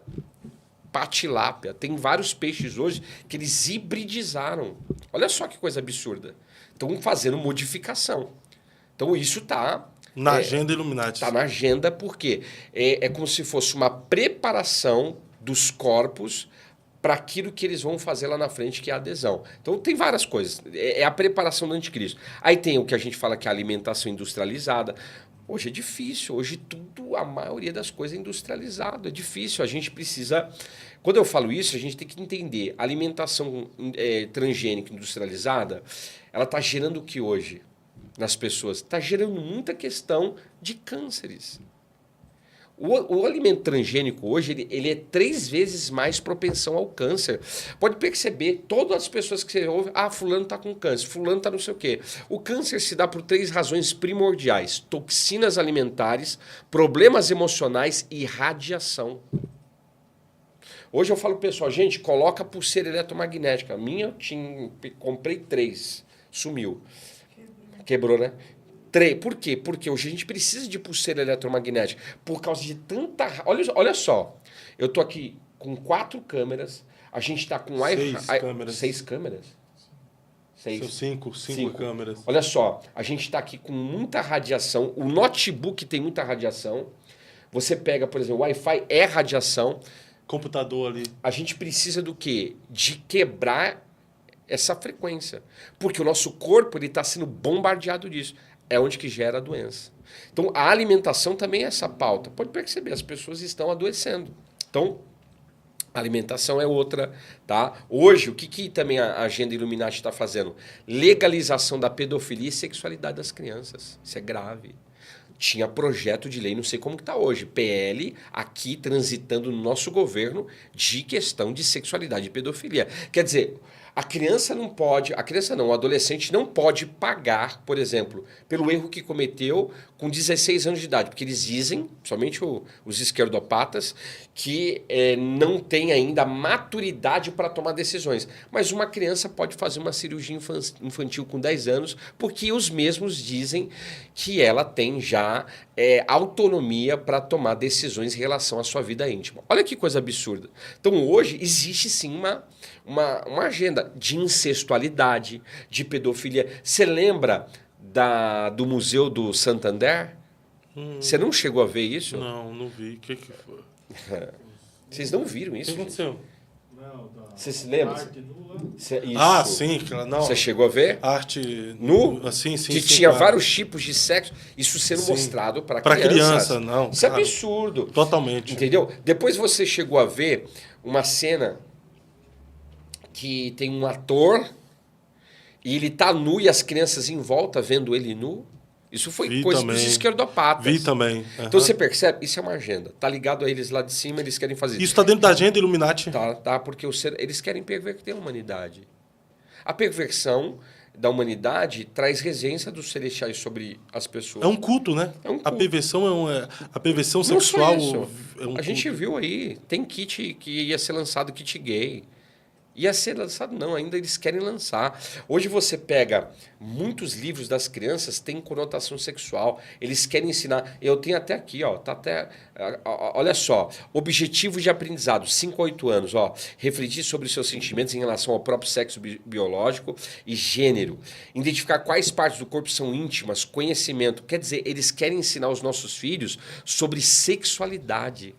patilápia. Tem vários peixes hoje que eles hibridizaram. Olha só que coisa absurda. Estão fazendo modificação. Então isso está Na agenda Illuminati. Está na agenda porque é como se fosse uma preparação dos corpos para aquilo que eles vão fazer lá na frente, que é a adesão. Então tem várias coisas. É a preparação do anticristo. Aí tem o que a gente fala que é a alimentação industrializada. Hoje é difícil, hoje tudo, a maioria das coisas é industrializado, é difícil, a gente precisa... Quando eu falo isso, a gente tem que entender, a alimentação transgênica industrializada, ela está gerando o que hoje nas pessoas? Está gerando muita questão de cânceres. O alimento transgênico hoje, ele é 3 vezes mais propensão ao câncer. Pode perceber, todas as pessoas que você ouve, fulano está com câncer, fulano está não sei o quê. O câncer se dá por 3 razões primordiais: toxinas alimentares, problemas emocionais e radiação. Hoje eu falo pro pessoal, gente, coloca pulseira eletromagnética. A minha eu comprei 3, sumiu. Quebrou, né? Por quê? Porque hoje a gente precisa de pulseira eletromagnética. Por causa de tanta... Olha só. Eu tô aqui com 4 câmeras. A gente está com... 6 câmeras. 6 câmeras? 6. São 5 câmeras. Olha só. A gente está aqui com muita radiação. O notebook tem muita radiação. Você pega, por exemplo, o Wi-Fi é radiação. Computador ali. A gente precisa do quê? De quebrar essa frequência. Porque o nosso corpo está sendo bombardeado disso. É onde que gera a doença. Então, a alimentação também é essa pauta. Pode perceber, as pessoas estão adoecendo. Então, a alimentação é outra, tá? Hoje, o que também a agenda Illuminati está fazendo? Legalização da pedofilia e sexualidade das crianças. Isso é grave. Tinha projeto de lei, não sei como que está hoje, PL, aqui transitando no nosso governo, de questão de sexualidade e pedofilia. Quer dizer... A criança não pode, o adolescente não pode pagar, por exemplo, pelo erro que cometeu com 16 anos de idade, porque eles dizem, somente os esquerdopatas, que não tem ainda maturidade para tomar decisões. Mas uma criança pode fazer uma cirurgia infantil com 10 anos, porque os mesmos dizem que ela tem já autonomia para tomar decisões em relação à sua vida íntima. Olha que coisa absurda. Então hoje existe sim uma agenda de incestualidade, de pedofilia. Você lembra do Museu do Santander? Você não chegou a ver isso? Não vi. O que foi? Vocês não viram O isso? que aconteceu? Você se lembra? Sim. Não. Você chegou a ver? Arte nu? Sim, que tinha claro. Vários tipos de sexo. Isso sendo mostrado para crianças. Para criança, não. Isso é absurdo. Totalmente. Entendeu? Depois você chegou a ver uma cena que tem um ator e ele tá nu e as crianças em volta vendo ele nu. Isso foi coisa dos esquerdopatas. Vi também. Uhum. Então você percebe, isso é uma agenda. Tá ligado a eles lá de cima, eles querem fazer isso. Isso tá dentro da agenda Illuminati? Tá, porque eles querem perverter a humanidade. A perversão da humanidade traz regência dos celestiais sobre as pessoas. É um culto, né? É um culto. A perversão sexual é um culto. A gente viu aí, tem kit que ia ser lançado, kit gay. Ia ser lançado, não, ainda eles querem lançar. Hoje você pega muitos livros das crianças, tem conotação sexual, eles querem ensinar. Eu tenho até aqui, ó, tá até. Olha só, objetivos de aprendizado, 5 a 8 anos, ó. Refletir sobre seus sentimentos em relação ao próprio sexo biológico e gênero. Identificar quais partes do corpo são íntimas, conhecimento. Quer dizer, eles querem ensinar os nossos filhos sobre sexualidade.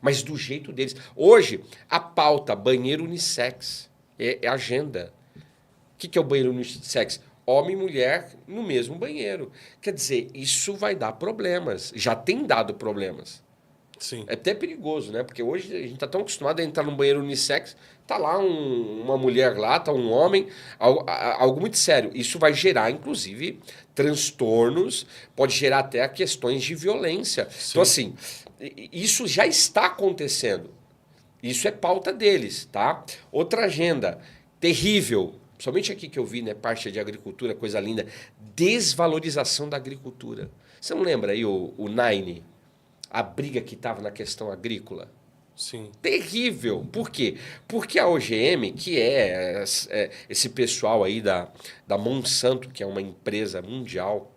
Mas do jeito deles. Hoje, a pauta banheiro unissex é agenda. O que é o banheiro unissex? Homem e mulher no mesmo banheiro. Quer dizer, isso vai dar problemas. Já tem dado problemas. Sim. É até perigoso, né? Porque hoje a gente está tão acostumado a entrar num banheiro unissex, tá lá uma mulher lá, tá um homem, algo muito sério. Isso vai gerar, inclusive, transtornos, pode gerar até questões de violência. Sim. Então, assim, isso já está acontecendo. Isso é pauta deles, tá? Outra agenda terrível, somente aqui que eu vi, né, parte de agricultura, coisa linda, desvalorização da agricultura. Você não lembra aí o Nine? A briga que estava na questão agrícola? Sim. Terrível. Por quê? Porque a OGM, que é esse pessoal aí da Monsanto, que é uma empresa mundial,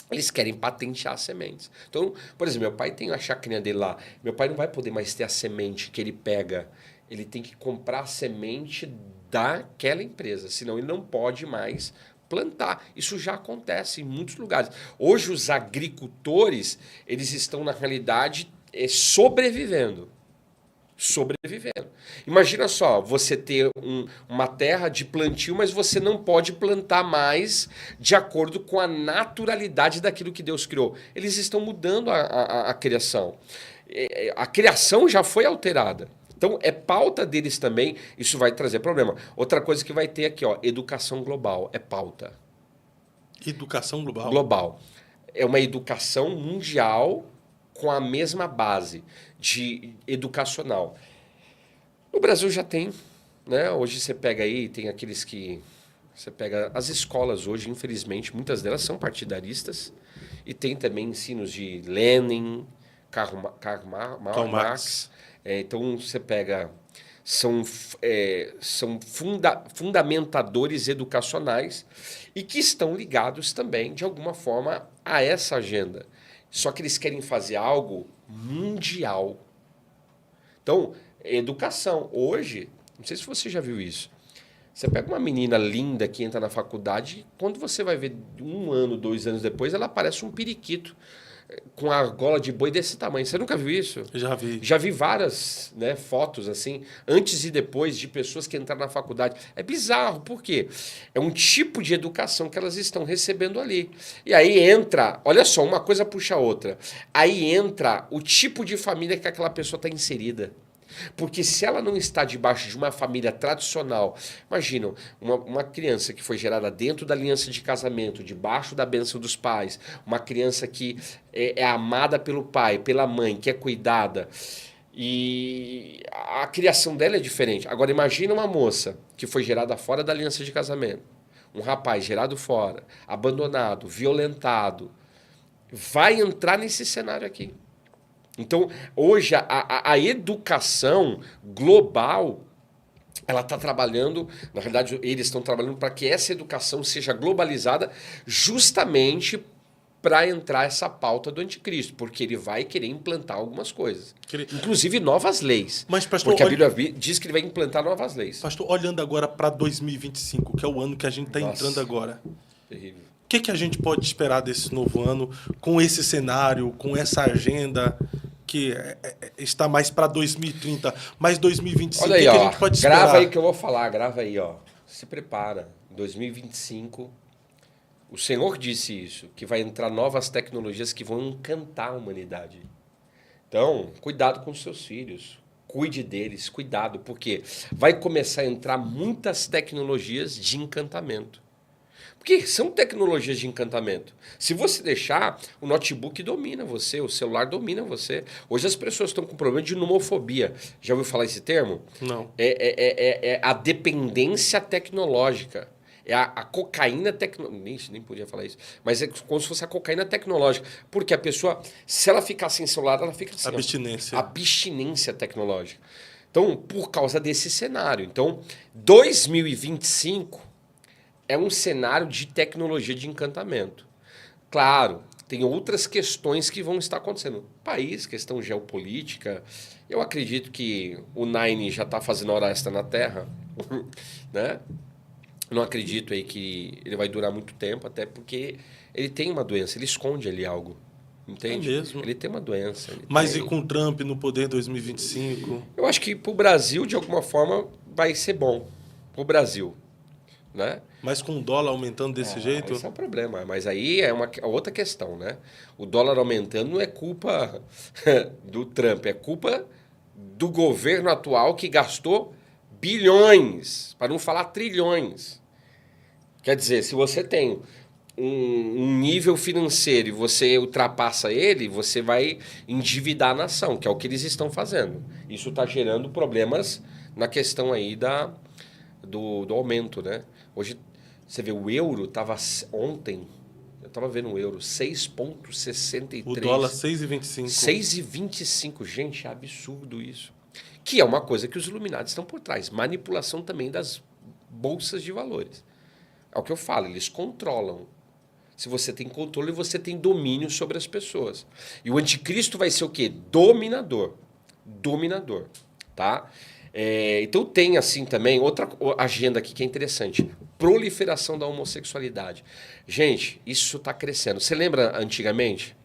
eles querem patentear as sementes. Então, por exemplo, meu pai tem a chacrinha dele lá. Meu pai não vai poder mais ter a semente que ele pega. Ele tem que comprar a semente daquela empresa, senão ele não pode mais plantar. Isso já acontece em muitos lugares. Hoje os agricultores, eles estão na realidade sobrevivendo. Imagina só, você ter uma terra de plantio, mas você não pode plantar mais de acordo com a naturalidade daquilo que Deus criou. Eles estão mudando a criação. A criação já foi alterada. Então, é pauta deles também, isso vai trazer problema. Outra coisa que vai ter aqui, ó, educação global, é pauta. Educação global? Global. É uma educação mundial com a mesma base de educacional. No Brasil já tem, né? Hoje você pega aí, tem aqueles que... Você pega as escolas hoje, infelizmente, muitas delas são partidaristas, e tem também ensinos de Lenin, Karl Marx. Então, você pega... São fundamentadores educacionais e que estão ligados também, de alguma forma, a essa agenda. Só que eles querem fazer algo mundial. Então, educação. Hoje, não sei se você já viu isso, você pega uma menina linda que entra na faculdade, quando você vai ver 1 ano, 2 anos depois, ela parece um periquito com a gola de boi desse tamanho. Você nunca viu isso? Já vi. Já vi várias, né, fotos assim, antes e depois, de pessoas que entraram na faculdade. É bizarro, por quê? É um tipo de educação que elas estão recebendo ali. E aí entra, olha só, uma coisa puxa a outra. Aí entra o tipo de família que aquela pessoa está inserida. Porque se ela não está debaixo de uma família tradicional, imagina, uma criança que foi gerada dentro da aliança de casamento, debaixo da bênção dos pais, uma criança que é amada pelo pai, pela mãe, que é cuidada, e a criação dela é diferente. Agora imagina uma moça que foi gerada fora da aliança de casamento, um rapaz gerado fora, abandonado, violentado, vai entrar nesse cenário aqui. Então, hoje, a educação global, ela está trabalhando, na realidade, eles estão trabalhando para que essa educação seja globalizada justamente para entrar essa pauta do anticristo, porque ele vai querer implantar algumas coisas. Inclusive novas leis. Mas, pastor, porque a Bíblia diz que ele vai implantar novas leis. Pastor, olhando agora para 2025, que é o ano que a gente está entrando agora. Terrível. O que a gente pode esperar desse novo ano, com esse cenário, com essa agenda que está mais para 2030, mas 2025, olha aí, o que a gente pode esperar? Grava aí que eu vou falar, grava aí, ó. Se prepara. 2025, o Senhor disse isso, que vai entrar novas tecnologias que vão encantar a humanidade. Então, cuidado com os seus filhos. Cuide deles, cuidado, porque vai começar a entrar muitas tecnologias de encantamento. Porque são tecnologias de encantamento. Se você deixar, o notebook domina você, o celular domina você. Hoje as pessoas estão com problema de nomofobia. Já ouviu falar esse termo? Não. É a dependência tecnológica. É a cocaína tecnológica. Nem podia falar isso. Mas é como se fosse a cocaína tecnológica. Porque a pessoa, se ela ficar sem celular, ela fica assim. Abstinência. Abstinência tecnológica. Então, por causa desse cenário. Então, 2025... é um cenário de tecnologia de encantamento. Claro, tem outras questões que vão estar acontecendo. País, questão geopolítica. Eu acredito que o Nine já está fazendo hora extra na Terra. Né? Não acredito aí que ele vai durar muito tempo, até porque ele tem uma doença, ele esconde ali algo. Entende? É mesmo. Ele tem uma doença. Mas e com o Trump no poder 2025? Eu acho que para o Brasil, de alguma forma, vai ser bom. Para o Brasil. né? Mas com o dólar aumentando desse jeito... Esse é o problema. Mas aí é uma outra questão, né? O dólar aumentando não é culpa do Trump, é culpa do governo atual que gastou bilhões, para não falar trilhões. Quer dizer, se você tem um nível financeiro e você ultrapassa ele, você vai endividar a nação, que é o que eles estão fazendo. Isso está gerando problemas na questão aí do aumento, né? Hoje, você vê, o euro estava ontem, eu estava vendo o euro, 6,63. O dólar 6,25. 6,25. Gente, é absurdo isso. Que é uma coisa que os Illuminati estão por trás. Manipulação também das bolsas de valores. É o que eu falo, eles controlam. Se você tem controle, você tem domínio sobre as pessoas. E o anticristo vai ser o quê? Dominador. Dominador. Tá? Então tem assim também outra agenda aqui que é interessante. Proliferação da homossexualidade. Gente, isso está crescendo. Você lembra antigamente?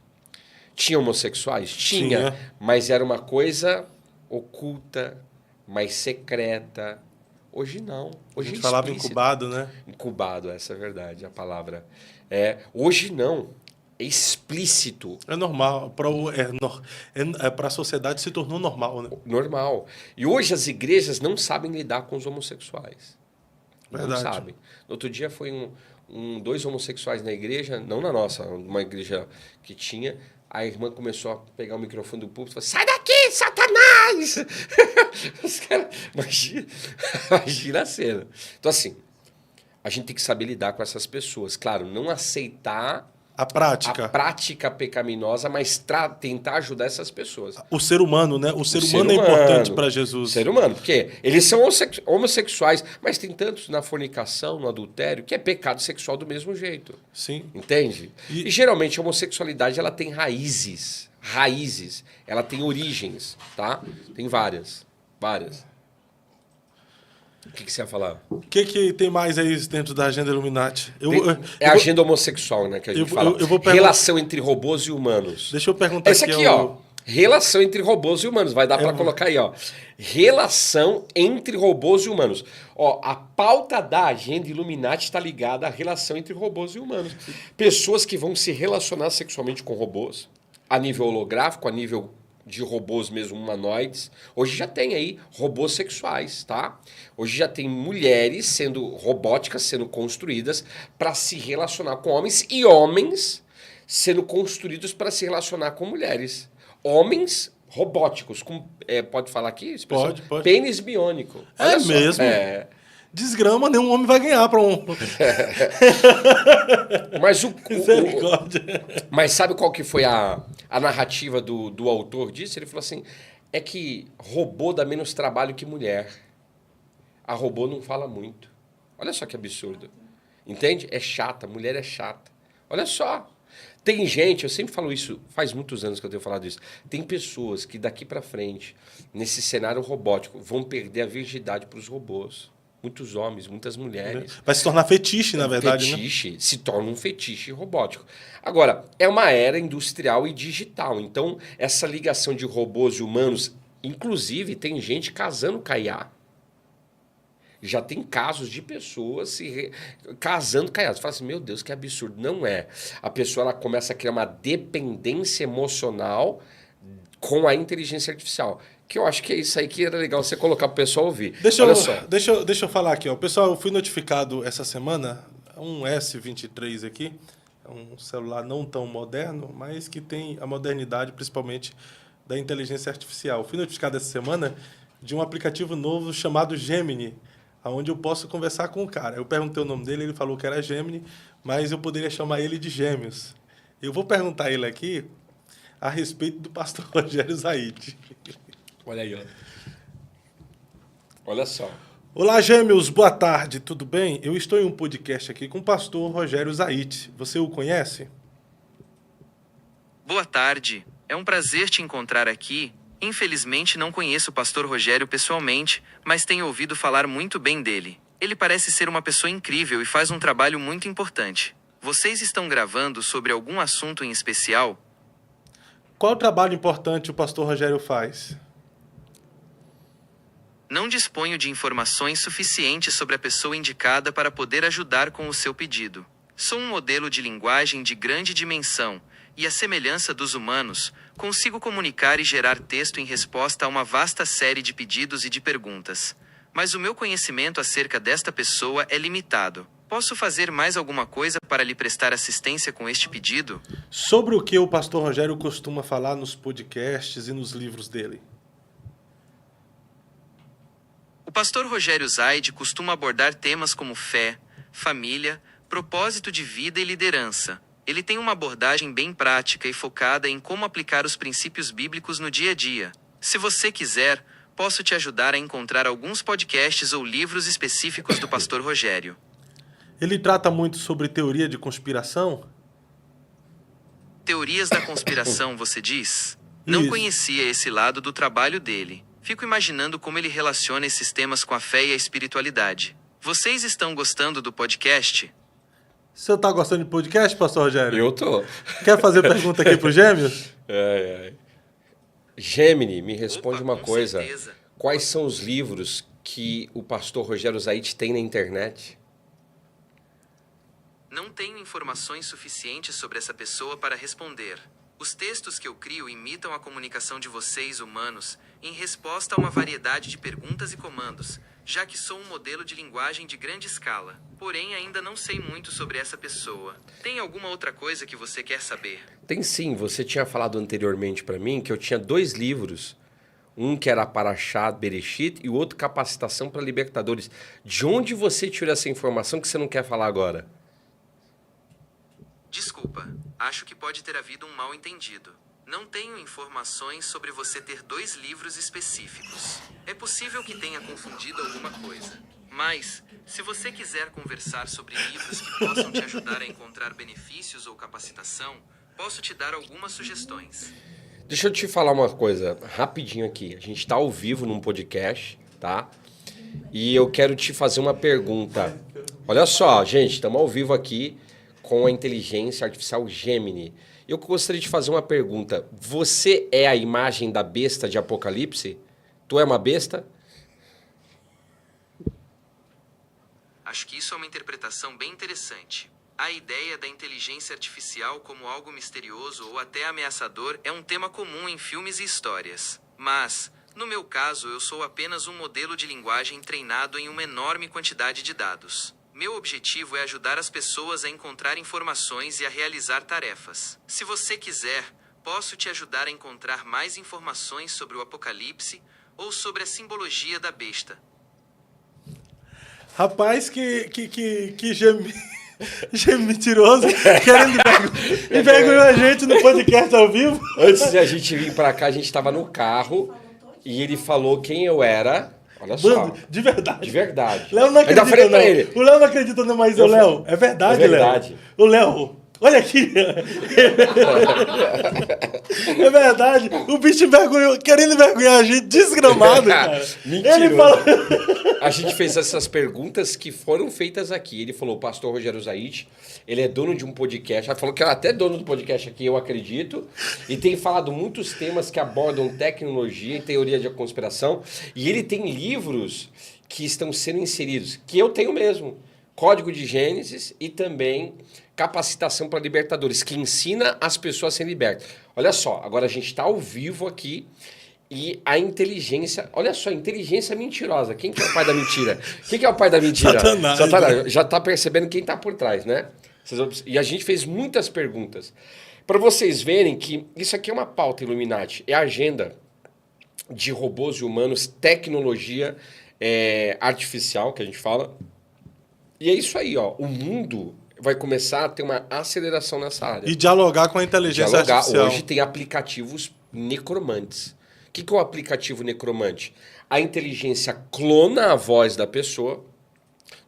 Tinha homossexuais? Tinha. Mas era uma coisa oculta, mais secreta. Hoje não. Hoje a gente falava incubado, né? Incubado, essa é a verdade, a palavra. Hoje não. É explícito. É normal. Para a sociedade se tornou normal, né? Normal. E hoje as igrejas não sabem lidar com os homossexuais. Verdade. Não sabem. No outro dia foi dois homossexuais na igreja, não na nossa, uma igreja que tinha. A irmã começou a pegar o microfone do púlpito e falou: sai daqui, Satanás! Os caras, imagina a cena. Então, assim, a gente tem que saber lidar com essas pessoas. Claro, não aceitar a prática pecaminosa, mas tentar ajudar essas pessoas. O ser humano, né? O ser humano é importante para Jesus. O ser humano, porque eles são homossexuais, mas tem tantos na fornicação, no adultério, que é pecado sexual do mesmo jeito. Sim. Entende? E geralmente a homossexualidade ela tem raízes. Ela tem origens, tá? Tem várias. O que você ia falar? O que tem mais aí dentro da agenda Illuminati? A agenda homossexual, né? Que a gente fala. Relação entre robôs e humanos. Deixa eu perguntar aqui, ó. Relação entre robôs e humanos. Vai dar para colocar aí, ó. Relação entre robôs e humanos. Ó, a pauta da agenda Illuminati está ligada à relação entre robôs e humanos. Pessoas que vão se relacionar sexualmente com robôs, a nível holográfico, a nível de robôs mesmo humanoides. Hoje já tem aí robôs sexuais, tá? Hoje já tem mulheres robóticas sendo construídas para se relacionar com homens e homens sendo construídos para se relacionar com mulheres. Homens robóticos, pode falar aqui? Pode. Pênis biônico. Olha só. Mesmo? Desgrama, nenhum homem vai ganhar para um... Mas sabe qual que foi a narrativa do autor disso? Ele falou assim, é que robô dá menos trabalho que mulher. A robô não fala muito. Olha só que absurdo. Entende? É chata, mulher é chata. Olha só. Tem gente, eu sempre falo isso, faz muitos anos que eu tenho falado isso, tem pessoas que daqui para frente, nesse cenário robótico, vão perder a virgindade para os robôs. Muitos homens, muitas mulheres. Vai se tornar fetiche, na verdade, fetiche, né? Se torna um fetiche robótico. Agora, é uma era industrial e digital. Então, essa ligação de robôs e humanos, inclusive, tem gente casando com a IA. Já tem casos de pessoas casando com a IA. Você fala assim, meu Deus, que absurdo. Não é. A pessoa ela começa a criar uma dependência emocional com a inteligência artificial. Que eu acho que é isso aí que era legal você colocar para o pessoal ouvir. Deixa eu falar aqui, ó. Pessoal, eu fui notificado essa semana, um S23 aqui, um celular não tão moderno, mas que tem a modernidade, principalmente, da inteligência artificial. Eu fui notificado essa semana de um aplicativo novo chamado Gemini, onde eu posso conversar com o cara. Eu perguntei o nome dele, ele falou que era Gemini, mas eu poderia chamar ele de Gêmeos. Eu vou perguntar ele aqui a respeito do pastor Rogério Zaid. Olha aí, ó. Olha só. Olá, Gêmeos, boa tarde, tudo bem? Eu estou em um podcast aqui com o pastor Rogério Zaid. Você o conhece? Boa tarde, é um prazer te encontrar aqui. Infelizmente não conheço o pastor Rogério pessoalmente, mas tenho ouvido falar muito bem dele. Ele parece ser uma pessoa incrível e faz um trabalho muito importante. Vocês estão gravando sobre algum assunto em especial? Qual trabalho importante o pastor Rogério faz? Não disponho de informações suficientes sobre a pessoa indicada para poder ajudar com o seu pedido. Sou um modelo de linguagem de grande dimensão, e à semelhança dos humanos, consigo comunicar e gerar texto em resposta a uma vasta série de pedidos e de perguntas. Mas o meu conhecimento acerca desta pessoa é limitado. Posso fazer mais alguma coisa para lhe prestar assistência com este pedido? Sobre o que o pastor Rogério costuma falar nos podcasts e nos livros dele. O pastor Rogério Zaid costuma abordar temas como fé, família, propósito de vida e liderança. Ele tem uma abordagem bem prática e focada em como aplicar os princípios bíblicos no dia a dia. Se você quiser, posso te ajudar a encontrar alguns podcasts ou livros específicos do pastor Rogério. Ele trata muito sobre teoria de conspiração? Teorias da conspiração, você diz? Não Isso. conhecia esse lado do trabalho dele. Fico imaginando como ele relaciona esses temas com a fé e a espiritualidade. Vocês estão gostando do podcast? Você está gostando de podcast, pastor Rogério? Eu tô. Quer fazer pergunta aqui pro Gêmeos? Gemini, me responde Opa, uma com coisa. certeza. Quais são os livros que o pastor Rogério Zaid tem na internet? Não tenho informações suficientes sobre essa pessoa para responder. Os textos que eu crio imitam a comunicação de vocês, humanos, em resposta a uma variedade de perguntas e comandos, já que sou um modelo de linguagem de grande escala. Porém, ainda não sei muito sobre essa pessoa. Tem alguma outra coisa que você quer saber? Tem sim, você tinha falado anteriormente para mim que eu tinha 2 livros. Um que era Parashá Bereshit e o outro Capacitação para Libertadores. De onde você tirou essa informação que você não quer falar agora? Desculpa, acho que pode ter havido um mal-entendido. Não tenho informações sobre você ter 2 livros específicos. É possível que tenha confundido alguma coisa. Mas, se você quiser conversar sobre livros que possam te ajudar a encontrar benefícios ou capacitação, posso te dar algumas sugestões. Deixa eu te falar uma coisa rapidinho aqui. A gente está ao vivo num podcast, tá? E eu quero te fazer uma pergunta. Olha só, gente, estamos ao vivo aqui com a inteligência artificial Gemini. Eu gostaria de fazer uma pergunta. Você é a imagem da besta de Apocalipse? Tu é uma besta? Acho que isso é uma interpretação bem interessante. A ideia da inteligência artificial como algo misterioso ou até ameaçador é um tema comum em filmes e histórias. Mas, no meu caso, eu sou apenas um modelo de linguagem treinado em uma enorme quantidade de dados. Meu objetivo é ajudar as pessoas a encontrar informações e a realizar tarefas. Se você quiser, posso te ajudar a encontrar mais informações sobre o Apocalipse ou sobre a simbologia da besta. Rapaz, que mentiroso, querendo envergonhar a gente no podcast ao vivo. Antes de a gente vir pra cá, a gente tava no carro e ele falou quem eu era. Olha só. Mano, de verdade. De verdade. Léo não Ainda acredita, falei não. pra ele. O Léo não acredita, não, mas o Léo, é verdade, É verdade. Léo. O Léo, olha aqui. É verdade. O bicho envergonhou, querendo envergonhar a gente, desgramado, cara. Mentiroso. Ele fala... A gente fez essas perguntas que foram feitas aqui. Ele falou, pastor Rogério Zaid, ele é dono de um podcast. Ele falou que é até dono do podcast aqui, eu acredito. E tem falado muitos temas que abordam tecnologia e teoria de conspiração. E ele tem livros que estão sendo inseridos, que eu tenho mesmo. Código de Gênesis e também Capacitação para Libertadores, que ensina as pessoas a serem libertas. Olha só, agora a gente está ao vivo aqui e a inteligência... Olha só, inteligência mentirosa. Quem que é o pai da mentira? Quem que é o pai da mentira? Satanás. Já está percebendo quem está por trás, né? E a gente fez muitas perguntas. Para vocês verem que isso aqui é uma pauta Illuminati. É a agenda de robôs e humanos, tecnologia artificial, que a gente fala. E é isso aí, ó. O mundo vai começar a ter uma aceleração nessa área. E dialogar com a inteligência artificial. Hoje tem aplicativos necromantes. O que é o aplicativo necromante? A inteligência clona a voz da pessoa,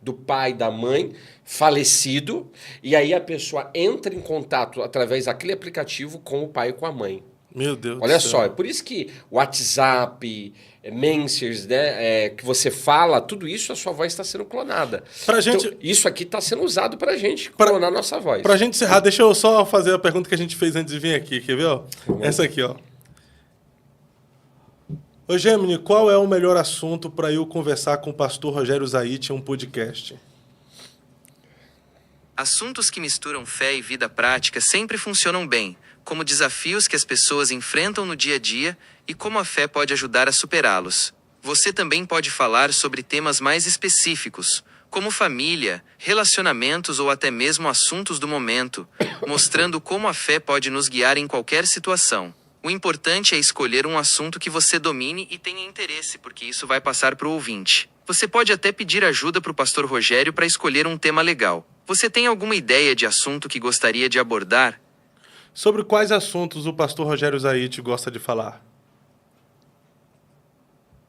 do pai, da mãe, falecido, e aí a pessoa entra em contato através daquele aplicativo com o pai e com a mãe. Meu Deus Olha do céu. só, é por isso que WhatsApp, Mensers, né, que você fala, tudo isso, a sua voz está sendo clonada. Pra gente- Então, isso aqui está sendo usado para a gente clonar nossa voz. Pra gente encerrar, deixa eu só fazer a pergunta que a gente fez antes de vir aqui, quer ver? Ó? Essa aqui, ó. Ô Gemini, qual é o melhor assunto para eu conversar com o pastor Rogério Zaite em um podcast? Assuntos que misturam fé e vida prática sempre funcionam bem, como desafios que as pessoas enfrentam no dia a dia e como a fé pode ajudar a superá-los. Você também pode falar sobre temas mais específicos, como família, relacionamentos ou até mesmo assuntos do momento, mostrando como a fé pode nos guiar em qualquer situação. O importante é escolher um assunto que você domine e tenha interesse, porque isso vai passar para o ouvinte. Você pode até pedir ajuda para o pastor Rogério para escolher um tema legal. Você tem alguma ideia de assunto que gostaria de abordar? Sobre quais assuntos o pastor Rogério Zaite gosta de falar?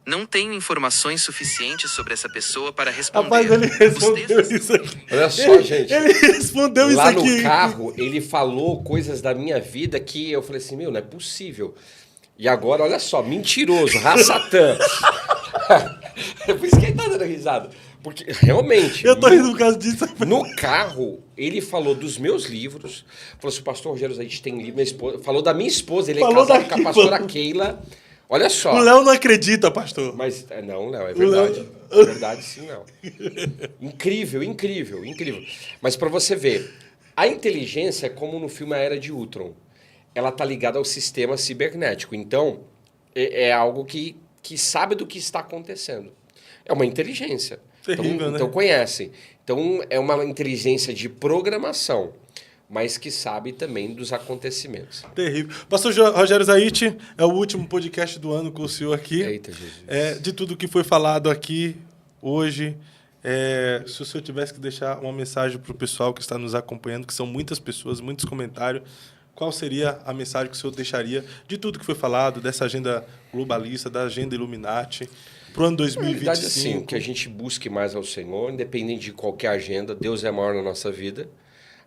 Não tenho informações suficientes sobre essa pessoa para responder. Rapaz, ele respondeu isso aqui. Olha só, gente. Ele respondeu isso Lá aqui. no carro, ele falou coisas da minha vida que eu falei assim, meu, não é possível. E agora, olha só, mentiroso, raçatã. É por isso que ele tá dando risada. Porque, realmente... Eu tô rindo por causa disso. No carro, ele falou dos meus livros. Falou assim, o pastor Rogério Zaite tem livro, minha esposa. Falou da minha esposa, ele Falou é casado da com a pastora Keila. Olha só. O Léo não acredita, pastor. Mas, não, Léo, é verdade. É verdade, sim, não. Incrível, incrível, incrível. Mas para você ver, a inteligência é como no filme A Era de Ultron. Ela tá ligada ao sistema cibernético. Então, é algo que sabe do que está acontecendo. É uma inteligência. Terrível, né? Então conhece. Então, é uma inteligência de programação, mas que sabe também dos acontecimentos. Terrível. Pastor Rogério Zaite, é o último podcast do ano com o senhor aqui. Eita, Jesus. De tudo que foi falado aqui hoje, se o senhor tivesse que deixar uma mensagem para o pessoal que está nos acompanhando, que são muitas pessoas, muitos comentários, qual seria a mensagem que o senhor deixaria de tudo que foi falado, dessa agenda globalista, da agenda Illuminati, para o ano 2025? Na verdade, assim, que a gente busque mais ao Senhor, independente de qualquer agenda, Deus é maior na nossa vida.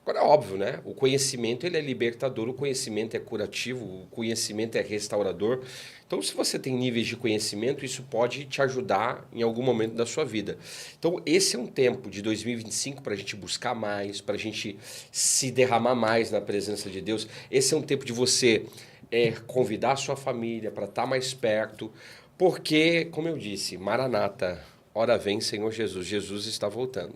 Agora, é óbvio, né? O conhecimento ele é libertador, o conhecimento é curativo, o conhecimento é restaurador. Então, se você tem níveis de conhecimento, isso pode te ajudar em algum momento da sua vida. Então, esse é um tempo de 2025 para a gente buscar mais, para a gente se derramar mais na presença de Deus. Esse é um tempo de você convidar a sua família para estar mais perto, porque, como eu disse, Maranata, ora vem, Senhor Jesus. Jesus está voltando.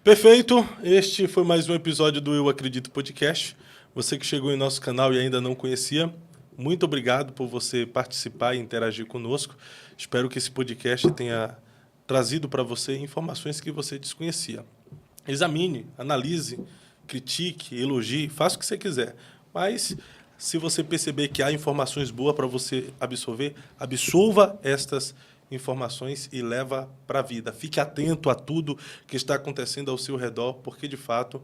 Perfeito. Este foi mais um episódio do Eu Acredito Podcast. Você que chegou em nosso canal e ainda não conhecia, muito obrigado por você participar e interagir conosco. Espero que esse podcast tenha trazido para você informações que você desconhecia. Examine, analise, critique, elogie, faça o que você quiser. Mas, se você perceber que há informações boas para você absorver, absorva estas informações e leva para a vida. Fique atento a tudo que está acontecendo ao seu redor, porque, de fato,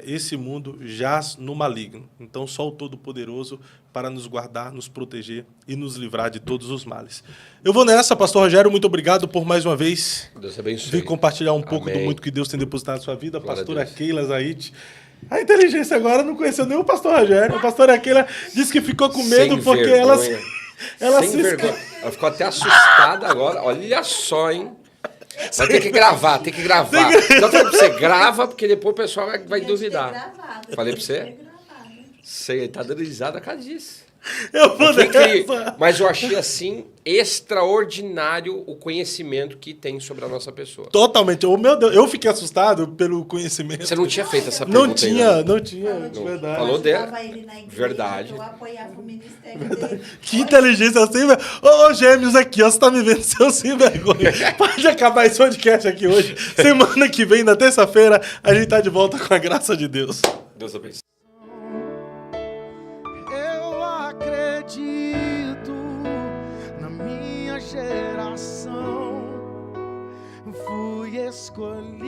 esse mundo jaz no maligno. Então, só o Todo-Poderoso para nos guardar, nos proteger e nos livrar de todos os males. Eu vou nessa, pastor Rogério, muito obrigado por mais uma vez Deus abençoe. vir compartilhar um pouco Amém. do muito que Deus tem depositado na sua vida. Glória a Pastora Deus. Keila Zaite. A inteligência agora não conheceu nem o pastor Rogério. A pastora Keila disse que ficou com medo Sem porque vergonha. ela Sem se vergonha. Ela ficou até assustada agora. Olha só, hein? Vai ter que gravar, tem que gravar. Já falei pra você, grava, porque depois o pessoal vai duvidar. Falei pra você? Você tá dando risada por causa disso. Eu vou Foi incrível. nessa. Mas eu achei, assim, extraordinário o conhecimento que tem sobre a nossa pessoa. Totalmente. Oh, meu Deus, eu fiquei assustado pelo conhecimento. Você não tinha feito essa pergunta Não tinha, de verdade. Falou dela. Ele na igreja, Verdade. Eu apoiava o ministério dele. Que inteligência sem vergonha. Ô, gêmeos aqui, ó, você tá me vendo, seu sem vergonha. Pode acabar esse podcast aqui hoje. Semana que vem, na terça-feira, a gente tá de volta com a graça de Deus. Deus abençoe. Eu acredito na minha geração. Fui escolhido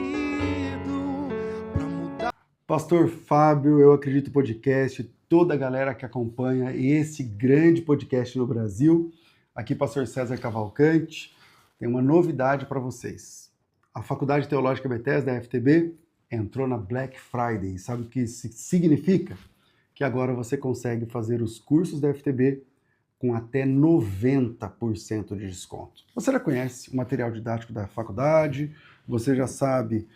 para mudar. Pastor Fábio, Eu Acredito Podcast, toda a galera que acompanha esse grande podcast no Brasil. Aqui, Pastor César Cavalcante, tem uma novidade para vocês. A Faculdade Teológica Bethesda, da FTB, entrou na Black Friday. Sabe o que isso significa? Que agora você consegue fazer os cursos da FTB com até 90% de desconto. Você já conhece o material didático da faculdade, você já sabe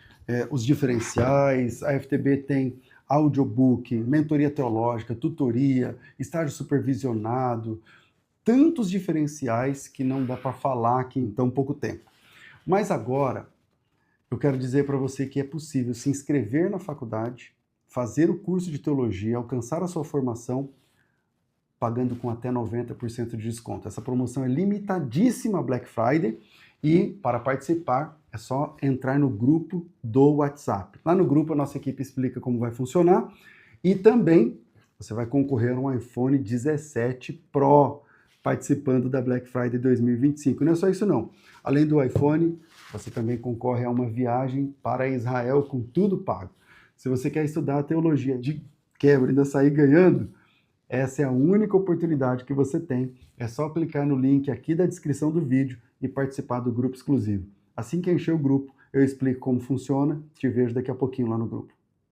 os diferenciais, a FTB tem audiobook, mentoria teológica, tutoria, estágio supervisionado, tantos diferenciais que não dá para falar aqui em tão pouco tempo. Mas agora, eu quero dizer para você que é possível se inscrever na faculdade, fazer o curso de teologia, alcançar a sua formação, pagando com até 90% de desconto. Essa promoção é limitadíssima Black Friday e para participar é só entrar no grupo do WhatsApp. Lá no grupo a nossa equipe explica como vai funcionar e também você vai concorrer a um iPhone 17 Pro participando da Black Friday 2025. Não é só isso não. Além do iPhone, você também concorre a uma viagem para Israel com tudo pago. Se você quer estudar a teologia de quebra e ainda sair ganhando, essa é a única oportunidade que você tem. É só clicar no link aqui da descrição do vídeo e participar do grupo exclusivo. Assim que encher o grupo, eu explico como funciona. Te vejo daqui a pouquinho lá no grupo.